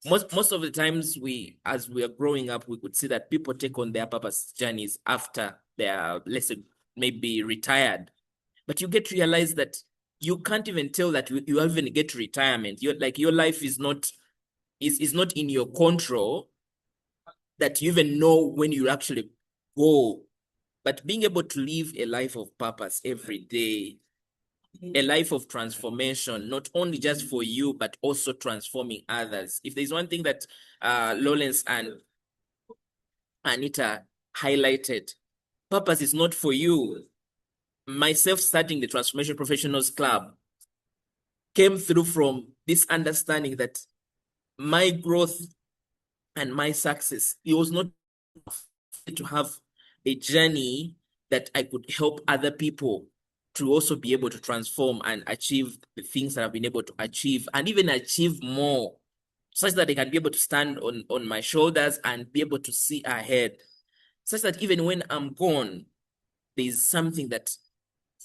Most of the times as we are growing up, we could see that people take on their purpose journeys after they are, let's say, maybe retired. But you get to realize that you can't even tell that you even get to retirement. Your life is not in your control, that you even know when you actually go. But being able to live a life of purpose every day, a life of transformation, not only just for you, but also transforming others. If there's one thing that Lawrence and Anita highlighted, purpose is not for you. Myself starting the Transformational Professionals Club came through from this understanding that my growth and my success, it was not to have a journey that I could help other people to also be able to transform and achieve the things that I've been able to achieve, and even achieve more, such that they can be able to stand on my shoulders and be able to see ahead, such that even when I'm gone, there's something that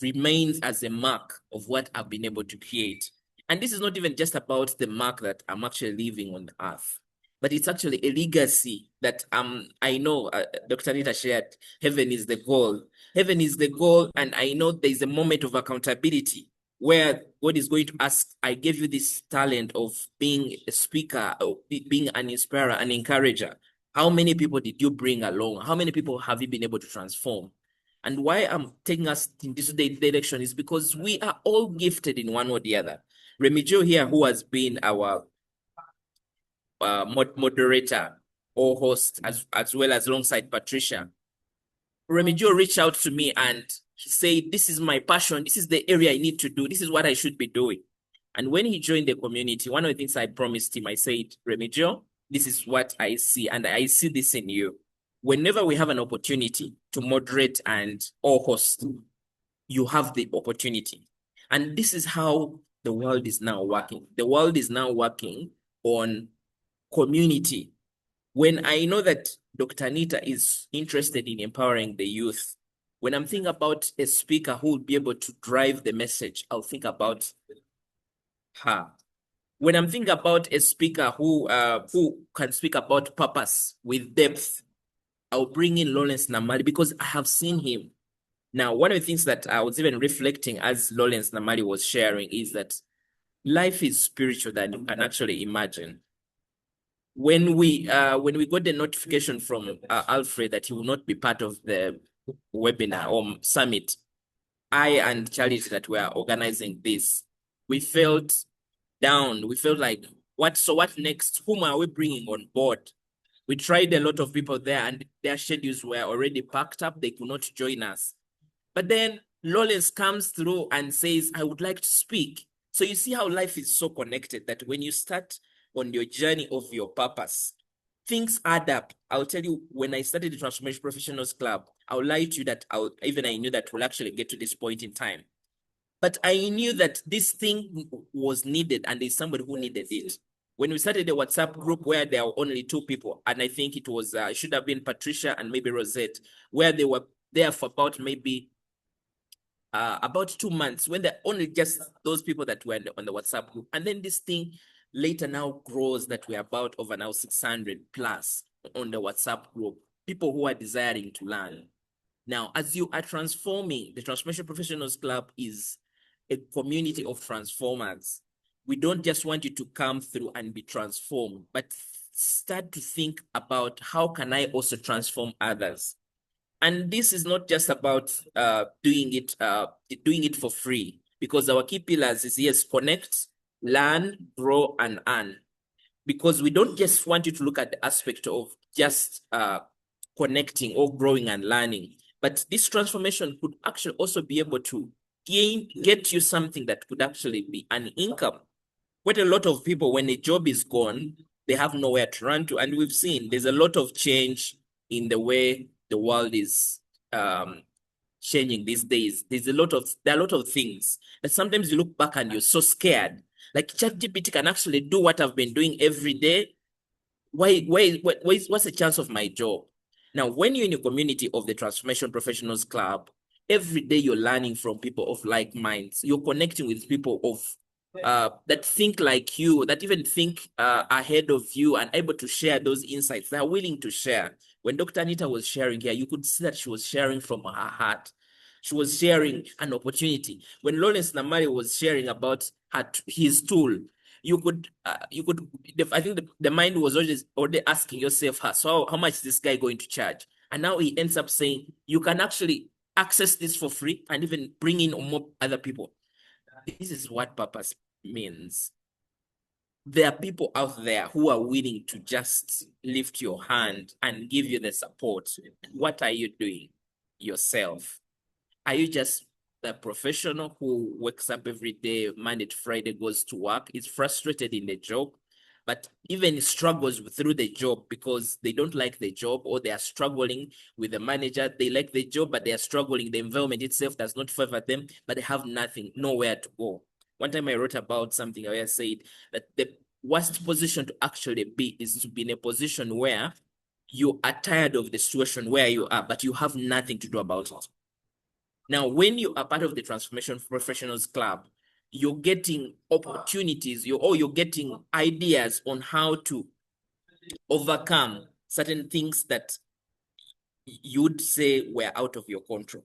remains as a mark of what I've been able to create. And this is not even just about the mark that I'm actually leaving on the earth, but it's actually a legacy that I know Dr. Anita shared. Heaven is the goal. Heaven is the goal, and I know there's a moment of accountability where God is going to ask, I gave you this talent of being a speaker, or being an inspirer, an encourager. How many people did you bring along? How many people have you been able to transform? And why I'm taking us in this direction is because we are all gifted in one or the other. Remigio here, who has been our moderator or host, as well as alongside Patricia. Remigio reached out to me and he said, this is my passion. This is the area I need to do. This is what I should be doing. And when he joined the community, one of the things I promised him, I said, Remigio, this is what I see, and I see this in you. Whenever we have an opportunity to moderate or host, you have the opportunity. And this is how the world is now working. The world is now working on community. When I know that Dr. Anita is interested in empowering the youth, when I'm thinking about a speaker who will be able to drive the message, I'll think about her. When I'm thinking about a speaker who can speak about purpose with depth, I'll bring in Lawrence Namale because I have seen him. Now, one of the things that I was even reflecting as Lawrence Namale was sharing is that life is spiritual than you can actually imagine. When we got the notification from Alfred that he will not be part of the webinar or summit, I and Charity that were organizing this, we felt down. We felt like, what next? Whom are we bringing on board? We tried a lot of people there and their schedules were already packed up. They could not join us. But then Lawrence comes through and says, I would like to speak. So you see how life is so connected that when you start on your journey of your purpose, things add up. I'll tell you, when I started the Transformational Professionals Club, I'll lie to you that I knew that we'll actually get to this point in time. But I knew that this thing was needed and there's somebody who needed it. When we started the WhatsApp group where there were only 2 people, and I think it was, should have been Patricia and maybe Rosette, where they were there for about maybe about 2 months when they're only just those people that were on the WhatsApp group. And then this thing later now grows that we're about over now 600 plus on the WhatsApp group, people who are desiring to learn. Now, as you are transforming, the Transformational Professionals Club is a community of transformers. We don't just want you to come through and be transformed, but start to think about how can I also transform others. And this is not just about doing it for free, because our key pillars is yes, connect, learn, grow, and earn. Because we don't just want you to look at the aspect of just connecting or growing and learning, but this transformation could actually also be able to get you something that could actually be an income. Quite a lot of people, when a job is gone, they have nowhere to run to. And we've seen there's a lot of change in the way the world is changing these days. There are a lot of things that sometimes you look back and you're so scared. Like ChatGPT can actually do what I've been doing every day. What's the chance of my job? Now, when you're in a community of the Transformation Professionals Club, every day you're learning from people of like minds. You're connecting with people of that think like you, that even think ahead of you and able to share those insights. They're willing to share. When Dr. Anita was sharing here, you could see that she was sharing from her heart. She was sharing an opportunity. When Lawrence Namari was sharing about his tool, I think the mind was already asking yourself, so how much is this guy going to charge? And now he ends up saying, you can actually access this for free and even bring in more other people. This is what purpose means. There are people out there who are willing to just lift your hand and give you the support. What are you doing yourself? Are you just the professional who wakes up every day, Monday to Friday, goes to work, is frustrated in the job, but even struggles through the job because they don't like the job, or they are struggling with the manager? They like the job, but they are struggling. The environment itself does not favor them, but they have nothing, nowhere to go. One time I wrote about something where I said that the worst position to actually be is to be in a position where you are tired of the situation where you are, but you have nothing to do about it. Now, when you are part of the Transformation Professionals Club, you're getting opportunities, you're getting ideas on how to overcome certain things that you'd say were out of your control.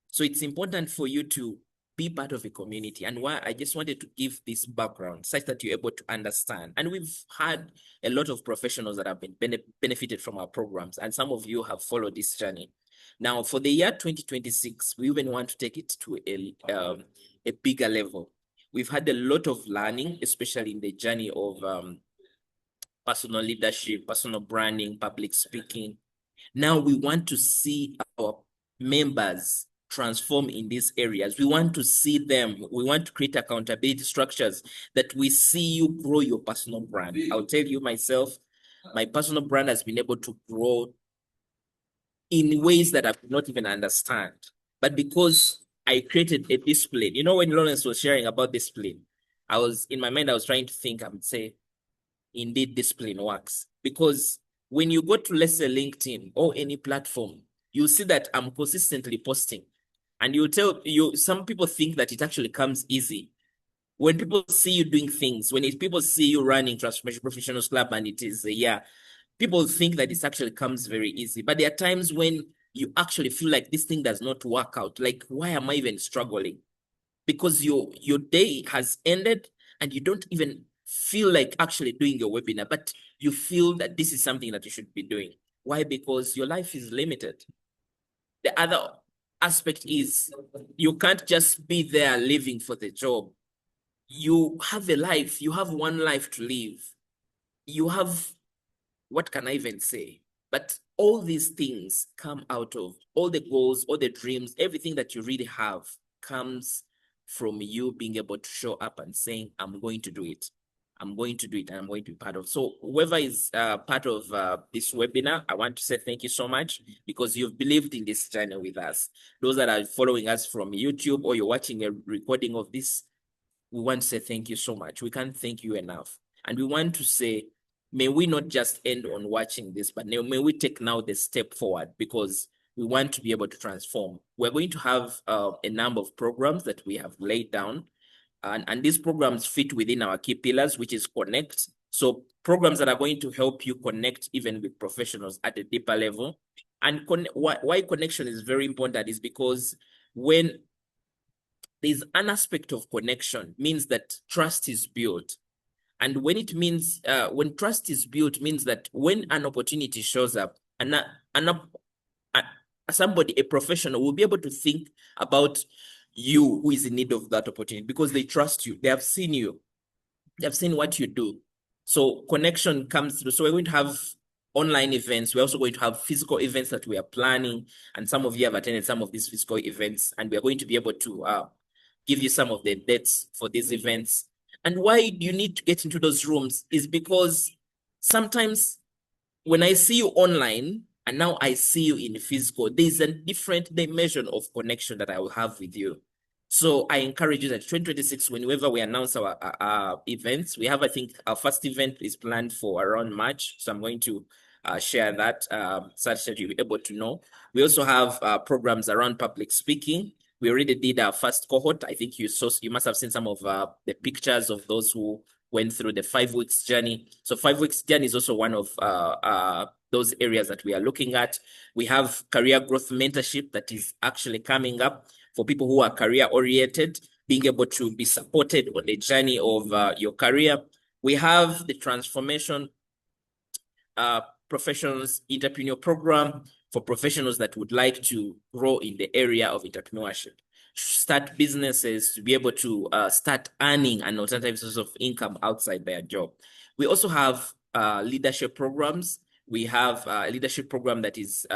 So it's important for you to be part of a community. And why I just wanted to give this background such that you're able to understand. And we've had a lot of professionals that have been benefited from our programs, and some of you have followed this journey. Now, for the year 2026, we even want to take it to a bigger level. We've had a lot of learning, especially in the journey of personal leadership, personal branding, public speaking. Now we want to see our members transform in these areas. We want to see them. We want to create accountability structures that we see you grow your personal brand. I'll tell you myself, my personal brand has been able to grow in ways that I could not even understand. But because I created a discipline, when Lawrence was sharing about discipline, I was trying to think, I would say, indeed, discipline works. Because when you go to, let's say, LinkedIn or any platform, you see that I'm consistently posting. And some people think that it actually comes easy. When people see you doing things, people see you running Transformation Professionals Club and it is people think that it actually comes very easy. But there are times when you actually feel like this thing does not work out. Like, why am I even struggling? Because your day has ended and you don't even feel like actually doing your webinar, but you feel that this is something that you should be doing. Why? Because your life is limited. The other aspect is you can't just be there living for the job. You have a life. You have one life to live. You have, what can I even say? But all these things come out of all the goals, all the dreams, everything that you really have comes from you being able to show up and saying, I'm going to do it. I'm going to do it and I'm going to be part of. So whoever is part of this webinar, I want to say thank you so much because you've believed in this journey with us. Those that are following us from YouTube or you're watching a recording of this, we want to say thank you so much. We can't thank you enough. And we want to say, may we not just end on watching this, but may we take now the step forward, because we want to be able to transform. We're going to have a number of programs that we have laid down, and these programs fit within our key pillars, which is connect. So programs that are going to help you connect even with professionals at a deeper level. And why connection is very important is because when there's an aspect of connection, means that trust is built. And when it means, when trust is built, means that when an opportunity shows up, somebody, a professional, will be able to think about you who is in need of that opportunity because they trust you. They have seen you. They have seen what you do. So connection comes through. So we're going to have online events. We're also going to have physical events that we are planning. And some of you have attended some of these physical events. And we are going to be able to give you some of the dates for these events. And why do you need to get into those rooms is because sometimes when I see you online and now I see you in physical, there's a different dimension of connection that I will have with you. So I encourage you that 2026, whenever we announce our events, we have, I think, our first event is planned for around March. So I'm going to share that such that you'll be able to know. We also have programs around public speaking. We already did our first cohort. I think you must have seen some of the pictures of those who went through the 5 weeks journey. So 5 weeks journey is also one of those areas that we are looking at. We have career growth mentorship that is actually coming up for people who are career oriented, being able to be supported on the journey of your career. We have the Transformation Professionals Entrepreneur Program for professionals that would like to grow in the area of entrepreneurship, start businesses, to be able to start earning an alternative source of income outside their job. We also have leadership programs. We have a leadership program that is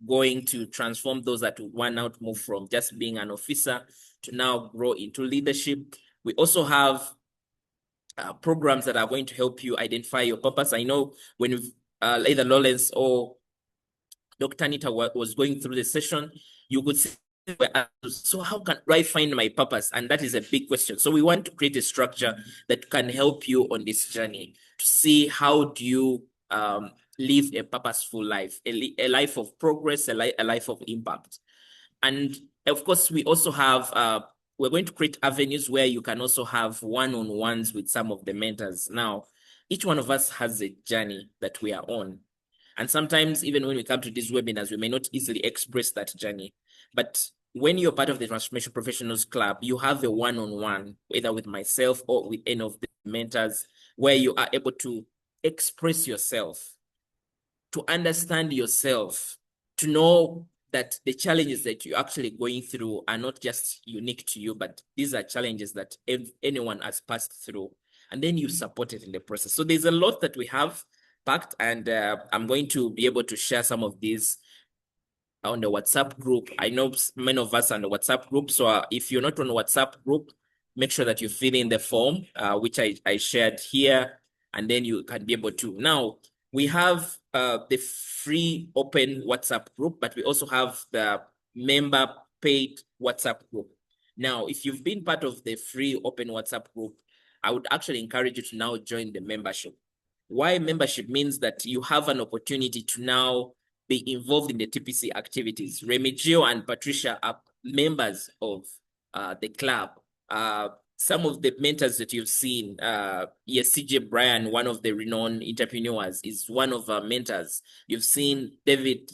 going to transform those that want now to move from just being an officer to now grow into leadership. We also have programs that are going to help you identify your purpose. I know when either Lawrence or Dr. Anita was going through the session, you could see, so how can I find my purpose? And that is a big question. So we want to create a structure that can help you on this journey to see how do you live a purposeful life, a life of progress, a life of impact. And of course, we also have, we're going to create avenues where you can also have one-on-ones with some of the mentors. Now, each one of us has a journey that we are on. And sometimes, even when we come to these webinars, we may not easily express that journey. But when you're part of the Transformational Professionals Club, you have a one-on-one, either with myself or with any of the mentors, where you are able to express yourself, to understand yourself, to know that the challenges that you're actually going through are not just unique to you, but these are challenges that anyone has passed through. And then you support it in the process. So there's a lot that we have packed, and I'm going to be able to share some of these on the WhatsApp group. I know many of us are on the WhatsApp group. So if you're not on the WhatsApp group, make sure that you fill in the form, which I shared here, and then you can be able to. Now, we have the free open WhatsApp group, but we also have the member paid WhatsApp group. Now, if you've been part of the free open WhatsApp group, I would actually encourage you to now join the membership. Why membership? Means that you have an opportunity to now be involved in the TPC activities. Remigio and Patricia are members of the club. Some of the mentors that you've seen, yes, CJ Bryan, one of the renowned entrepreneurs, is one of our mentors. You've seen David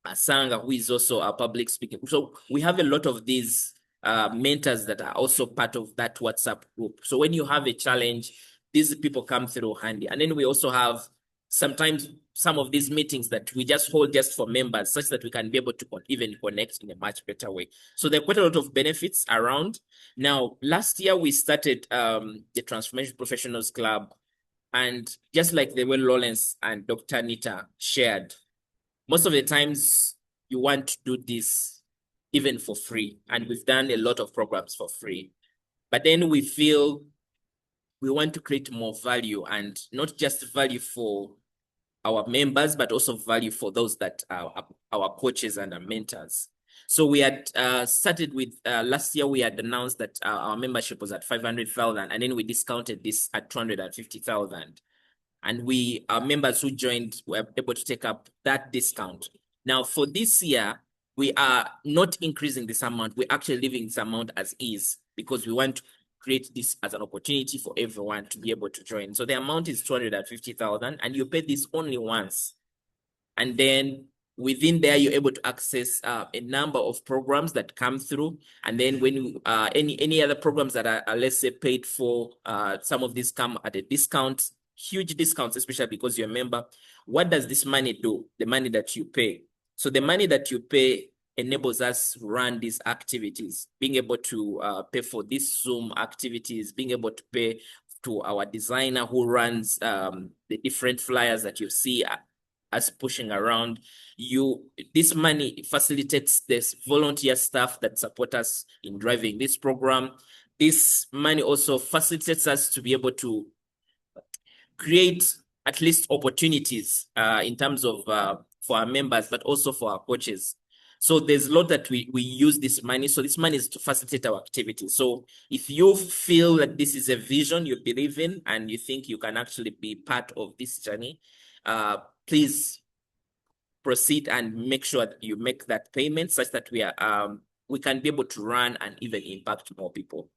Asanga, who is also a public speaker. So we have a lot of these mentors that are also part of that WhatsApp group. So when you have a challenge, these people come through handy. And then we also have sometimes some of these meetings that we just hold just for members, such that we can be able to even connect in a much better way. So there are quite a lot of benefits around. Now, last year we started the Transformational Professionals Club, and just like the way Lawrence and Dr. Anita shared, most of the times you want to do this even for free, and we've done a lot of programs for free. But then we feel we want to create more value, and not just value for our members, but also value for those that are our coaches and our mentors. So we had started with, last year we had announced that our membership was at 500,000, and then we discounted this at 250,000. And our members who joined were able to take up that discount. Now, for this year, we are not increasing this amount. We're actually leaving this amount as is because we want to create this as an opportunity for everyone to be able to join. So the amount is 250,000 and you pay this only once. And then within there, you're able to access a number of programs that come through. And then when any other programs that are, let's say, paid for, some of these come at a discount, huge discounts, especially because you're a member. What does this money do? The money that you pay. So the money that you pay enables us to run these activities, being able to pay for these Zoom activities, being able to pay to our designer who runs the different flyers that you see us pushing around. This money facilitates this volunteer staff that support us in driving this program. This money also facilitates us to be able to create at least opportunities in terms of for our members, but also for our coaches. So there's a lot that we use this money. So this money is to facilitate our activities. So if you feel that this is a vision you believe in and you think you can actually be part of this journey, please proceed and make sure that you make that payment such that we can be able to run and even impact more people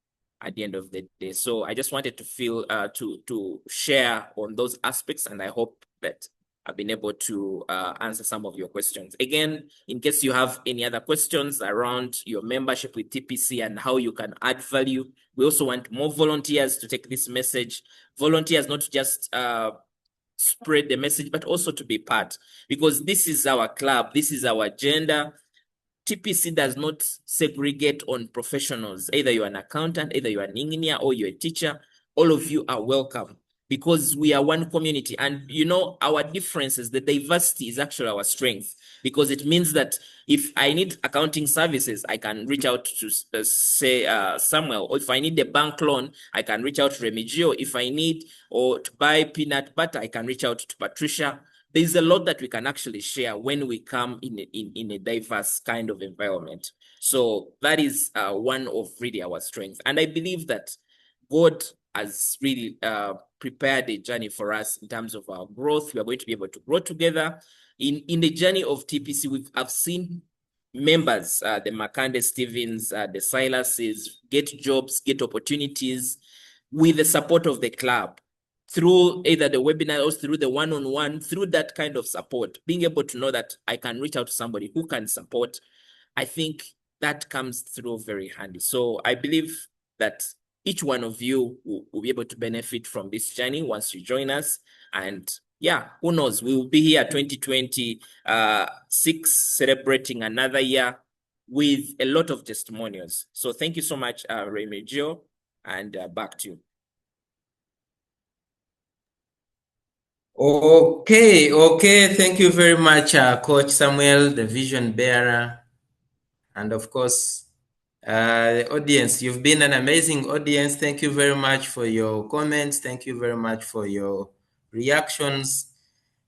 at the end of the day. So I just wanted to feel to share on those aspects, and I hope that I've been able to answer some of your questions. Again, in case you have any other questions around your membership with TPC and how you can add value, we also want more volunteers to take this message. Volunteers not just spread the message, but also to be part, because this is our club, this is our agenda. TPC does not segregate on professionals. Either you're an accountant, either you're an engineer, or you're a teacher. All of you are welcome because we are one community. And you know, our differences, the diversity is actually our strength, because it means that if I need accounting services, I can reach out to say Samuel, or if I need a bank loan, I can reach out to Remigio. If I need or to buy peanut butter, I can reach out to Patricia. There's a lot that we can actually share when we come in a diverse kind of environment. So that is one of really our strengths. And I believe that God has really prepared a journey for us in terms of our growth. We are going to be able to grow together. In the journey of TPC, I've seen members, the Makande Stevens, the Silases, get jobs, get opportunities with the support of the club, through either the webinar or through the one-on-one, through that kind of support, being able to know that I can reach out to somebody who can support. I think that comes through very handy. So I believe that each one of you will be able to benefit from this journey once you join us. And yeah, who knows, we will be here 2026 celebrating another year with a lot of testimonials. So thank you so much, Remigio, and back to you. Okay. Thank you very much, Coach Samuel, the vision bearer. And of course, the audience. You've been an amazing audience. Thank you very much for your comments. Thank you very much for your reactions.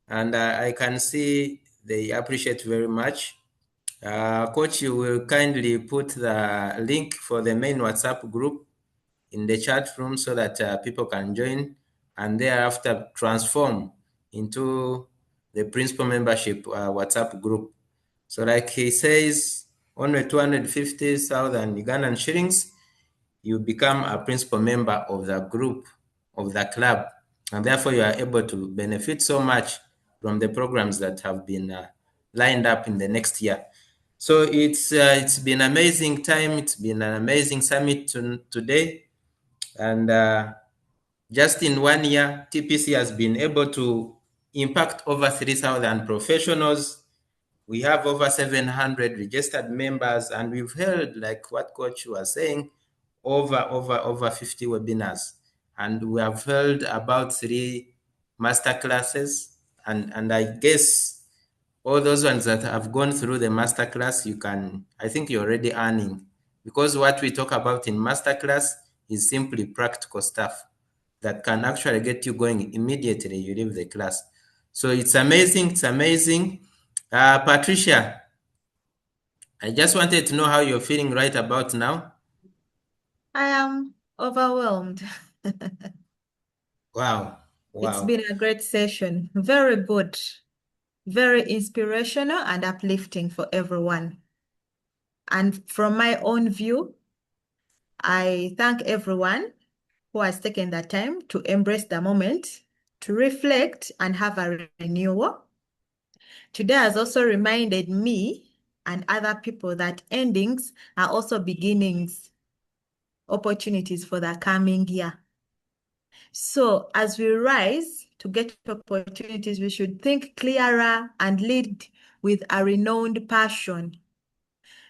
And I can see they appreciate very much. Coach, you will kindly put the link for the main WhatsApp group in the chat room so that people can join and thereafter transform into the principal membership WhatsApp group. So like he says, only 250,000 Ugandan shillings, you become a principal member of the group, of the club, and therefore you are able to benefit so much from the programs that have been lined up in the next year. So it's been an amazing time. It's been an amazing summit today. And just in 1 year, TPC has been able to impact over 3,000 professionals. We have over 700 registered members, and we've held, like what Coach was saying, over 50 webinars. And we have held about 3 master classes. And I guess all those ones that have gone through the masterclass, I think you're already earning, because what we talk about in masterclass is simply practical stuff that can actually get you going immediately you leave the class. So it's amazing. Patricia, I just wanted to know how you're feeling right about now. I am overwhelmed. Wow. It's been a great session. Very good. very inspirational and uplifting for everyone. And from my own view, I thank everyone who has taken the time to embrace the moment, to reflect and have a renewal. Today has also reminded me and other people that endings are also beginnings, opportunities for the coming year. So as we rise to get opportunities, we should think clearer and lead with a renowned passion.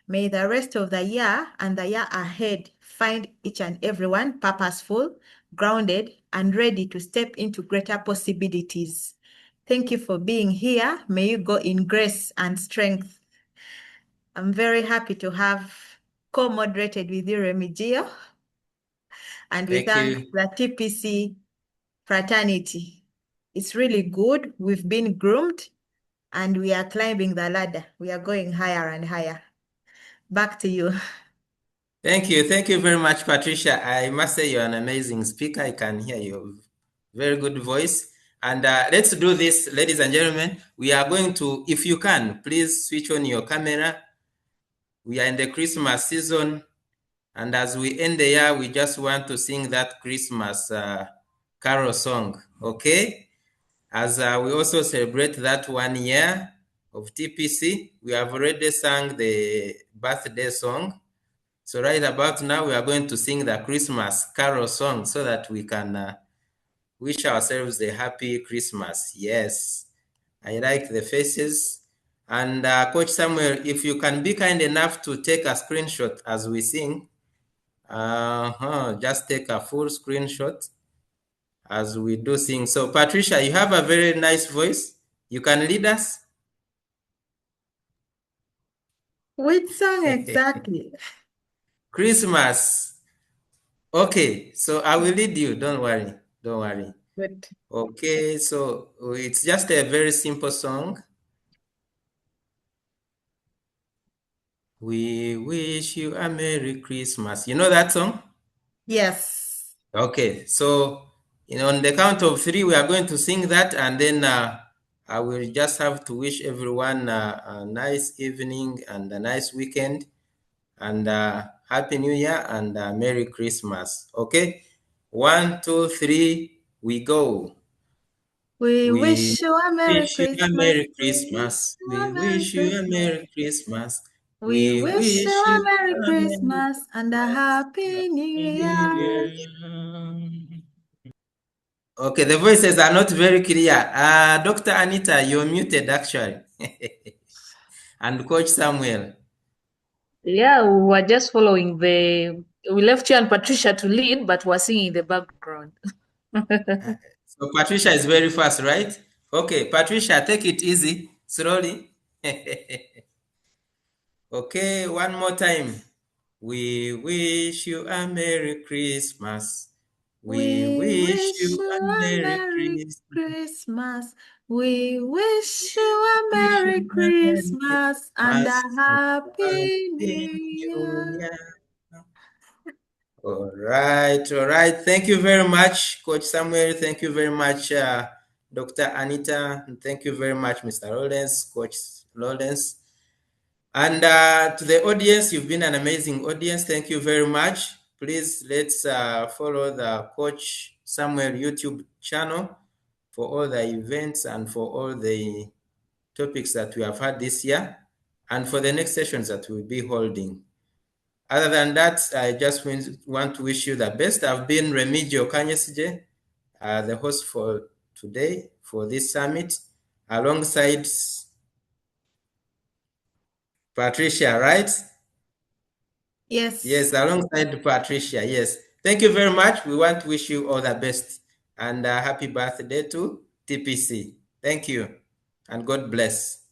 May the rest of the year and the year ahead find each and everyone purposeful, grounded, and ready to step into greater possibilities. Thank you for being here. May you go in grace and strength. I'm very happy to have co-moderated with you, Remigio, and we thank you. the TPC fraternity. It's really good. We've been groomed and we are climbing the ladder. We are going higher and higher. Back to you. Thank you. Thank you very much, Patricia. I must say you're an amazing speaker. I can hear your very good voice. And let's do this, ladies and gentlemen. We are going to, if you can, please switch on your camera. We are in the Christmas season. And as we end the year, we just want to sing that Christmas carol song, okay? As we also celebrate that 1 year of TPC, we have already sung the birthday song. So right about now, we are going to sing the Christmas carol song so that we can wish ourselves a happy Christmas. Yes, I like the faces. And Coach Samuel, if you can be kind enough to take a screenshot as we sing, just take a full screenshot as we do sing. So Patricia, you have a very nice voice. You can lead us. Which song exactly? Christmas. Okay, so I will lead you. Don't worry. Don't worry. Good. Okay, so it's just a very simple song. We wish you a Merry Christmas. You know that song? Yes. Okay, so on the count of 3, we are going to sing that, and then I will just have to wish everyone a nice evening and a nice weekend, and Happy New Year and Merry Christmas. Okay, 1, 2, 3, we go. We We wish you a Merry wish you a Christmas. Merry Christmas. We wish you a Merry Christmas. We We wish you wish a you Merry a Merry Christmas and a Happy New Year. Okay, the voices are not very clear. Dr. Anita, you're muted actually. And Coach Samuel. Yeah, we were just following we left you and Patricia to lead, but we're singing in the background. So Patricia is very fast, right? Okay, Patricia, take it easy, slowly. Okay, one more time. We wish you a Merry Christmas. We We wish wish you you a a Merry Merry Christmas. Christmas. We wish you a Wish you Merry a Merry Christmas and a Christmas and a Happy Happy New New Year. Year. All right, all right. Thank you very much, Coach Samuel. Thank you very much, Dr. Anita. And thank you very much, Mr. Lawrence, Coach Lawrence. And to the audience, you've been an amazing audience. Thank you very much. Please let's follow the Coach Samuel YouTube channel for all the events and for all the topics that we have had this year and for the next sessions that we'll be holding. Other than that, I just want to wish you the best. I've been Remigio Kanyesije, the host for today for this summit, alongside Patricia, right? Yes. Yes, alongside Patricia, yes. Thank you very much. We want to wish you all the best and happy birthday to TPC. Thank you and God bless.